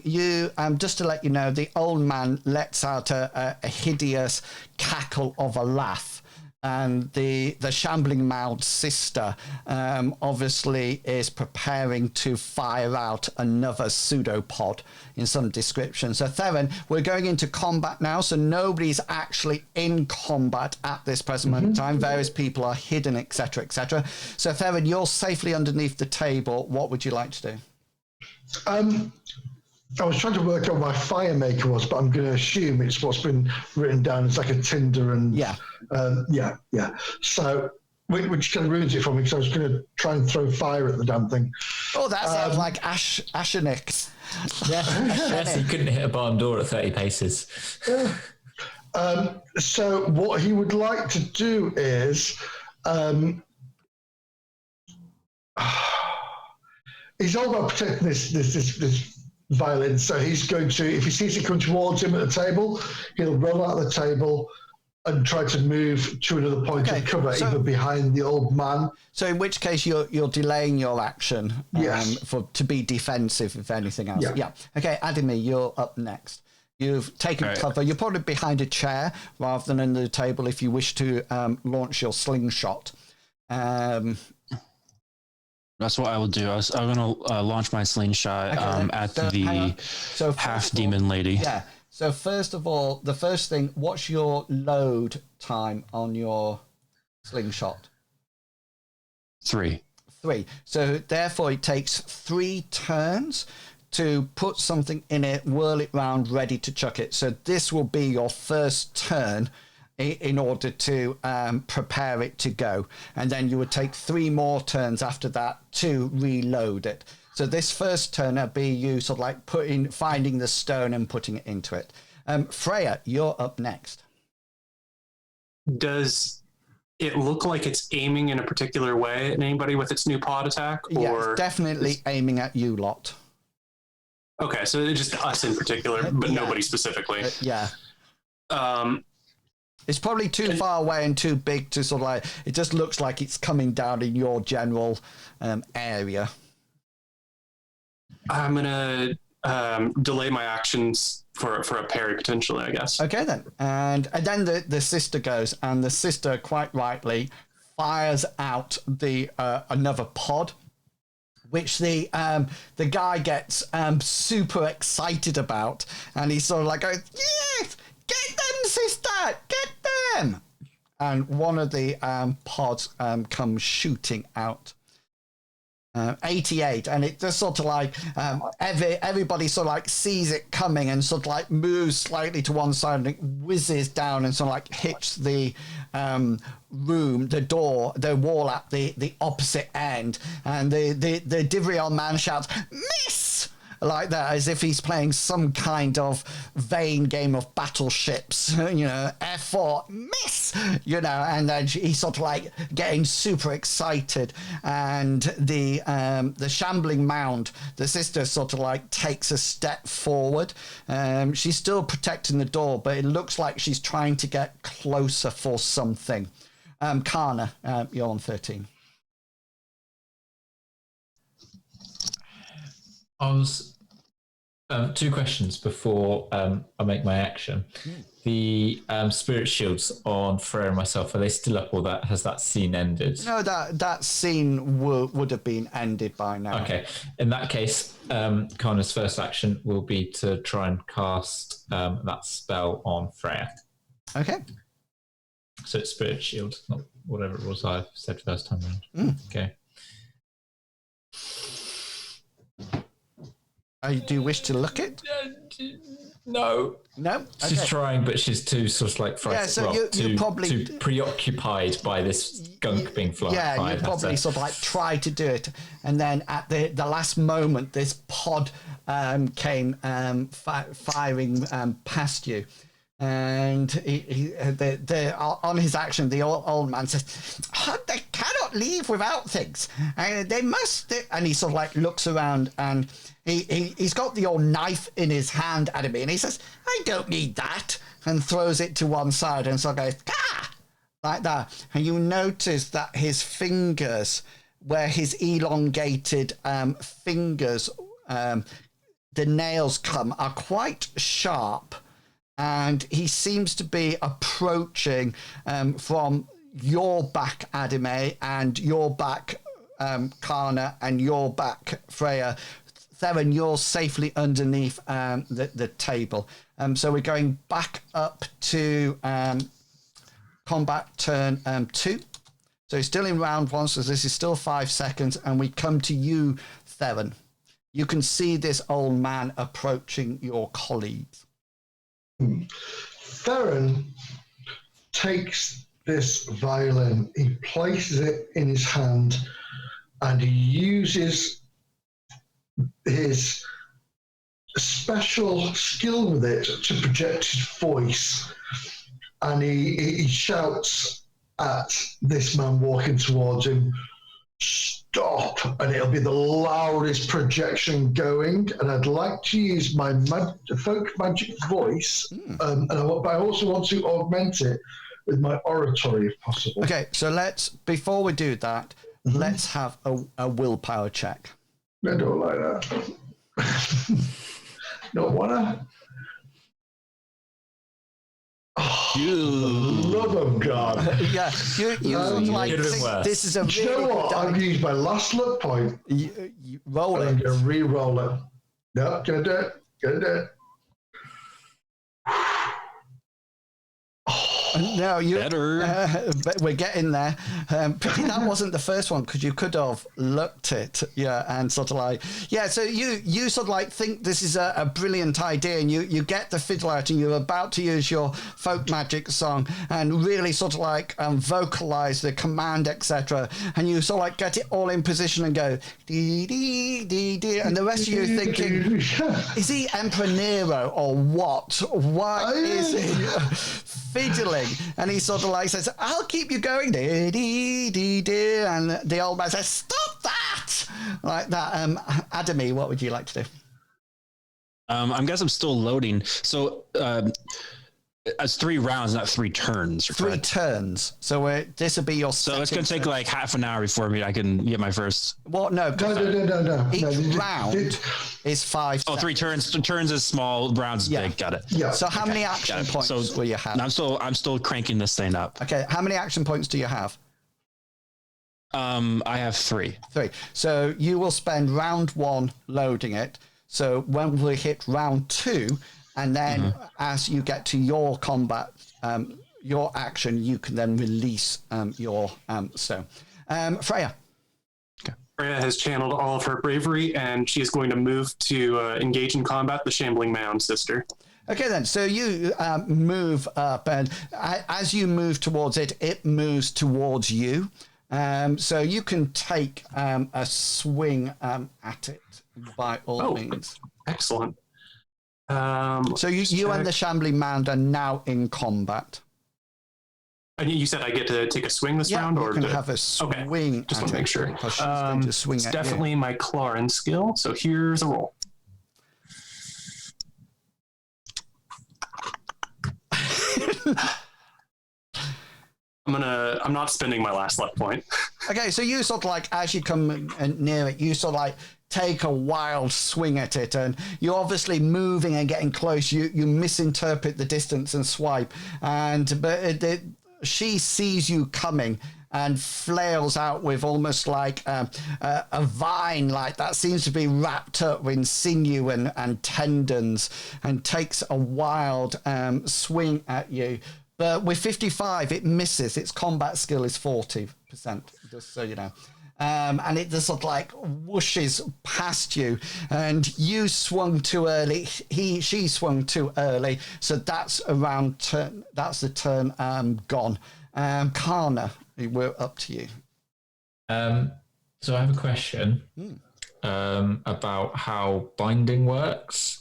You just to let you know, the old man lets out a hideous cackle of a laugh. And the shambling mouthed sister obviously is preparing to fire out another pseudopod in some description. So Theron, we're going into combat now. So nobody's actually in combat at this present moment in time. Various people are hidden, etc., etc. So Theron, you're safely underneath the table. What would you like to do? I was trying to work out what my fire maker was, but I'm going to assume it's what's been written down. It's like a tinder and yeah. So, which kind of ruins it for me because I was going to try and throw fire at the damn thing. Oh, that sounds like Ashenik. Yes, he couldn't hit a barn door at 30 paces. So what he would like to do is, he's all about protecting this violin. So he's going to, if he sees it come towards him at the table, he'll roll out the table and try to move to another point of cover, either behind the old man. So in which case you're delaying your action to be defensive, if anything else. Yeah. Okay, Adamy, you're up next. You've taken cover. You're probably behind a chair rather than under the table if you wish to launch your slingshot. That's what I will do. I'm going to launch my slingshot at the half-demon lady. Yeah. So first of all, the first thing, what's your load time on your slingshot? 3. So therefore it takes 3 turns to put something in it, whirl it round, ready to chuck it. So this will be your first turn in order to prepare it to go. And then you would take 3 more turns after that to reload it. So this first turn would be you sort of like finding the stone and putting it into it. Freya, you're up next. Does it look like it's aiming in a particular way at anybody with its new pod attack? Yeah, it's definitely aiming at you lot. Okay, so it's just us in particular, but nobody specifically. Yeah. It's probably too far away and too big to sort of like, it just looks like it's coming down in your general area. I'm going to delay my actions for a parry potentially, I guess. Okay then. And then the sister goes, and the sister quite rightly fires out the another pod, which the guy gets super excited about, and he's sort of like going, yes, get them, sister, get them. And one of the pods comes shooting out. 88, and it just sort of like everybody sort of like sees it coming and sort of like moves slightly to one side and it whizzes down and sort of like hits the room, the wall at the opposite end, and the Divrion man shouts, "Miss!" like that, as if he's playing some kind of vain game of battleships, F4, miss, and then he's sort of like getting super excited, and the shambling mound, the sister sort of like takes a step forward. She's still protecting the door, but it looks like she's trying to get closer for something. Kana, you're on 13. I was 2 questions before I make my action. The spirit shields on Freya and myself, are they still up, or has that scene ended? No, that scene would have been ended by now. Okay. In that case, Kana's first action will be to try and cast that spell on Freya. Okay. So it's spirit shield, not whatever it was I said first time around. Okay. Do you wish to look it? No. No? She's trying, but she's too sort of like you probably too preoccupied by this gunk being fired. Yeah, you probably sort of like try to do it, and then at the last moment, this pod came firing past you, and on his action, the old man says, "They cannot leave without things. They must." And he sort of like looks around, and he's got the old knife in his hand at me, and he says, "I don't need that," and throws it to one side, and sort of goes, "Ah!" like that. And you notice that his fingers, where his elongated fingers, the nails come, are quite sharp, and he seems to be approaching from your back, Adime, and your back, Kana, and your back, Freya. Theron, you're safely underneath the table. So we're going back up to combat turn 2. So he's still in round 1, so this is still 5 seconds, and we come to you, Theron. You can see this old man approaching your colleagues. Theron takes this violin, he places it in his hand, and he uses his special skill with it to project his voice, and he shouts at this man walking towards him, "Stop!" And it'll be the loudest projection going, and I'd like to use my folk magic voice, but I also want to augment it with my oratory if possible. Okay, so before we do that, let's have a willpower check. I don't like that. Don't wanna. Love of God. Yeah, you like think this is a really You know what? good I've used my last luck point. you roll I'm it. going to re-roll it. No, gonna do it. Gonna do it. No, you Better. but we're getting there. Pity that wasn't the first one because you could have looked it, and sort of like, so you sort of like think this is a brilliant idea, and you get the fiddle out and you're about to use your folk magic song and really sort of like vocalize the command, etc. And you sort of like get it all in position and go dee dee dee dee, and the rest of you thinking, is he Emperor Nero or what? Why is he fiddling? And he sort of like says, I'll keep you going, dee dee dee dee, and the old man says, stop that, like that. Adamy, what would you like to do? I guess I'm still loading. So it's 3 rounds, not 3 turns. 3 turns. So this will be your. So it's going to take like half an hour before I can get my first. Well, no. No. Each round is 5. Oh, 3 turns. Turns is small, rounds is big. Got it. Yeah. So how many action points will you have? I'm still cranking this thing up. Okay. How many action points do you have? I have 3. 3. So you will spend round 1 loading it. So when we hit round 2, and then as you get to your combat, your action, you can then release your stone. Freya. Okay. Freya has channeled all of her bravery, and she is going to move to engage in combat the shambling mound sister. Okay, then. So you move up, and as you move towards it, it moves towards you. So you can take a swing at it by all means. Excellent. So you and the shambling mound are now in combat. And you said I get to take a swing this round, or you can have a swing. Okay. Just want to make sure. Because she's going to swing it's at definitely you. my Clarin skill. So here's a roll. I'm not spending my last luck point. Okay, so you sort of like, as you come near it, you sort of like take a wild swing at it, and you're obviously moving and getting close. You misinterpret the distance and swipe, but she sees you coming and flails out with almost like a vine like that seems to be wrapped up in sinew and tendons, and takes a wild swing at you. But with 55, it misses. Its combat skill is 40%, just so you know. And it just sort of like whooshes past you, and you swung too early. She swung too early, so that's around turn. That's the turn gone. Karna, we're up to you. So I have a question about how binding works.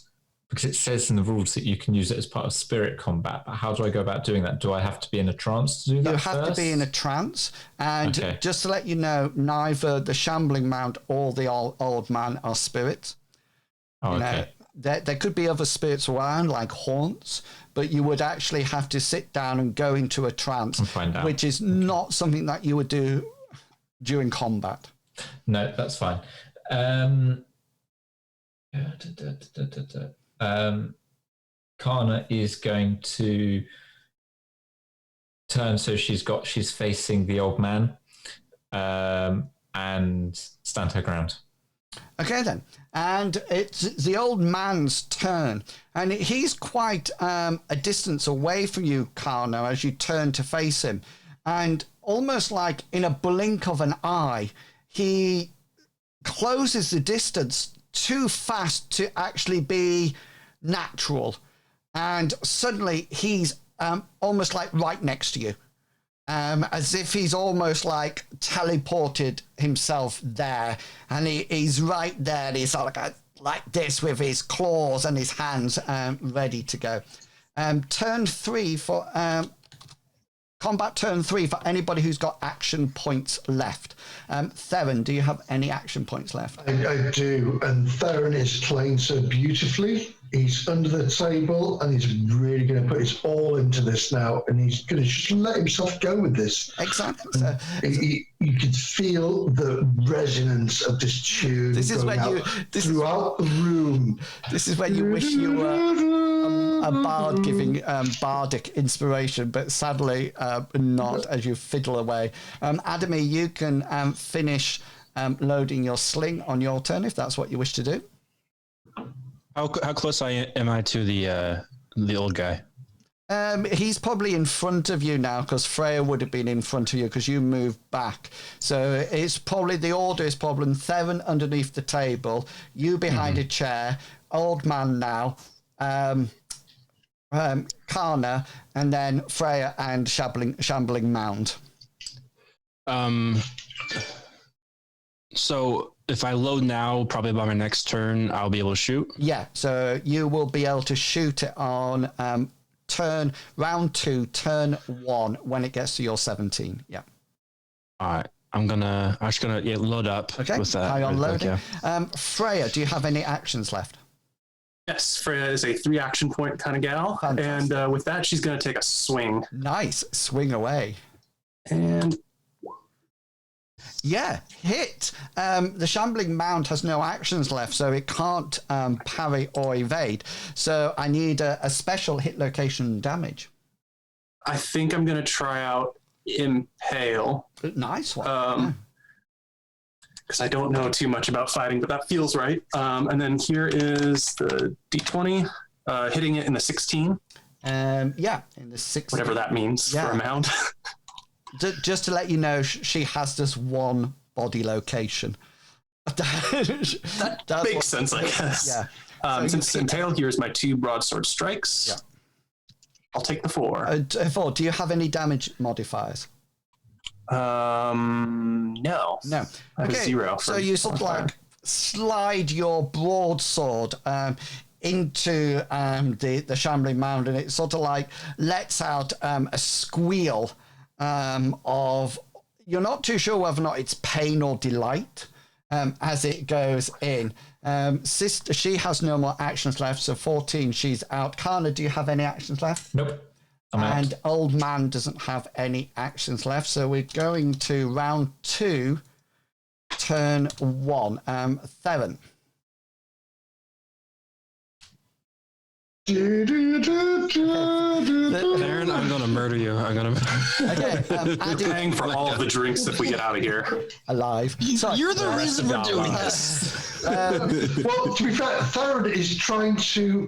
Because it says in the rules that you can use it as part of spirit combat, but how do I go about doing that? Do I have to be in a trance to do that? You have to be in a trance, and just to let you know, neither the shambling mound or the old man are spirits. Oh, okay. There could be other spirits around, like haunts, but you would actually have to sit down and go into a trance, and find out. Which is not something that you would do during combat. No, that's fine. Karna is going to turn so she's facing the old man and stand her ground. Okay then, and it's the old man's turn, and he's quite a distance away from you, Karna, as you turn to face him, and almost like in a blink of an eye, he closes the distance too fast to actually be natural, and suddenly he's almost like right next to you, as if he's almost like teleported himself there, and he's right there, and he's sort of like this with his claws and his hands ready to go. Turn 3 for combat. Turn 3 for anybody who's got action points left. Theron, do you have any action points left? I do, and Theron is playing so beautifully. He's under the table, and he's really going to put his all into this now, and he's going to just let himself go with this. Exactly. So, you could feel the resonance of this tune. This is when throughout the room. This is when you wish you were a bard giving bardic inspiration, but sadly not as you fiddle away. Adamy, you can finish loading your sling on your turn if that's what you wish to do. How close am I to the old guy? He's probably in front of you now because Freya would have been in front of you because you moved back. So it's probably the order is probably Theron underneath the table, you behind a chair, old man now, Karna, and then Freya and Shambling Mound. So if I load now, probably by my next turn, I'll be able to shoot. Yeah, so you will be able to shoot it on round 2, turn 1 when it gets to your 17. Yeah. All right. I'm just gonna load up. Okay. With that. High on really loading. quick, yeah. Freya, do you have any actions left? Yes, Freya is a 3 action point kind of gal. Fantastic. And with that, she's going to take a swing. Nice. Swing away. And yeah, hit. The Shambling Mound has no actions left, so it can't parry or evade. So I need a special hit location damage. I think I'm going to try out Impale. Nice one. Because I don't know too much about fighting, but that feels right. And then here is the D20, hitting it in the 16. Yeah, in the 16. Whatever that means for a mound. Just to let you know, she has just one body location. that makes sense, I guess. Yeah. Since Impale here is my 2 broadsword strikes, I'll take the 4. 4. Do you have any damage modifiers? No. No. I have 0. So you sort of like slide your broadsword into the Shambling Mound, and it sort of like lets out a squeal of, you're not too sure whether or not it's pain or delight as it goes in. Sister, she has no more actions left, so 14, she's out. Karna, do you have any actions left? Nope. And old man doesn't have any actions left, so we're going to round 2, turn 1. Theron. Theron, I'm gonna murder you. Okay, We're paying for all of the drinks if we get out of here. alive. Sorry. You're the reason we're doing this. Well, to be fair, Theron is trying to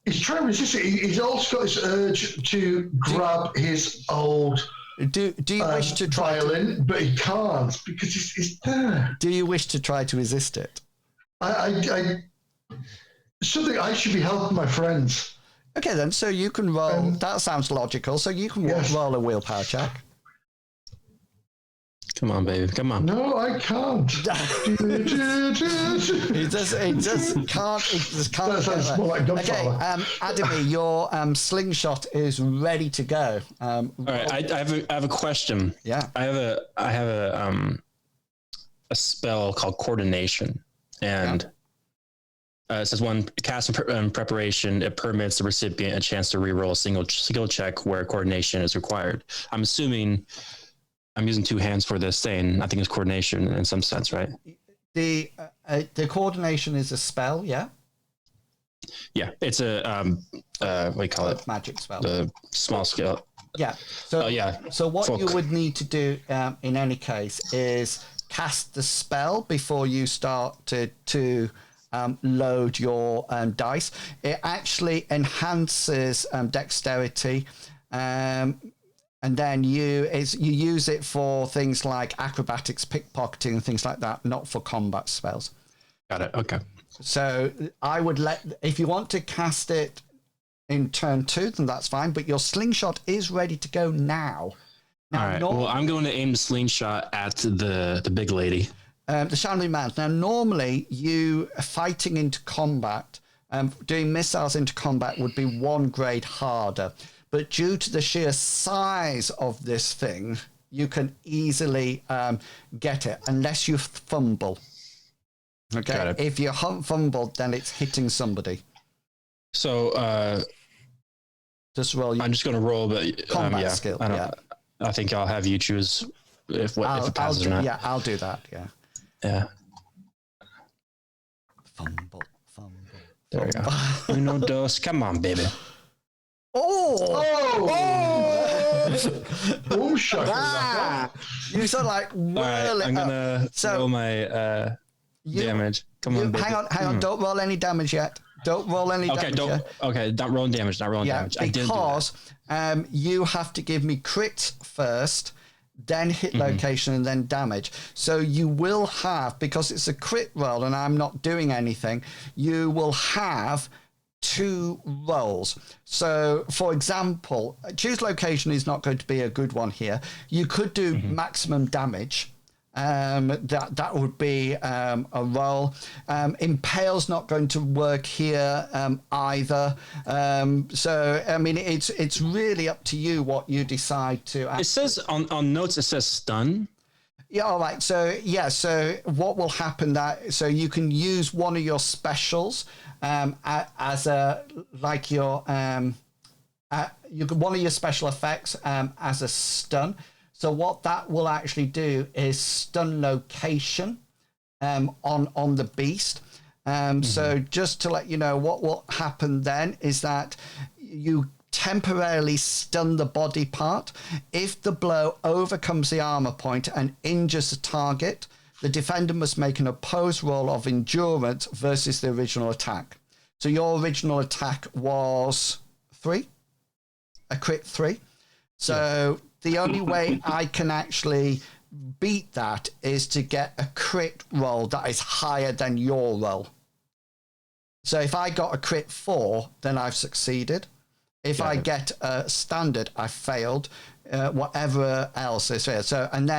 resist it. He's also got this urge to grab his old Do you wish to try violin, but he can't because it's there. Do you wish to try to resist it? I something I should be helping my friends. Okay, then. So you can roll. That sounds logical. So you can roll a willpower check. Come on, baby. Come on. No, I can't. It just can't. That sounds more like Okay, Godfather. Adamy, your slingshot is ready to go. All right, I have a question. Yeah. I have a spell called coordination, and it says when cast in preparation, it permits the recipient a chance to reroll a single skill check where coordination is required. I'm assuming I'm using 2 hands for this thing. I think it's coordination in some sense, right? The coordination is a spell, yeah. Yeah, it's a what do you call it? Magic spell. The small scale. Yeah. So So what you would need to do in any case is cast the spell before you start to load your dice. It actually enhances dexterity, and then you use it for things like acrobatics, pickpocketing, and things like that, not for combat spells. Got it. Okay. So I would if you want to cast it in turn 2, then that's fine. But your slingshot is ready to go now. All right. Well, I'm going to aim the slingshot at the big lady. The Shambling Mound. Now, normally you fighting into combat, doing missiles into combat would be 1 grade harder. But due to the sheer size of this thing, you can easily get it unless you fumble. Okay. If you fumble, then it's hitting somebody. So just roll. I'm just going to roll, but combat skill. I think I'll have you choose if it passes or not. Yeah, I'll do that. Yeah. Yeah. Fumble. There we go. Uno, dos. Come on, baby. Boom shot. You sort of like whirl it I'm up. gonna roll my damage. Come on, baby. Hang on. Don't roll any damage yet. Don't roll any damage yet. Okay, not rolling damage. Not rolling damage. I didn't do that. Because you have to give me crits first, then hit location, and then damage. So you will have, because it's a crit roll and I'm not doing anything, you will have 2 rolls. So, for example, choose location is not going to be a good one here. You could do maximum damage. That would be a roll. Impale's not going to work here either. So I mean, it's really up to you what you decide to. It says on notes. It says stun. Yeah. All right. So So what will happen so you can use one of your specials as a like your one of your special effects as a stun. So what that will actually do is stun location on the beast. So just to let you know, what will happen then is that you temporarily stun the body part. If the blow overcomes the armor point and injures the target, the defender must make an opposed roll of endurance versus the original attack. So your original attack was 3, a crit 3. So the only way I can actually beat that is to get a crit roll that is higher than your roll. So if I got a crit 4, then I've succeeded. If I get a standard, I failed. Whatever else is here. So and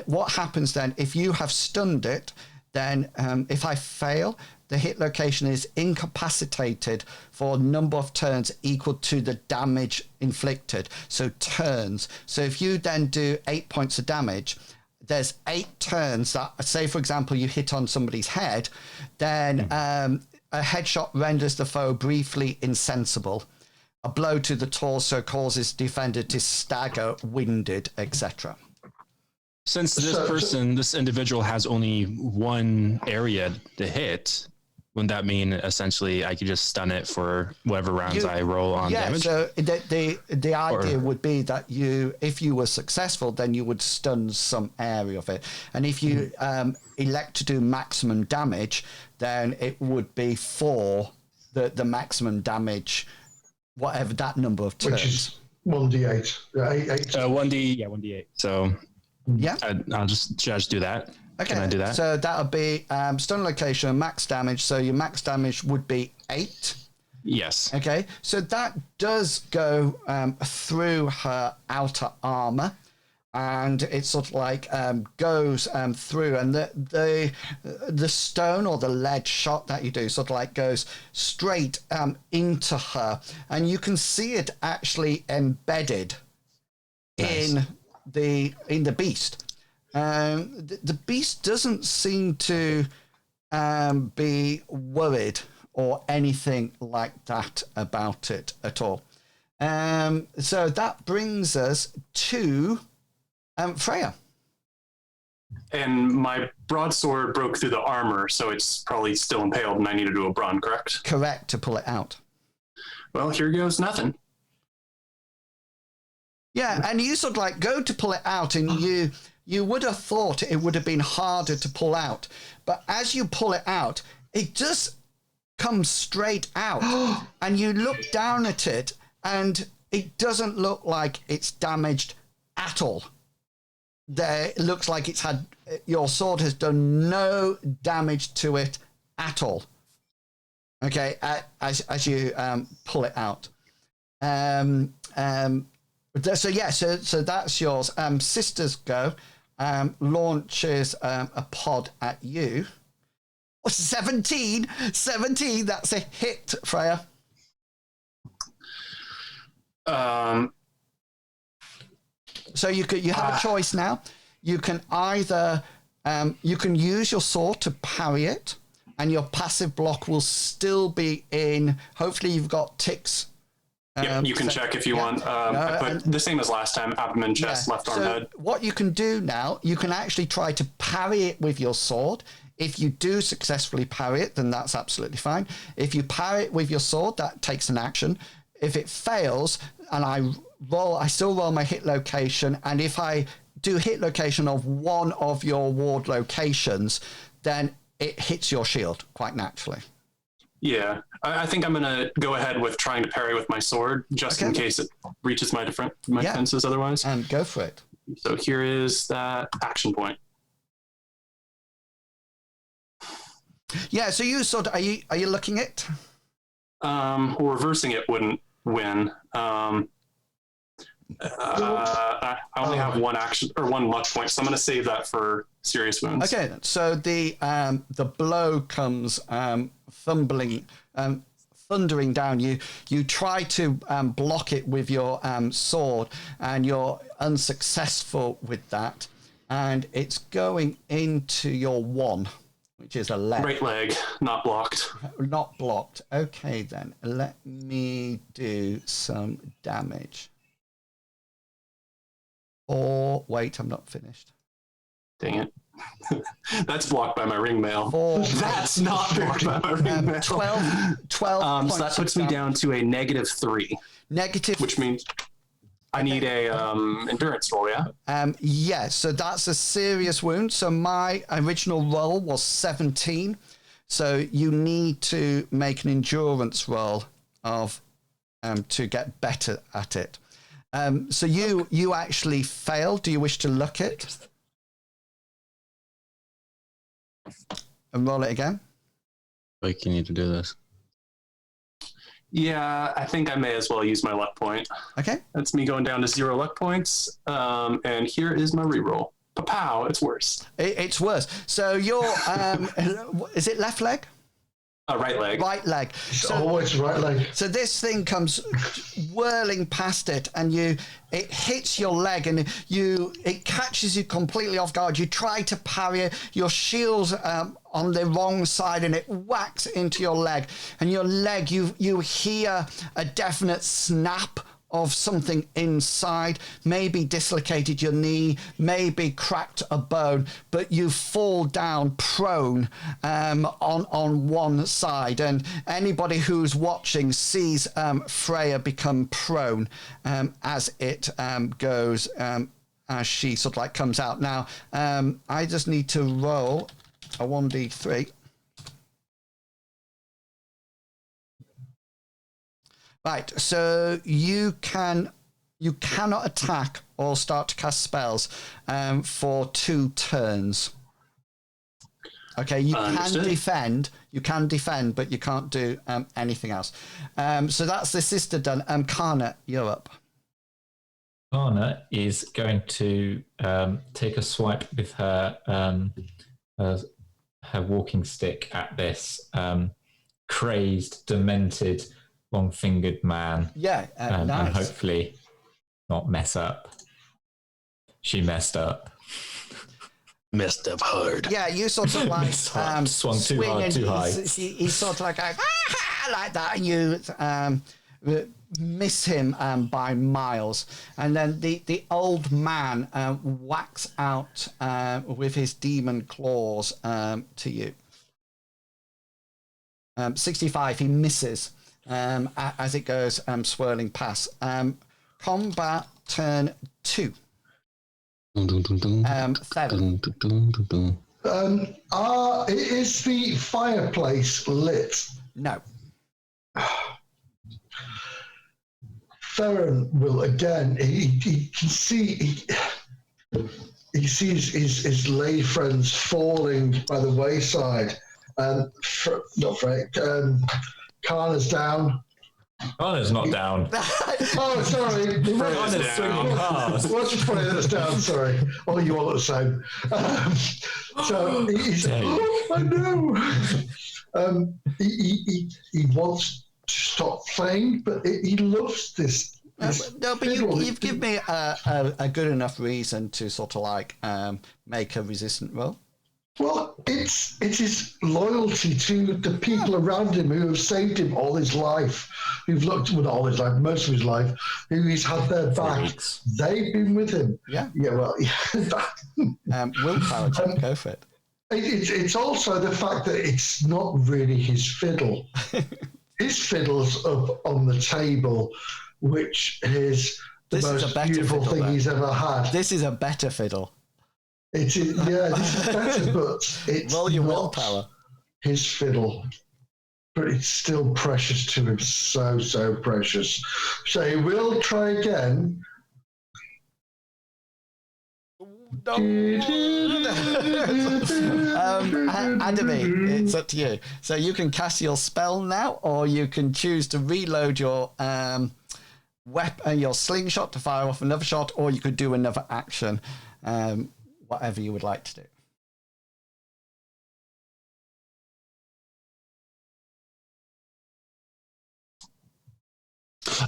what happens then if you have stunned it? Then if I fail, the hit location is incapacitated for a number of turns equal to the damage inflicted. So turns. So if you then do 8 points of damage, there's 8 turns that, say, for example, you hit on somebody's head, then a headshot renders the foe briefly insensible. A blow to the torso causes defender to stagger, winded, etc. Since this individual has only one area to hit, wouldn't that mean essentially I could just stun it for whatever rounds I roll on damage? Yeah, so the idea would be that if you were successful, then you would stun some area of it. And if you elect to do maximum damage, then it would be for the maximum damage, whatever that number of turns. Which is 1d8. 1d8. So yeah, I'll just do that. Okay, can I do that? So that'll be stun location, max damage. So your max damage would be 8. Yes. Okay, so that does go through her outer armor, and it sort of like goes through, and the stone or the lead shot that you do sort of like goes straight into her, and you can see it actually embedded in the beast. The beast doesn't seem to be worried or anything like that about it at all. So that brings us to Freya. And my broadsword broke through the armor, so it's probably still impaled, and I need to do a brawn, correct? Correct, to pull it out. Well, here goes nothing. Yeah, and you sort of like go to pull it out, and you would have thought it would have been harder to pull out. But as you pull it out, it just comes straight out. And you look down at it, and it doesn't look like it's damaged at all. It looks like your sword has done no damage to it at all. Okay, as you pull it out. So that's yours. Sisters Go launches a pod at you. 17, that's a hit, Freya. So you have a choice now. You can either you can use your sword to parry it, and your passive block will still be in. Hopefully, you've got ticks. Yep, you can check if you want. I put the same as last time: abdomen, chest, left arm, head. What you can do now, you can actually try to parry it with your sword. If you do successfully parry it, then that's absolutely fine. If you parry it with your sword, that takes an action. If it fails and I still roll my hit location, and if I do hit location of one of your ward locations, then it hits your shield quite naturally. Yeah, I think I'm going to go ahead with trying to parry with my sword, just in case it reaches my defenses otherwise. And go for it. So here is that action point. Yeah, so you sort of, are you looking it? Reversing it wouldn't win. I only have one action or one luck point, so I'm going to save that for serious wounds. Okay, so the blow comes thundering down. You try to block it with your sword, and you're unsuccessful with that, and it's going into your 1, which is a leg. Right leg, not blocked. Not blocked. Okay, then let me do some damage. Or wait, I'm not finished. Dang it. That's blocked by my ring mail. That's That's not blocked by my ring mail. 12 so that puts me down to a -3. Negative. Which means I need a endurance roll, yeah? Yeah, so that's a serious wound. So my original roll was 17. So you need to make an endurance roll of to get better at it. So you actually failed. Do you wish to look it? And roll it again? Like, you need to do this. Yeah, I think I may as well use my luck point. Okay. That's me going down to 0 luck points. And here is my reroll. Pow, it's worse. It's worse. So you're, is it left leg? Right leg. Right leg. It's always right leg. So this thing comes whirling past it, and it hits your leg, and it catches you completely off guard. You try to parry it. Your shield's on the wrong side, and it whacks into your leg. And your leg, you hear a definite snap of something inside, maybe dislocated your knee, maybe cracked a bone, but you fall down prone on one side. And anybody who's watching sees Freya become prone as it goes, as she sort of like comes out. Now, I just need to roll a 1d3. Right, so you cannot attack or start to cast spells for 2 turns. Okay, you can defend, but you can't do anything else. So that's the sister done. Kana, you're up. Kana is going to take a swipe with her walking stick at this crazed, demented, long-fingered man. Yeah, nice. And hopefully not mess up. She messed up. Messed up hard. Yeah, you sort of like swung too hard, too high. He's sort of like like that, and you miss him by miles. And then the old man whacks out with his demon claws to you. 65, he misses. As it goes swirling past. Combat turn 2. 7. Is the fireplace lit? No. Theron will again. He can see. He sees his lay friends falling by the wayside. Not Frank. Kana's down. Kana's not down. Oh, sorry. Kana's swinging past. What's the point that's down? Sorry. Oh, you all at the same. So he's. Oh, I know. He wants to stop playing, but he loves this. No, but you've given me a good enough reason to sort of like make a resistant roll. Well, it's his loyalty to the people around him who have saved him all his life, who've looked with all his life, most of his life, who he's had their back. They've been with him. Yeah. Yeah. Well. Willpower check. Go for it. It's also the fact that it's not really his fiddle. his fiddle's up on the table, which is the most beautiful thing he's ever had. This is a better fiddle. This is better, but it's roll your not willpower. His fiddle. But it's still precious to him, so precious. So he will try again. Adamy, it's up to you. So you can cast your spell now, or you can choose to reload your weapon, your slingshot to fire off another shot, or you could do another action, whatever you would like to do.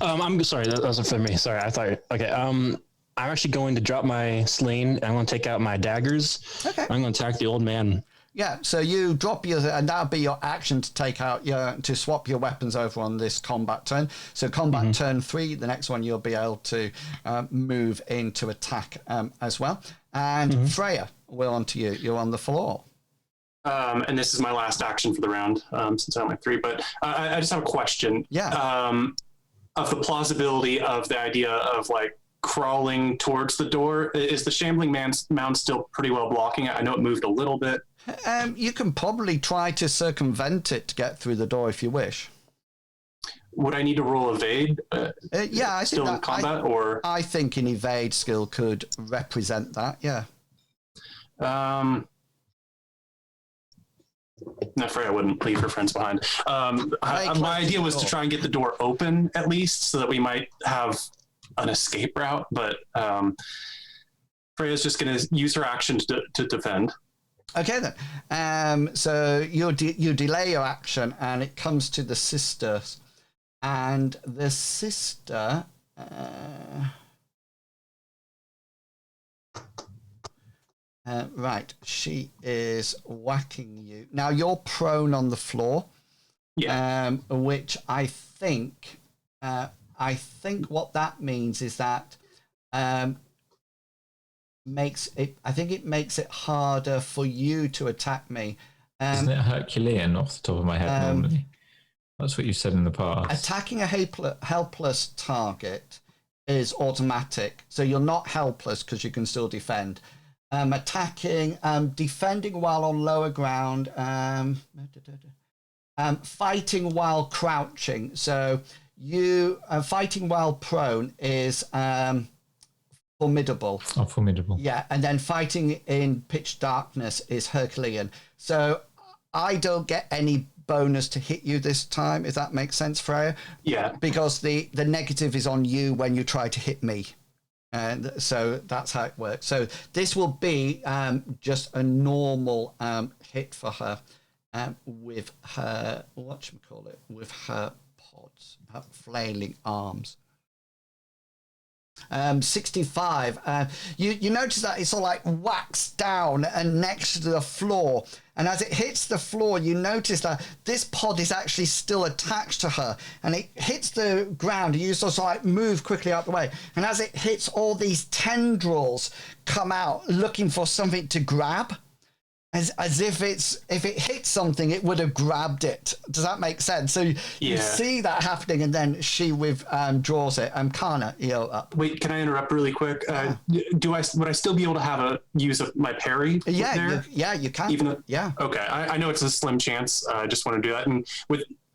I'm sorry, that wasn't for me. Sorry, I thought. Okay, I'm actually going to drop my sling. I'm going to take out my daggers. Okay. I'm going to attack the old man. Yeah, so you drop your, and that'll be your action to take out to swap your weapons over on this combat turn. So combat turn 3, the next one you'll be able to move into attack as well. And Freya, we're on to you. You're on the floor. And this is my last action for the round, since I'm at 3. But I just have a question. Yeah. Of the plausibility of the idea of like crawling towards the door. Is the shambling mound still pretty well blocking it? I know it moved a little bit. You can probably try to circumvent it to get through the door if you wish. Would I need to roll evade? Yeah, I still think in combat, or I think an evade skill could represent that. Yeah. No, Freya wouldn't leave her friends behind. My idea was to try and get the door open at least, so that we might have an escape route. But Freya's just going to use her action to defend. Okay then. So you delay your action, and it comes to the sisters, and the sister. Right, she is whacking you. Now you're prone on the floor, which I think what that means is that makes it harder for you to attack me. Isn't it Herculean off the top of my head normally? That's what you said in the past. Attacking a helpless target is automatic, so you're not helpless because you can still defend. Defending while on lower ground, fighting while crouching. So you fighting while prone is formidable. Oh, formidable. Yeah, and then fighting in pitch darkness is Herculean. So I don't get any bonus to hit you this time, if that makes sense, Freya. Yeah. Because the negative is on you when you try to hit me. And so that's how it works. So this will be just a normal hit for her with her, with her pods, her flailing arms. 65. You notice that it's all like waxed down and next to the floor. And as it hits the floor, you notice that this pod is actually still attached to her. And it hits the ground. You sort of like move quickly out the way. And as it hits, all these tendrils come out looking for something to grab. As if it hit something, it would have grabbed it. Does that make sense? So you see that happening, and then she draws it. Kana, you're up. Wait, can I interrupt really quick? Would I still be able to have a use of my parry? You can. Even though, okay, I know it's a slim chance. I just want to do that. And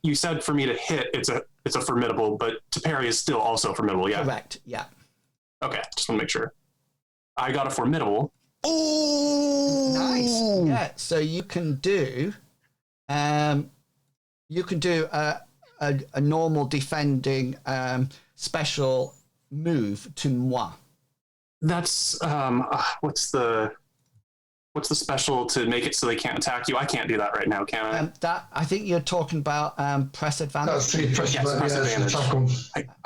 you said for me to hit, it's a formidable, but to parry is still also formidable. Yeah. Correct. Yeah. Okay, just want to make sure. I got a formidable. Oh, nice. Yeah, so you can do a normal defending special move to moi. That's what's the special to make it so they can't attack you? I can't do that right now, can I? That I think you're talking about press advantage. That's the press advantage.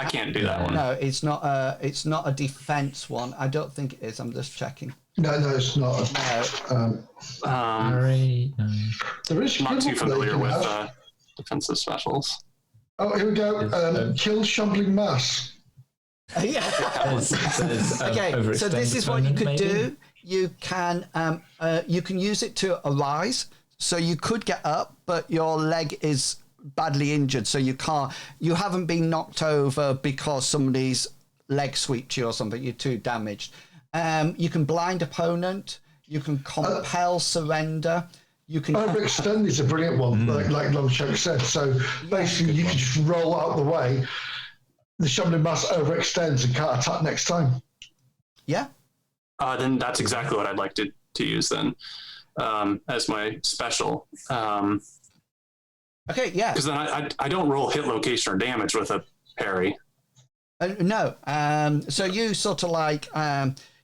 I can't do that one. No, it's not a defense one. I don't think it is. I'm just checking. No, it's not. No. There is. I'm not too familiar with defensive specials. Oh, here we go. Kill shambling mass. Yeah. Okay, so this is what you could do. You can use it to arise. So you could get up, but your leg is badly injured, so you haven't been knocked over because somebody's leg sweeped you or something. You're too damaged. You can blind opponent. You can compel surrender. You can overextend is a brilliant one, like Longshot said. So basically, you can just roll out the way. The Shambling Mass overextends and can't attack next time. Yeah. Then that's exactly what I'd like to use then as my special. Okay, yeah. Because then I don't roll hit location or damage with a parry. No. So you sort of like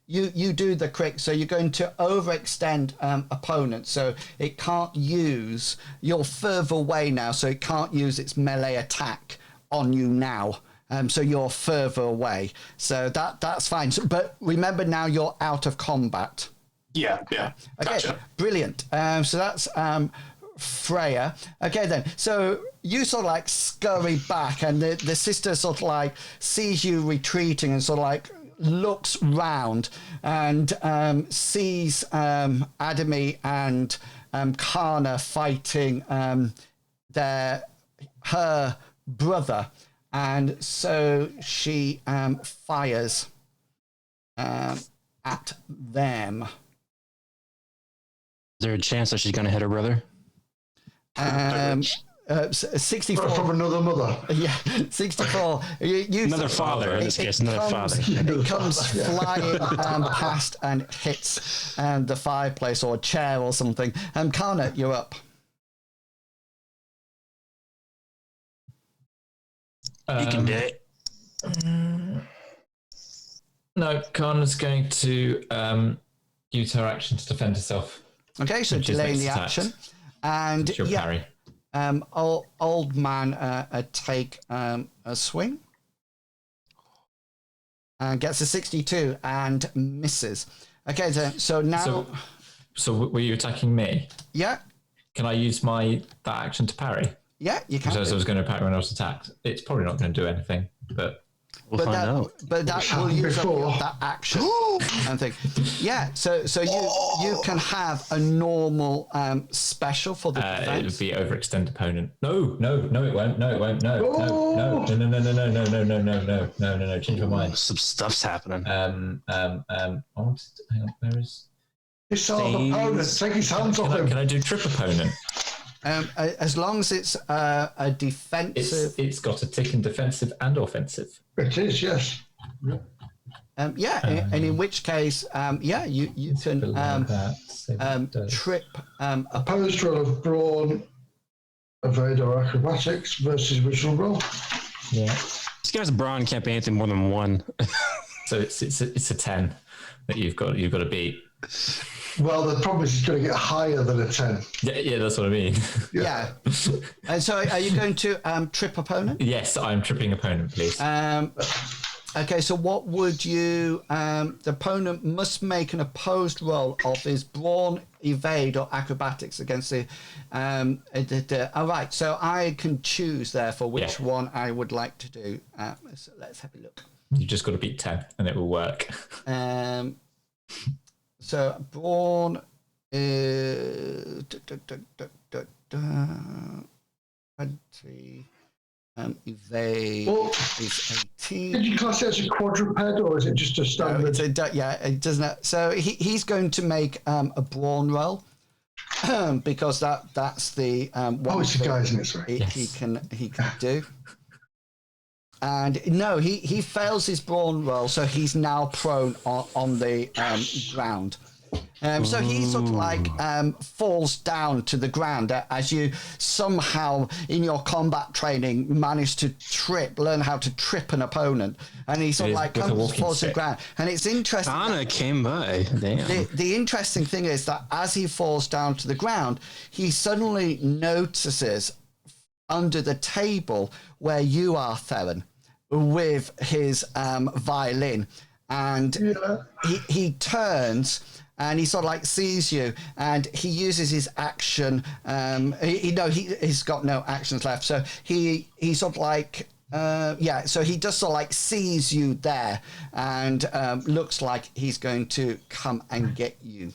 you do the crit. So you're going to overextend opponent, so it can't use. You're further away now, so it can't use its melee attack on you now. So you're further away. So that's fine. So, but remember now you're out of combat. Yeah. Okay, Gotcha. brilliant. So that's Freya. Okay, then. So you sort of like scurry back, and the sister sort of like sees you retreating and sort of like looks round and sees Adami and Kana fighting her brother. And so she fires at them. Is there a chance that she's going to hit her brother? 64 from another mother. Yeah, 64. You Another father, in this case, another father. It comes flying past and hits the fireplace or a chair or something. Kana, you're up. You can do it. No, Kana's going to use her action to defend herself. Okay, so delaying the action. And parry. Old man take a swing. And gets a 62 and misses. Okay, so now... So were you attacking me? Yeah. Can I use that action to parry? Yeah, you can. So I was going to parry when I was attacked. It's probably not going to do anything, but... We'll find out. But that will use up that action and thing. Yeah, so you can have a normal special for the defense. It would be overextend opponent. No, it won't. No. Change my mind. Some stuff's happening. Hang on, where is... His opponent, take his hands off him. Can I do trip opponent? As long as it's a defensive... It's got a tick in defensive and offensive. It is, yes. And in which case, you can trip... Opposed roll of brawn, evade or acrobatics versus original roll. Yeah. This guy's brawn can't be anything more than 1. So it's a 10 that you've got to beat. Well, the problem is it's going to get higher than a 10. Yeah, that's what I mean. Yeah. And so are you going to trip opponent? Yes, I'm tripping opponent, please. Okay, so what would you... the opponent must make an opposed roll of his brawn, evade, or acrobatics against the... all right, so I can choose, therefore, which one I would like to do. So let's have a look. You just got to beat 10, and it will work. So brawn is 20. Evade is 18. Did you class it as a quadruped or is it just a standard? No, it doesn't. So he's going to make a brawn roll because that's the one it's a guy, isn't it? Sorry. He can do. And no, he fails his brawn roll, so he's now prone on the ground. So he sort of like falls down to the ground as you somehow in your combat training manage to learn how to trip an opponent, and he sort of like falls to the ground. And it's interesting. Anna came by. Damn. The interesting thing is that as he falls down to the ground, he suddenly notices under the table where you are, Theron, with his violin, and he turns. And he sort of like sees you, and he uses his action. He's got no actions left, so he sort of like so he just sort of like sees you there, and looks like he's going to come and get you.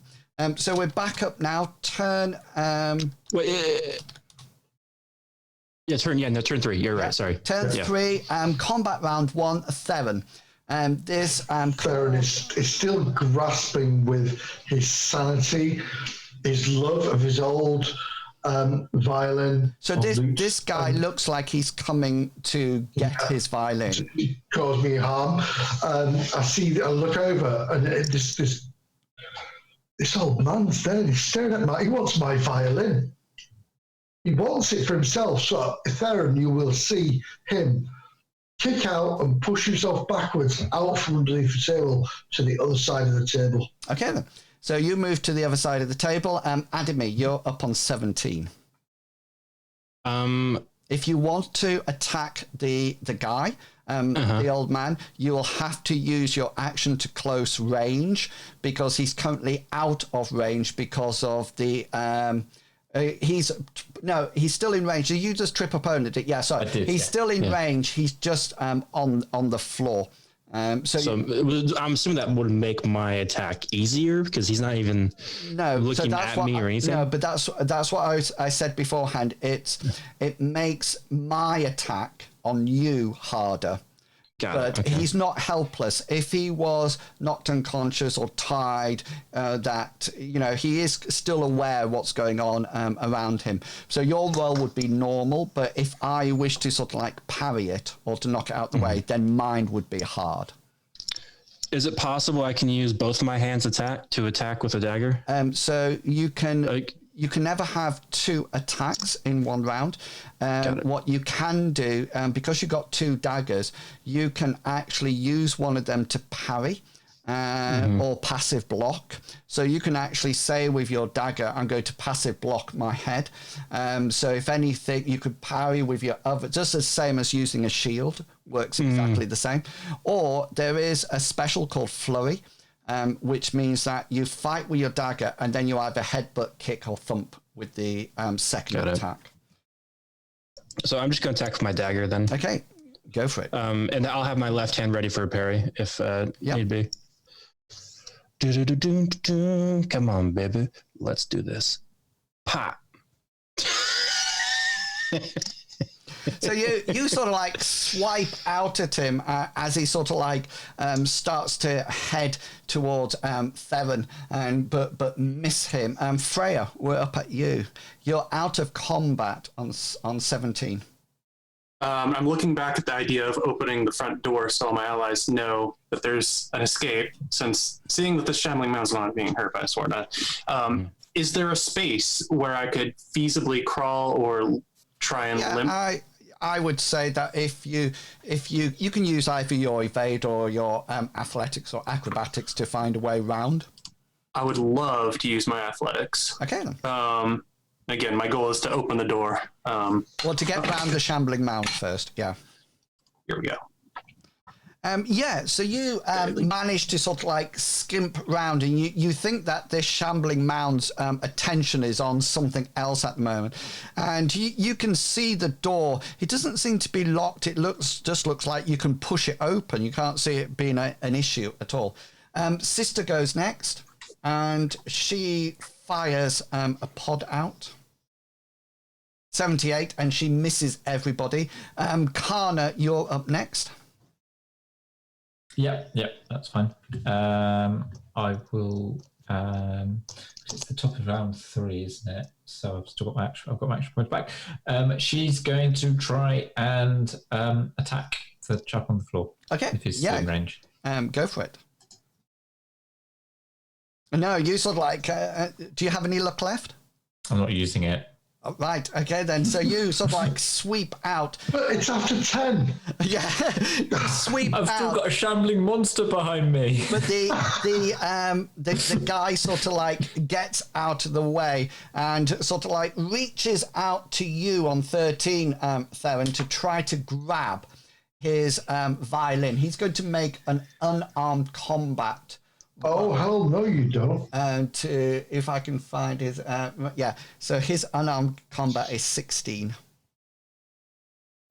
So we're back up now. Turn. Yeah, turn 3. You're right. Sorry. Turn 3. Combat round 1. Theron. This Theron is still grasping with his sanity, his love of his old violin. So this guy looks like he's coming to get his violin. Cause me harm. I look over, and this old man's there. He's staring at he wants my violin. He wants it for himself. So Theron, you will see him kick out and push himself backwards out from underneath the table to the other side of the table. Okay then. So you move to the other side of the table. Adimi, you're up on 17. If you want to attack the guy, the old man, you will have to use your action to close range because he's currently out of range because of the... he's still in range. Did you just trip opponent? Yeah, sorry. He's still in range. He's just on the floor. I'm assuming that would make my attack easier because he's not even looking at me or anything. No, but that's what I said beforehand. It makes my attack on you harder. But he's not helpless. If he was knocked unconscious or tied, he is still aware of what's going on around him. So your roll would be normal, but if I wish to sort of like parry it or to knock it out the way, then mine would be hard. Is it possible I can use both of my hands to attack with a dagger? So you can... You can never have 2 attacks in one round. What you can do, because you've got 2 daggers, you can actually use one of them to parry or passive block. So you can actually say with your dagger, I'm going to passive block my head. So if anything, you could parry with your other, just the same as using a shield, works exactly the same. Or there is a special called Flurry, which means that you fight with your dagger and then you either headbutt, kick, or thump with the second attack. So I'm just going to attack with my dagger then. Okay, go for it. And I'll have my left hand ready for a parry if need be. Come on, baby. Let's do this. Pop. So you sort of like swipe out at him as he sort of like starts to head towards Theron, but miss him. Freya, we're up at you. You're out of combat on 17. I'm looking back at the idea of opening the front door so my allies know that there's an escape, since seeing that the shambling man's not being hurt by a sword. Is there a space where I could feasibly crawl or try and limp? I would say that if you can use either your evade or your athletics or acrobatics to find a way round. I would love to use my athletics. Okay then. Again, my goal is to open the door. To get around the shambling mound first. Yeah. Here we go. So you manage to sort of like skimp round, and you think that this shambling mound's attention is on something else at the moment. And you can see the door. It doesn't seem to be locked. It just looks like you can push it open. You can't see it being an issue at all. Sister goes next, and she fires a pod out. 78, and she misses everybody. Kana, you're up next. Yep, that's fine. I will. It's the top of round 3, isn't it? So I've still got my action. I've got my action point back. She's going to try and attack the chap on the floor. Okay. If he's still in range. Go for it. No, you sort of like. Do you have any luck left? I'm not using it. Oh, right, okay then. So you sort of like sweep out. But it's after 10. Yeah, sweep out. I've still got a shambling monster behind me. But the guy sort of like gets out of the way and sort of like reaches out to you on 13, Theron, to try to grab his violin. He's going to make an unarmed combat. Oh, hell no, you don't. If I can find his... so his unarmed combat is 16.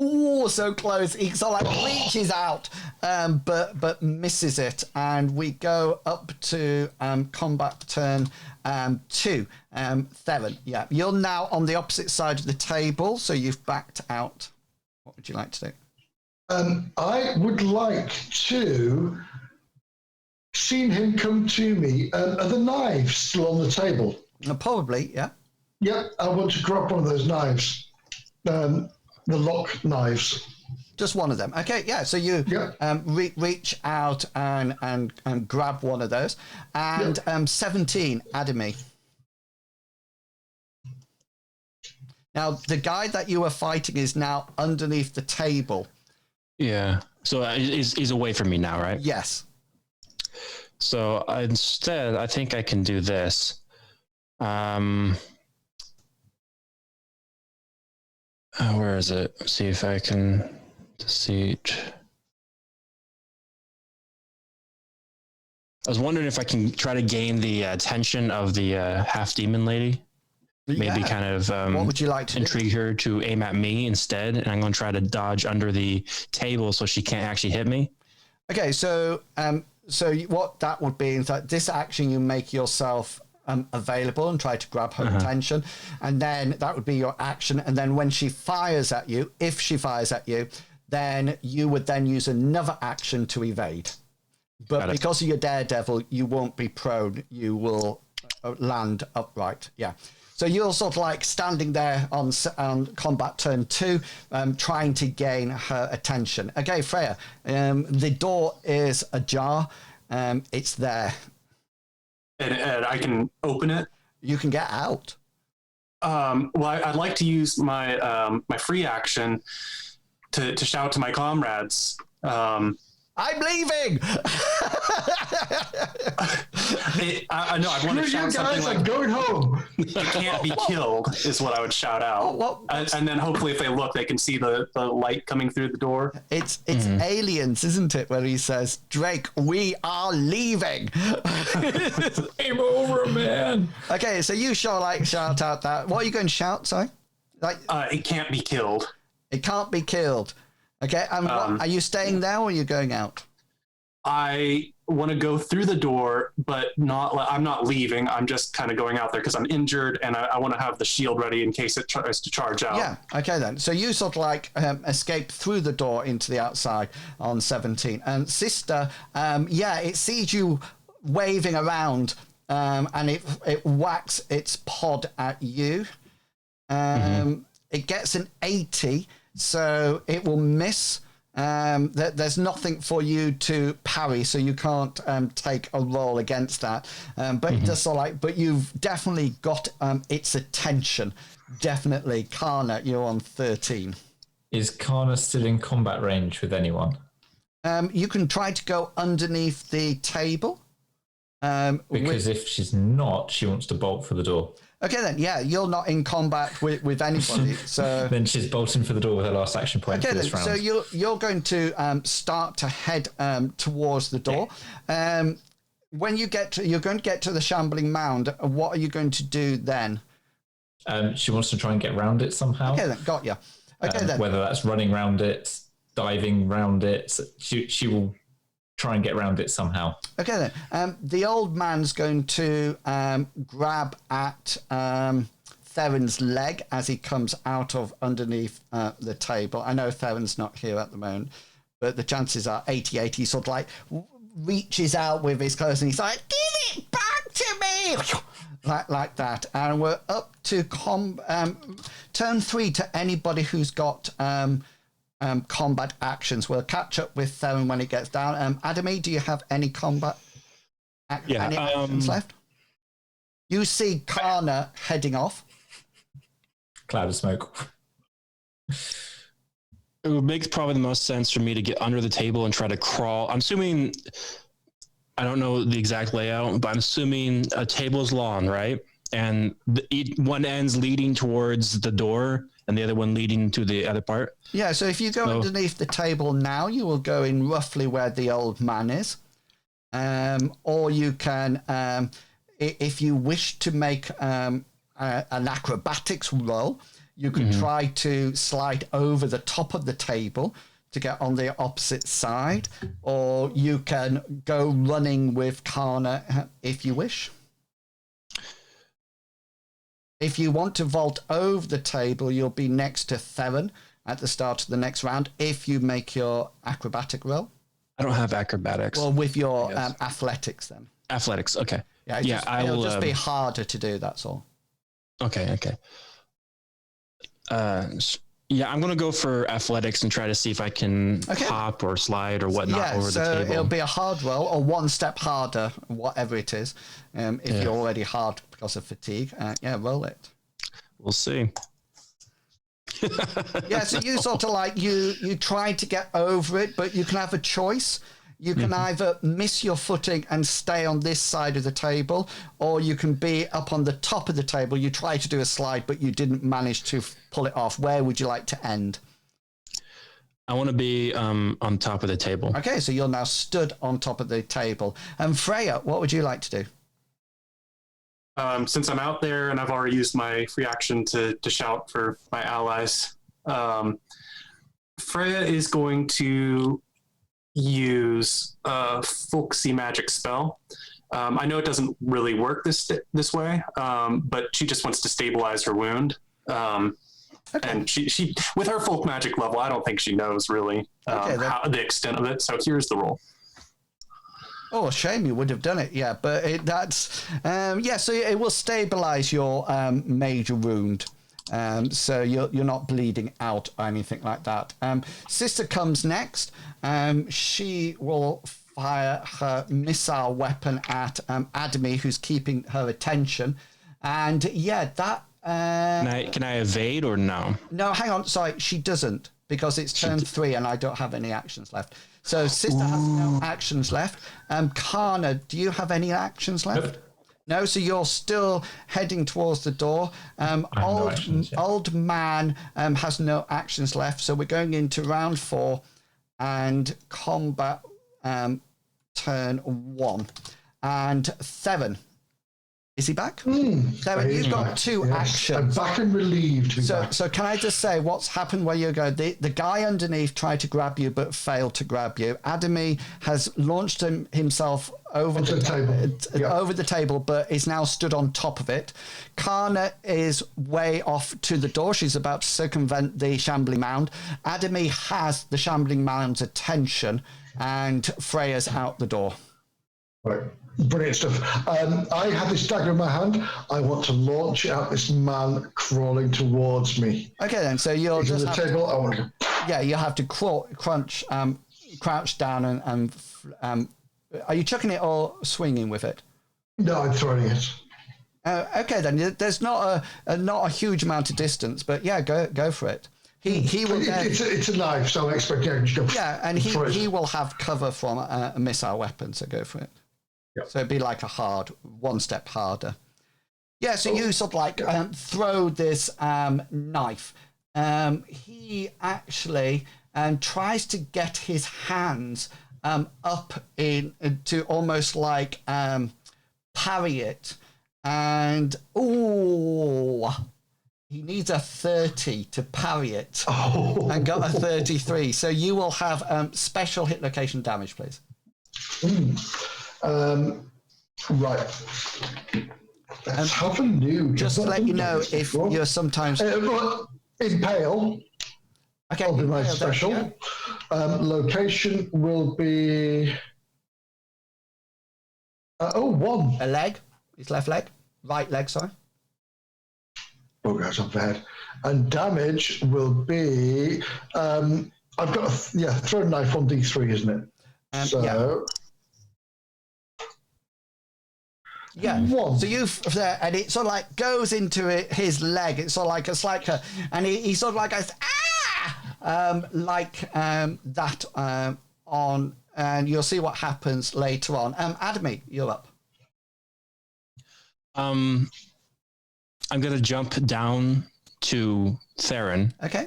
Ooh, so close. He sort of like reaches out, but misses it. And we go up to combat turn 2. Theron, yeah. You're now on the opposite side of the table, so you've backed out. What would you like to do? I would like to see him come to me. Are the knives still on the table? Probably, yeah. Yep, I want to grab one of those knives. The lock knives. Just one of them. Okay, yeah. So you reach out and grab one of those. And 17, Adamy. Now, the guy that you were fighting is now underneath the table. Yeah. So he's away from me now, right? Yes. So instead, I think I can do this. Where is it? See if I can deceit. I was wondering if I can try to gain the attention of the half demon lady. Maybe kind of what would you like to intrigue her to aim at me instead, and I'm going to try to dodge under the table so she can't actually hit me. Okay, so what that would be is that this action you make yourself available and try to grab her attention, and then that would be your action. And then when she fires at you, if she fires at you, then you would then use another action to evade. But because of your daredevil, you won't be prone. You will land upright. Yeah. So you're sort of like standing there on combat turn 2, trying to gain her attention. Okay, Freya, the door is ajar. It's there. And I can open it? You can get out. Well, I'd like to use my my free action to shout to my comrades. I'm leaving! I know, I want to shout something like, I'm going home. "It can't be killed," is what I would shout out. And then hopefully if they look, they can see the light coming through the door. It's Aliens, isn't it? Where he says, Drake, we are leaving. Game over, man. Okay, so you shout out that. What are you going to shout, sorry? It can't be killed. It can't be killed. Okay, and are you staying there or are you going out? I want to go through the door, but I'm not leaving. I'm just kind of going out there because I'm injured, and I want to have the shield ready in case it tries to charge out. Yeah, okay then. So you sort of like escape through the door into the outside on 17. And Sister, it sees you waving around, and it whacks its pod at you. It gets an 80. So it will miss. There's nothing for you to parry, so you can't take a roll against that. But it does sort of like, but you've definitely got its attention. Definitely, Kana, you're on 13. Is Kana still in combat range with anyone? You can try to go underneath the table. Because if she's not, she wants to bolt for the door. Okay then, yeah, you're not in combat with anybody, so then she's bolting for the door with her last action point for this round. So you're going to start to head towards the door. When you're going to get to the shambling mound. What are you going to do then? She wants to try and get round it somehow. Okay then, got you. Okay then, whether that's running round it, diving round it, she will try and get around it somehow. Okay then. The old man's going to grab at Theron's leg as he comes out of underneath the table. I know Theron's not here at the moment, but the chances are 80-80. He sort of like reaches out with his clothes and he's like, "Give it back to me!" like that. And we're up to turn 3 to anybody who's got combat actions. We'll catch up with Theron when it gets down. Adamy, do you have any combat actions left? You see Kana heading off. Cloud of smoke. It would make probably the most sense for me to get under the table and try to crawl. I'm assuming, I don't know the exact layout, but I'm assuming a table's long, right? And one end's leading towards the door and the other one leading to the other part. Yeah, so if you go underneath the table now, you will go in roughly where the old man is. Or you can, if you wish to make an acrobatics roll, You could try to slide over the top of the table to get on the opposite side, or you can go running with Kana if you wish. If you want to vault over the table, you'll be next to Theron at the start of the next round if you make your acrobatic roll. I don't have acrobatics. Well, with your athletics then. Athletics, okay. Yeah, it'll just be harder to do, that's all. Okay. Yeah, I'm going to go for athletics and try to see if I can hop or slide or whatnot over the table. So it'll be a hard roll, or one step harder, whatever it is, if you're already hard because of fatigue. Roll it. We'll see. So you sort of like, you try to get over it, but you can have a choice. You can either miss your footing and stay on this side of the table, or you can be up on the top of the table. You try to do a slide, but you didn't manage to pull it off. Where would you like to end? I want to be on top of the table. Okay, so you're now stood on top of the table. And Freya, what would you like to do? Since I'm out there and I've already used my free action to shout for my allies, Freya is going to use a folksy magic spell. I know it doesn't really work this way, but she just wants to stabilize her wound. And she with her folk magic level, I don't think she knows really the extent of it. So here's the roll. Oh, shame you would have done it, but so it will stabilize your major wound. So you're not bleeding out or anything like that. Sister comes next. She will fire her missile weapon at Adami, who's keeping her attention. And that... Can I evade or no? No, hang on. Sorry, she doesn't, because it's turn 3 and I don't have any actions left. So Sister has no actions left. Kana, do you have any actions left? Nope. No, so you're still heading towards the door. Old man has no actions left, so we're going into round 4 and combat turn 1. And Theron, is he back? Theron, you've got 2 actions. I'm back and relieved. So can I just say what's happened where you go? The guy underneath tried to grab you but failed to grab you. Adami has launched himself over the table, but is now stood on top of it. Kana is way off to the door. She's about to circumvent the shambling mound. Adami has the shambling mound's attention, and Freya's out the door. Right. Brilliant stuff. I have this dagger in my hand. I want to launch out this man crawling towards me. Okay, then. So you're just the table. I want to. Yeah, you have to crouch down and are you chucking it or swinging with it? No, I'm throwing it. Okay, then. There's not a huge amount of distance, but go for it. He will. It's a knife, so I expect you to go. Yeah, and he will have cover from a missile weapon, so go for it. Yep. So it'd be like a one step harder. Yeah, so you sort of like throw this knife. He actually tries to get his hands up to almost like parry it. And, he needs a 30 to parry it. And got a 33. So you will have special hit location damage, please. Right. Let's have a new. Just to let you know, if you're sometimes impale. Okay, will be my special. Location will be 1. A leg, his left leg, right leg. Sorry. Oh, goes off the head. And damage will be. I've got throw a knife on D3, isn't it? Yeah. 1. So and it sort of like goes into his leg. It's sort of like and he sort of like goes that on, and you'll see what happens later on. Adami, you're up. I'm gonna jump down to Theron. Okay.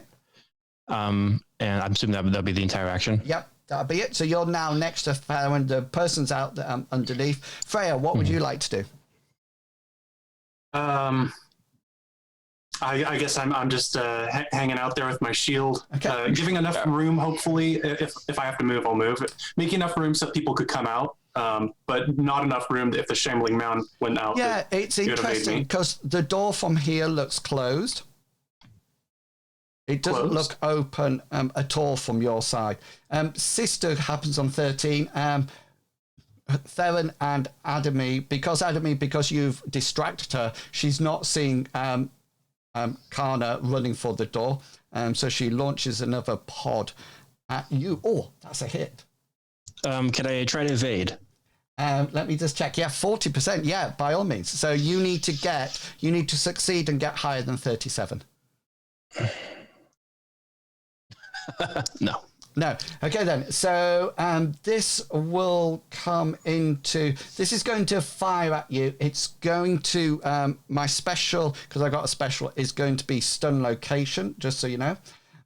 And I'm assuming that'll be the entire action. Yep. That'll be it. So you're now next to Freya when the person's out underneath. Freya, what would you like to do? I guess I'm just hanging out there with my shield, Okay. giving enough room. Hopefully, if I have to move, I'll move. Making enough room so people could come out, but not enough room if the shambling mound went out. Yeah, it's interesting because the door from here looks closed. It doesn't look open at all from your side. Sister happens on 13. Theron and Adamy, because you've distracted her, she's not seeing Kana running for the door. So she launches another pod at you. Oh, that's a hit. Can I try to evade? Let me just check. Yeah, 40%. Yeah, by all means. So you need to succeed and get higher than 37. No. Okay then. So this is going to fire at you. It's going to my special, because I got a special, is going to be stun location, just so you know.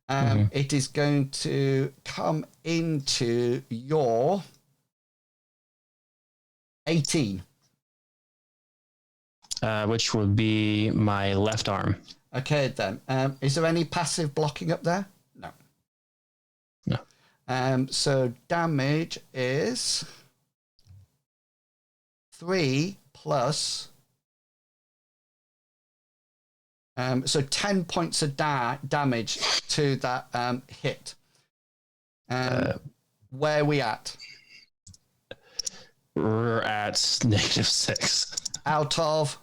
It is going to come into your 18. Which would be my left arm. Okay then. Is there any passive blocking up there? No. So damage is 3 plus. So 10 points of damage to that hit. Where are we at? We're at -6. Out of?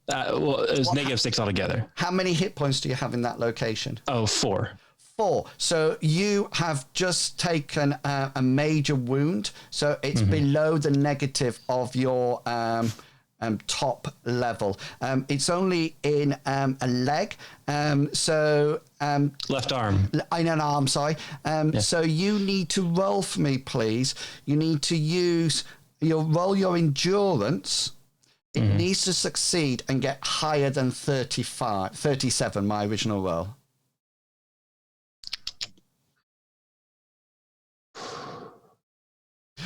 Well, it was -6 altogether. How many hit points do you have in that location? Oh, 4. 4. So you have just taken a major wound. So it's below the negative of your top level. It's only in a leg. Left arm. In an arm, sorry. So you need to roll for me, please. You need to roll your endurance. It needs to succeed and get higher than 37, my original roll.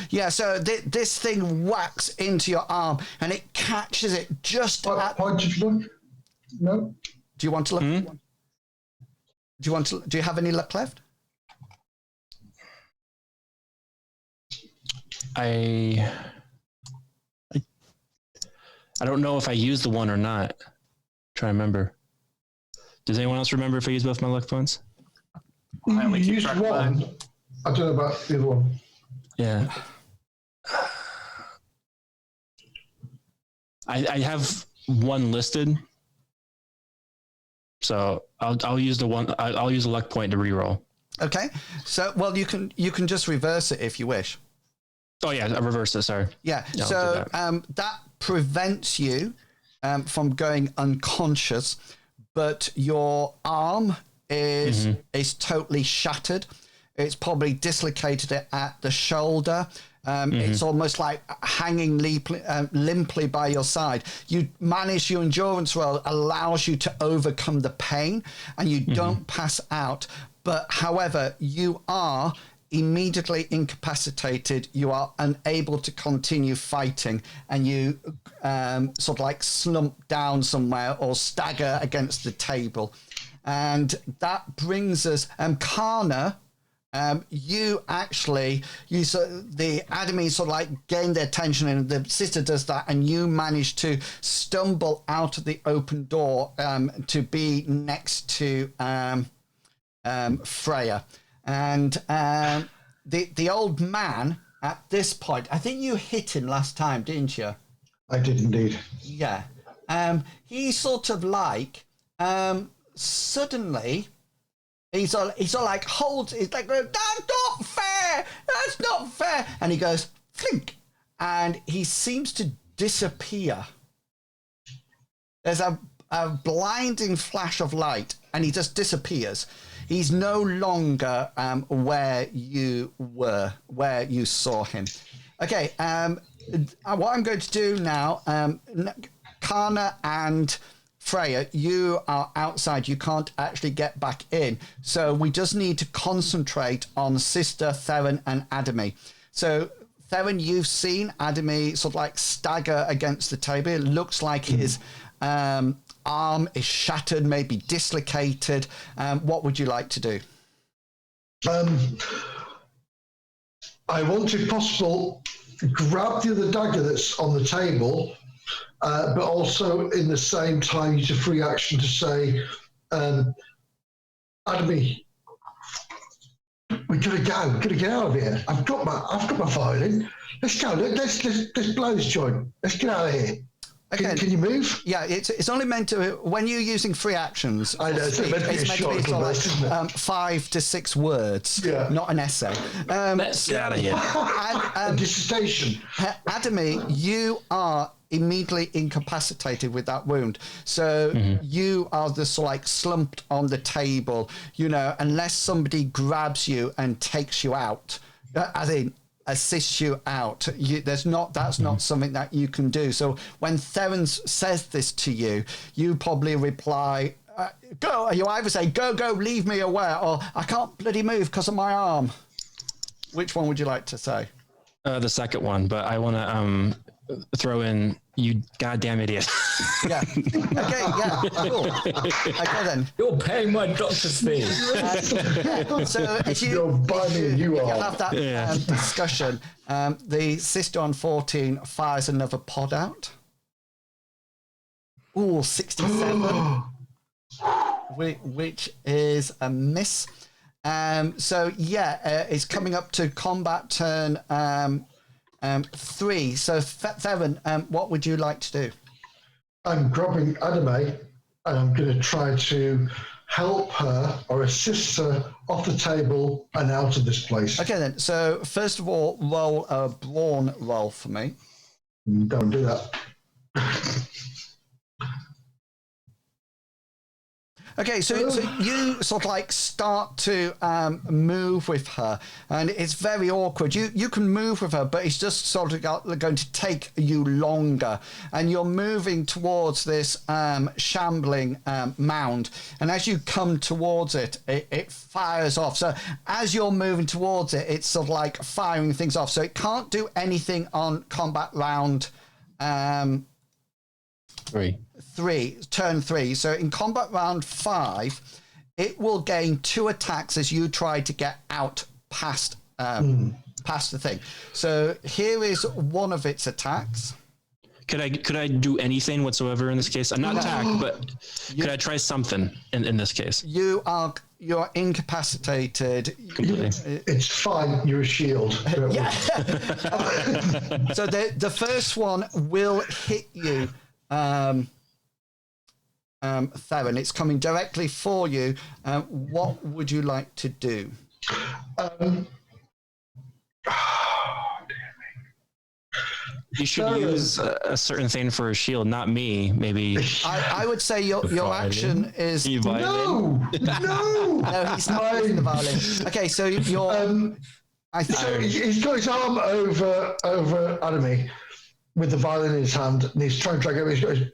Yeah, so this thing whacks into your arm and it catches it just at... Point of look? No? Do you want to look? Do you have any luck left? I don't know if I used the one or not. Try to remember. Does anyone else remember if I used both my luck points? I only used one. I don't know about the other one. Yeah. I have one listed, so I'll use the one. I'll use a luck point to reroll. Okay. So you can just reverse it if you wish. Oh yeah, I reversed it. Sorry. Yeah. So that prevents you from going unconscious, but your arm is totally shattered. It's probably dislocated it at the shoulder. It's almost like hanging limply by your side. You manage your endurance roll allows you to overcome the pain and you don't pass out. But however, you are immediately incapacitated. You are unable to continue fighting and you sort of like slump down somewhere or stagger against the table. And that brings us, Kana, the Adamy sort of like gain their attention and the sister does that and you manage to stumble out of the open door to be next to Freya. And the old man at this point, I think you hit him last time, didn't you? I did indeed. Yeah. He sort of like suddenly he's all like holds. He's like, that's not fair. That's not fair. And he goes flink, and he seems to disappear. There's a blinding flash of light, and he just disappears. He's no longer where you were, where you saw him. Okay. What I'm going to do now, Kana and Freya, you are outside. You can't actually get back in. So we just need to concentrate on Sister, Theron, and Adamy. So, Theron, you've seen Adamy sort of like stagger against the table. It looks like his arm is shattered, maybe dislocated. What would you like to do? I want, if possible, grab the other dagger that's on the table, but also in the same time use a free action to say, Adamy, we gotta go. We gotta get out of here. I've got my violin. Let's go. Let's blow this joint. Let's get out of here. Okay. Can you move? Yeah, it's only meant to, when you're using free actions, I know, it's meant to be a short little burst, isn't it? 5 to 6 words, not an essay. Let's get out of here. A dissertation. Adamy, you are immediately incapacitated with that wound. So you are just like slumped on the table, you know, unless somebody grabs you and takes you out, as in assists you out. That's not something that you can do. So when Theron says this to you, you probably reply, go. You either say, go, leave me away, or I can't bloody move because of my arm. Which one would you like to say? The second one, but I want to throw in, you goddamn idiot. Yeah. Okay, yeah, cool. Okay then. You're paying my doctor's fee. So if You're buying you are. have that discussion, the sister on 14 fires another pod out. Ooh, 67. which is a miss. So yeah, it's coming up to combat turn 3. So Theron, what would you like to do? I'm grabbing Adame and I'm going to try to help her or assist her off the table and out of this place. Okay then. So first of all, roll a brawn roll for me. Don't do that. Okay, so you sort of like start to move with her, and it's very awkward. You can move with her, but it's just sort of going to take you longer. And you're moving towards this shambling mound, and as you come towards it, it fires off. So as you're moving towards it, it's sort of like firing things off. So it can't do anything on combat round 3, turn 3. So in combat round 5, it will gain 2 attacks as you try to get out past the thing. So here is one of its attacks. Could I do anything whatsoever in this case? I'm not attack, but could I try something in this case? You're incapacitated. Completely. It's fine. You're a shield. Yeah. So the first one will hit you, Theron. It's coming directly for you. What would you like to do? You should use a certain thing for a shield, not me. Maybe I would say your action is No, no, he's not using the violin. Okay, so you're. So he's got his arm over Adamy with the violin in his hand, and he's trying to drag it. He's got his,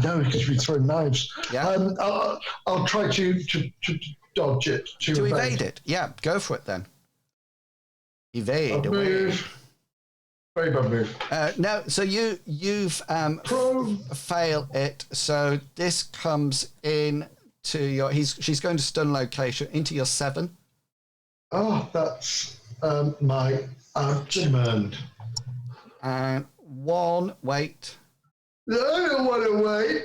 no, because we're throwing knives. Yeah. I'll try to dodge it. To evade it. Yeah, go for it then. Evade away. Move. Very bad move. No, so you've failed it. So this comes in to your. She's going to stun location into your 7. Oh, that's my abdomen. And 1. Wait. I don't want to wait.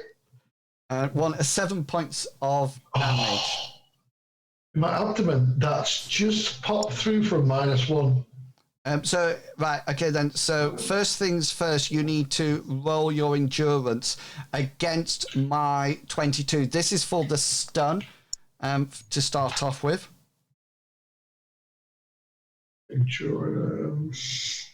And 1. 7 points of damage. My abdomen. That's just popped through from -1. So, right, okay then. So, first things first, you need to roll your endurance against my 22. This is for the stun to start off with. Endurance.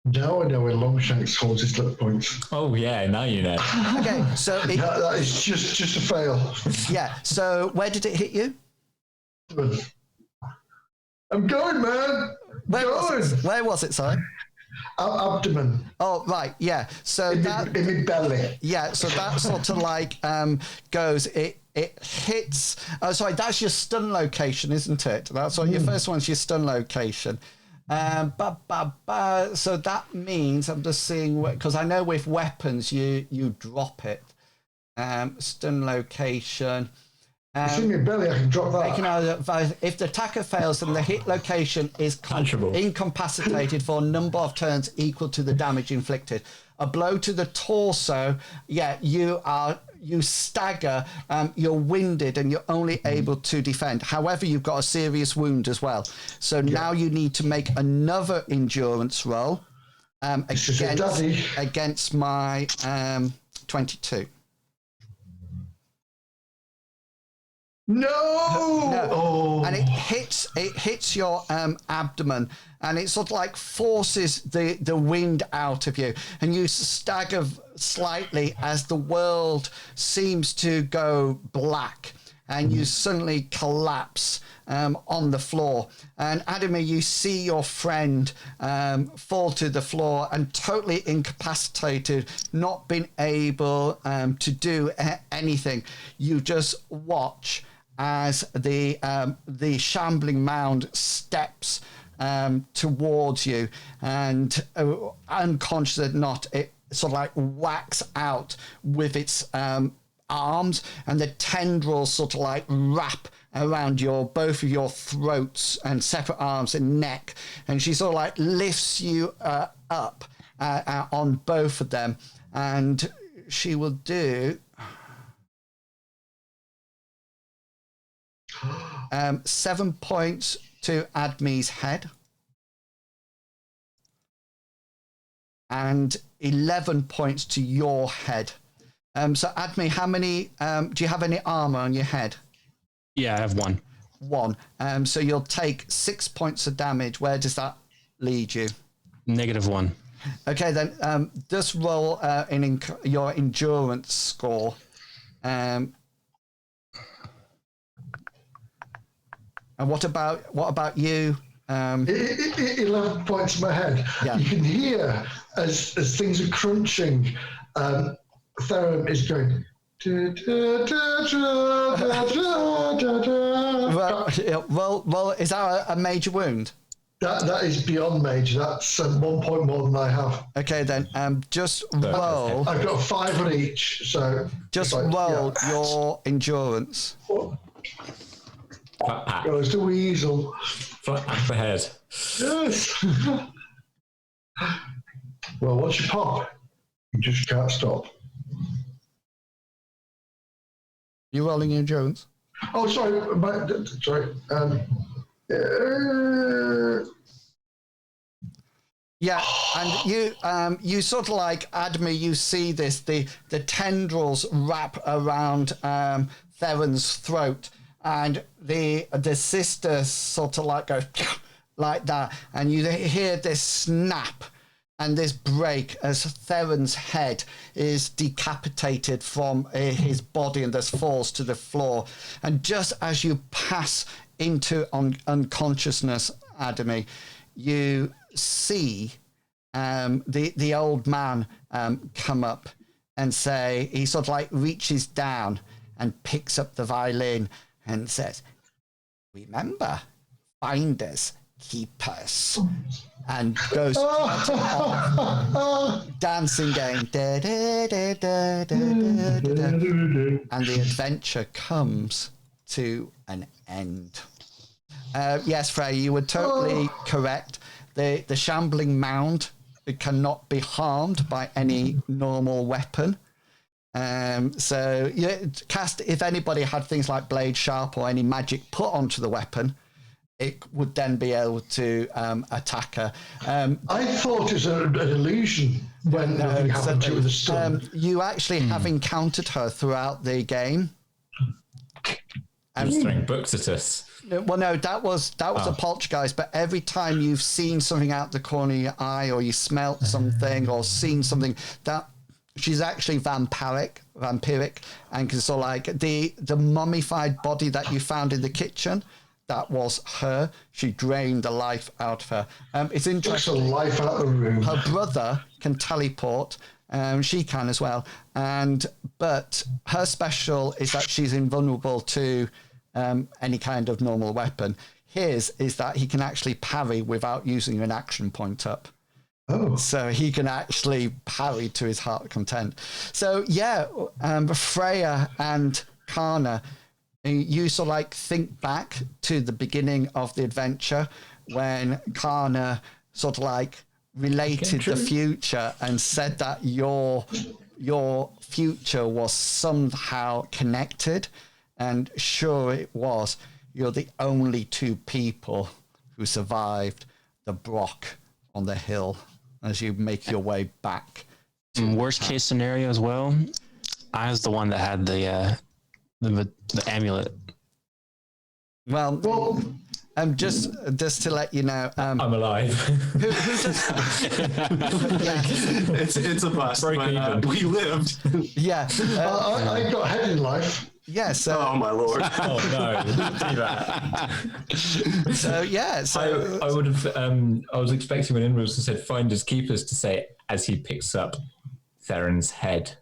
Now I know where Longshanks holds his luck points. Oh, yeah, now you know. Okay, so... that is just a fail. Yeah, so where did it hit you? I'm going, man. Where was it, sorry? Abdomen. Oh, right, yeah. So in my belly. Yeah, so that sort of like goes, it hits... Oh, sorry, that's your stun location, isn't it? That's what your first one's your stun location. So that means I'm just seeing, because I know with weapons you drop it. Stun location. It's in your belly, I can drop that. If the attacker fails, then the hit location is incapacitated for a number of turns equal to the damage inflicted. A blow to the torso, you stagger, you're winded, and you're only able to defend. However, you've got a serious wound as well. So now you need to make another endurance roll against my 22. No! Oh. And it hits your abdomen, and it sort of like forces the wind out of you, and you stagger slightly as the world seems to go black, and you suddenly collapse on the floor. And Adamir, you see your friend fall to the floor and totally incapacitated, not being able to do anything. You just watch as the shambling mound steps towards you, and unconscious or not, it sort of like whacks out with its arms, and the tendrils sort of like wrap around both of your throats and separate arms and neck, and she sort of like lifts you up on both of them, and she will do 7 points to Admi's head and 11 points to your head. So Admi, how many do you have any armor on your head? Yeah, I have one. One. So you'll take 6 points of damage. Where does that lead you? -1. Okay, then just roll your endurance score. And what about you? 11 points in my head. Yeah. You can hear as things are crunching. Theron is going. Well, is that a major wound? That is beyond major. That's 1 point more than I have. Okay, then just roll. I've got 5 on each, so just roll your endurance. Flat pat. Goes to weasel. Flat pat the head. Yes. Well, once you pop, you just can't stop. You rolling your endurance? Oh, sorry. Sorry. Yeah, and you sort of like Admi, you see this, the tendrils wrap around Theron's throat, and the sister sort of like goes like that, and you hear this snap and this break as Theron's head is decapitated from his body and thus falls to the floor. And just as you pass into unconsciousness, Adami, you see the old man come up and say, he sort of like reaches down and picks up the violin and says, "Remember, finders, keepers," and goes dancing game, da, da, da, da, da, da, da, and the adventure comes to an end. Yes, Freya, you were totally correct. The shambling mound cannot be harmed by any normal weapon. So cast, if anybody had things like blade sharp or any magic put onto the weapon, it would then be able to attack her. I thought it was an illusion when nothing happened to the stun. You actually have encountered her throughout the game. Just throwing books at us. Well, no, that was a poltergeist. But every time you've seen something out the corner of your eye, or you smelt something, or seen something, that she's actually vampiric, and can sort of like the mummified body that you found in the kitchen. That was her. She drained the life out of her. It's interesting. Took the life out of the room. Her brother can teleport. She can as well. But her special is that she's invulnerable to any kind of normal weapon. his is that he can actually parry without using an action point up. Oh. So he can actually parry to his heart content. So yeah, Freya and Kana, you sort of like think back to the beginning of the adventure when Kana sort of like related the future and said that your future was somehow connected, and sure it was. You're the only two people who survived the Broch on the hill as you make your way back. Worst case scenario as well, I was the one that had the amulet. Well, just to let you know, I'm alive. who does? It's a bust, but we lived. Yeah, I got ahead in life. yeah. So, Oh my lord! Oh no! Don't do that. so yeah. So I would have. I was expecting when Inrules said "finders keepers" to say as he picks up Theron's head.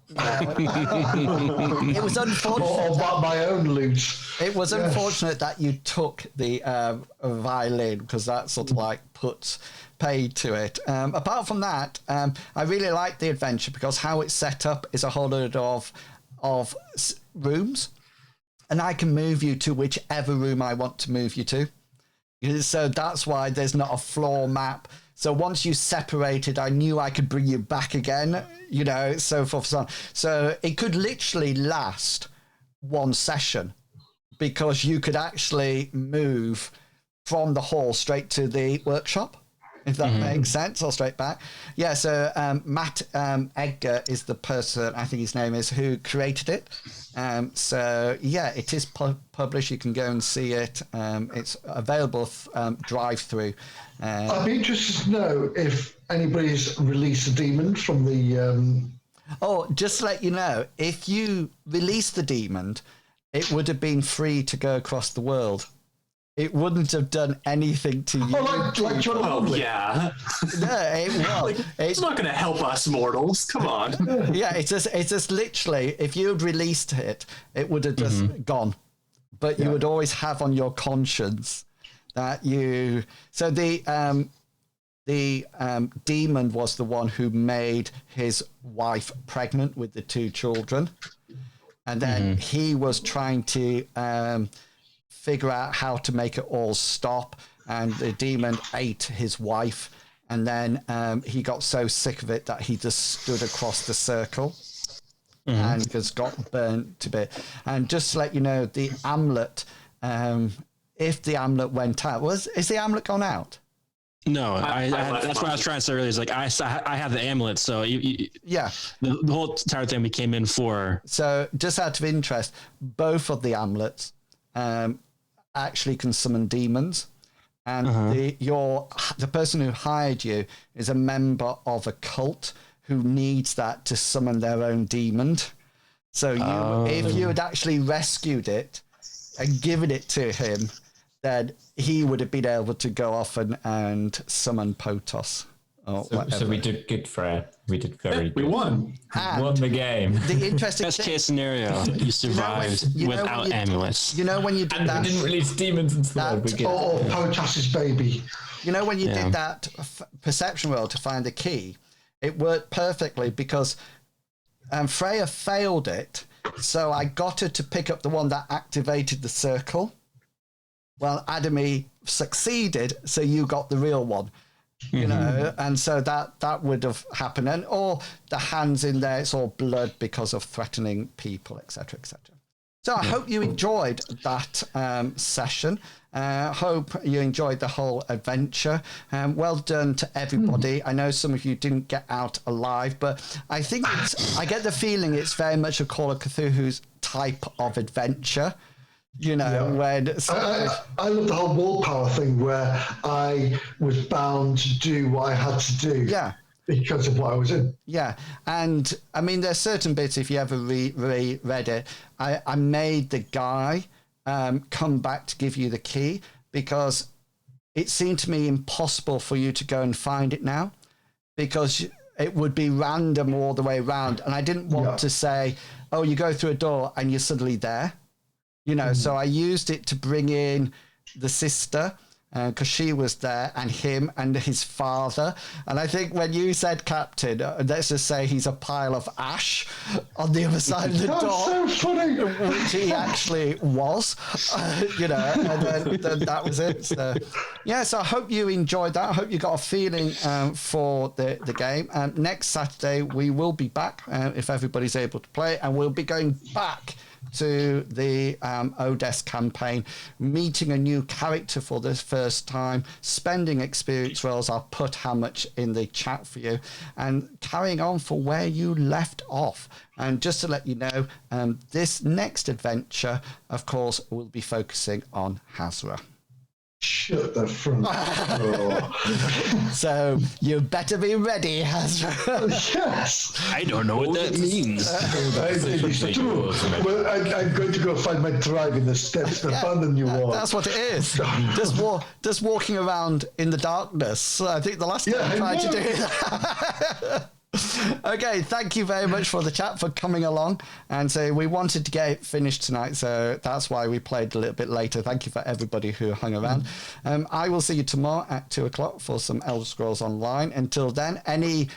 it was Or unfortunate. my own loot. It was unfortunate that you took the violin, because that sort of like puts paid to it. Apart from that, I really like the adventure because how it's set up is a whole load of rooms, and I can move you to whichever room I want to move you to. So that's why there's not a floor map. So once you separated, I knew I could bring you back again, so forth and so on. So it could literally last one session because you could actually move from the hall straight to the workshop, if that makes sense, or straight back. Yeah, so Matt Edgar is the person, I think his name is, who created it. So yeah, it is published. You can go and see it. It's available drive-through. I'd be interested to know if anybody's released a demon from the. Oh, just to let you know, if you release the demon, it would have been free to go across the world. It wouldn't have done anything to you. Oh, like John Oh Lovely. yeah, No, it was. it's not going to help us mortals. Come on. Yeah, it's just literally, if you had released it, it would have just gone. But you would always have on your conscience that you. So the demon was the one who made his wife pregnant with the two children, and then he was trying to figure out how to make it all stop, and the demon ate his wife, and then he got so sick of it that he just stood across the circle and just got burnt to bit. And just to let you know, the amulet, if the amulet went out, is the amulet gone out? No, that's what I was trying to say earlier. Is like I have the amulet, so Yeah. the whole entire thing we came in for. So just out of interest, both of the amulets actually can summon demons, and the person who hired you is a member of a cult who needs that to summon their own demon. So if you had actually rescued it and given it to him, then he would have been able to go off and summon Potos. So we did good, Freya. We did very We good. won. And Won the game. the interesting Best thing, case scenario, you survived without amulets. you know when you did And that, we didn't release demons into the world. We That- get Or Potas's baby. you know when you Yeah. did that perception roll to find the key, it worked perfectly because Freya failed it, so I got her to pick up the one that activated the circle. Well, Adamy succeeded, so you got the real one. You know, and so that would have happened, and or the hands in there, it's all blood because of threatening people, etc., etc. So I hope you enjoyed that session. Hope you enjoyed the whole adventure. Well done to everybody. I know some of you didn't get out alive, but I think I get the feeling it's very much a Call of Cthulhu's type of adventure. When I love the whole willpower thing where I was bound to do what I had to do. Yeah. Because of what I was in. Yeah, and I mean, there's certain bits, if you ever read it, I made the guy come back to give you the key because it seemed to me impossible for you to go and find it now because it would be random all the way around. And I didn't want to say, oh, you go through a door and you're suddenly there. So I used it to bring in the sister, because she was there, and him and his father. And I think when you said Captain, let's just say he's a pile of ash on the other side of the door. That's so funny. Which he actually was, and then that was it. So, yeah, so I hope you enjoyed that. I hope you got a feeling for the game. Next Saturday, we will be back, if everybody's able to play, and we'll be going back to the Odes campaign, meeting a new character for the first time, spending experience rolls. I'll put how much in the chat for you, and carrying on for where you left off. And just to let you know, this next adventure, of course, will be focusing on Hazra. Shut the front door. So you better be ready, Hazra. Yes. I don't know what that means. It's true. Well, I'm going to go find my tribe in the steppes to find the new war. That's what it is. Just walking around in the darkness. I think the last time I tried to do that. Okay, thank you very much for the chat, for coming along. And so we wanted to get it finished tonight, so that's why we played a little bit later. Thank you for everybody who hung around. I will see you tomorrow at 2:00 for some Elder Scrolls Online. Until then, any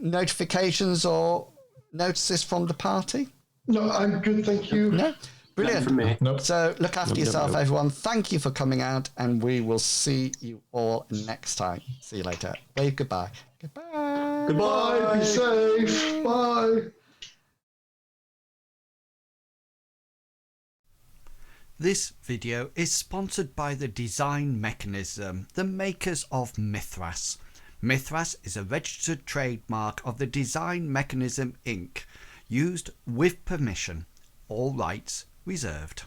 notifications or notices from the party? No, I'm good, thank you. No? Brilliant. For me. Nope. So look after yourself, everyone. Thank you for coming out, and we will see you all next time. See you later. Wave goodbye. Goodbye. Goodbye, be safe. Bye. This video is sponsored by the Design Mechanism, the makers of Mythras. Mythras is a registered trademark of the Design Mechanism Inc., used with permission. All rights reserved.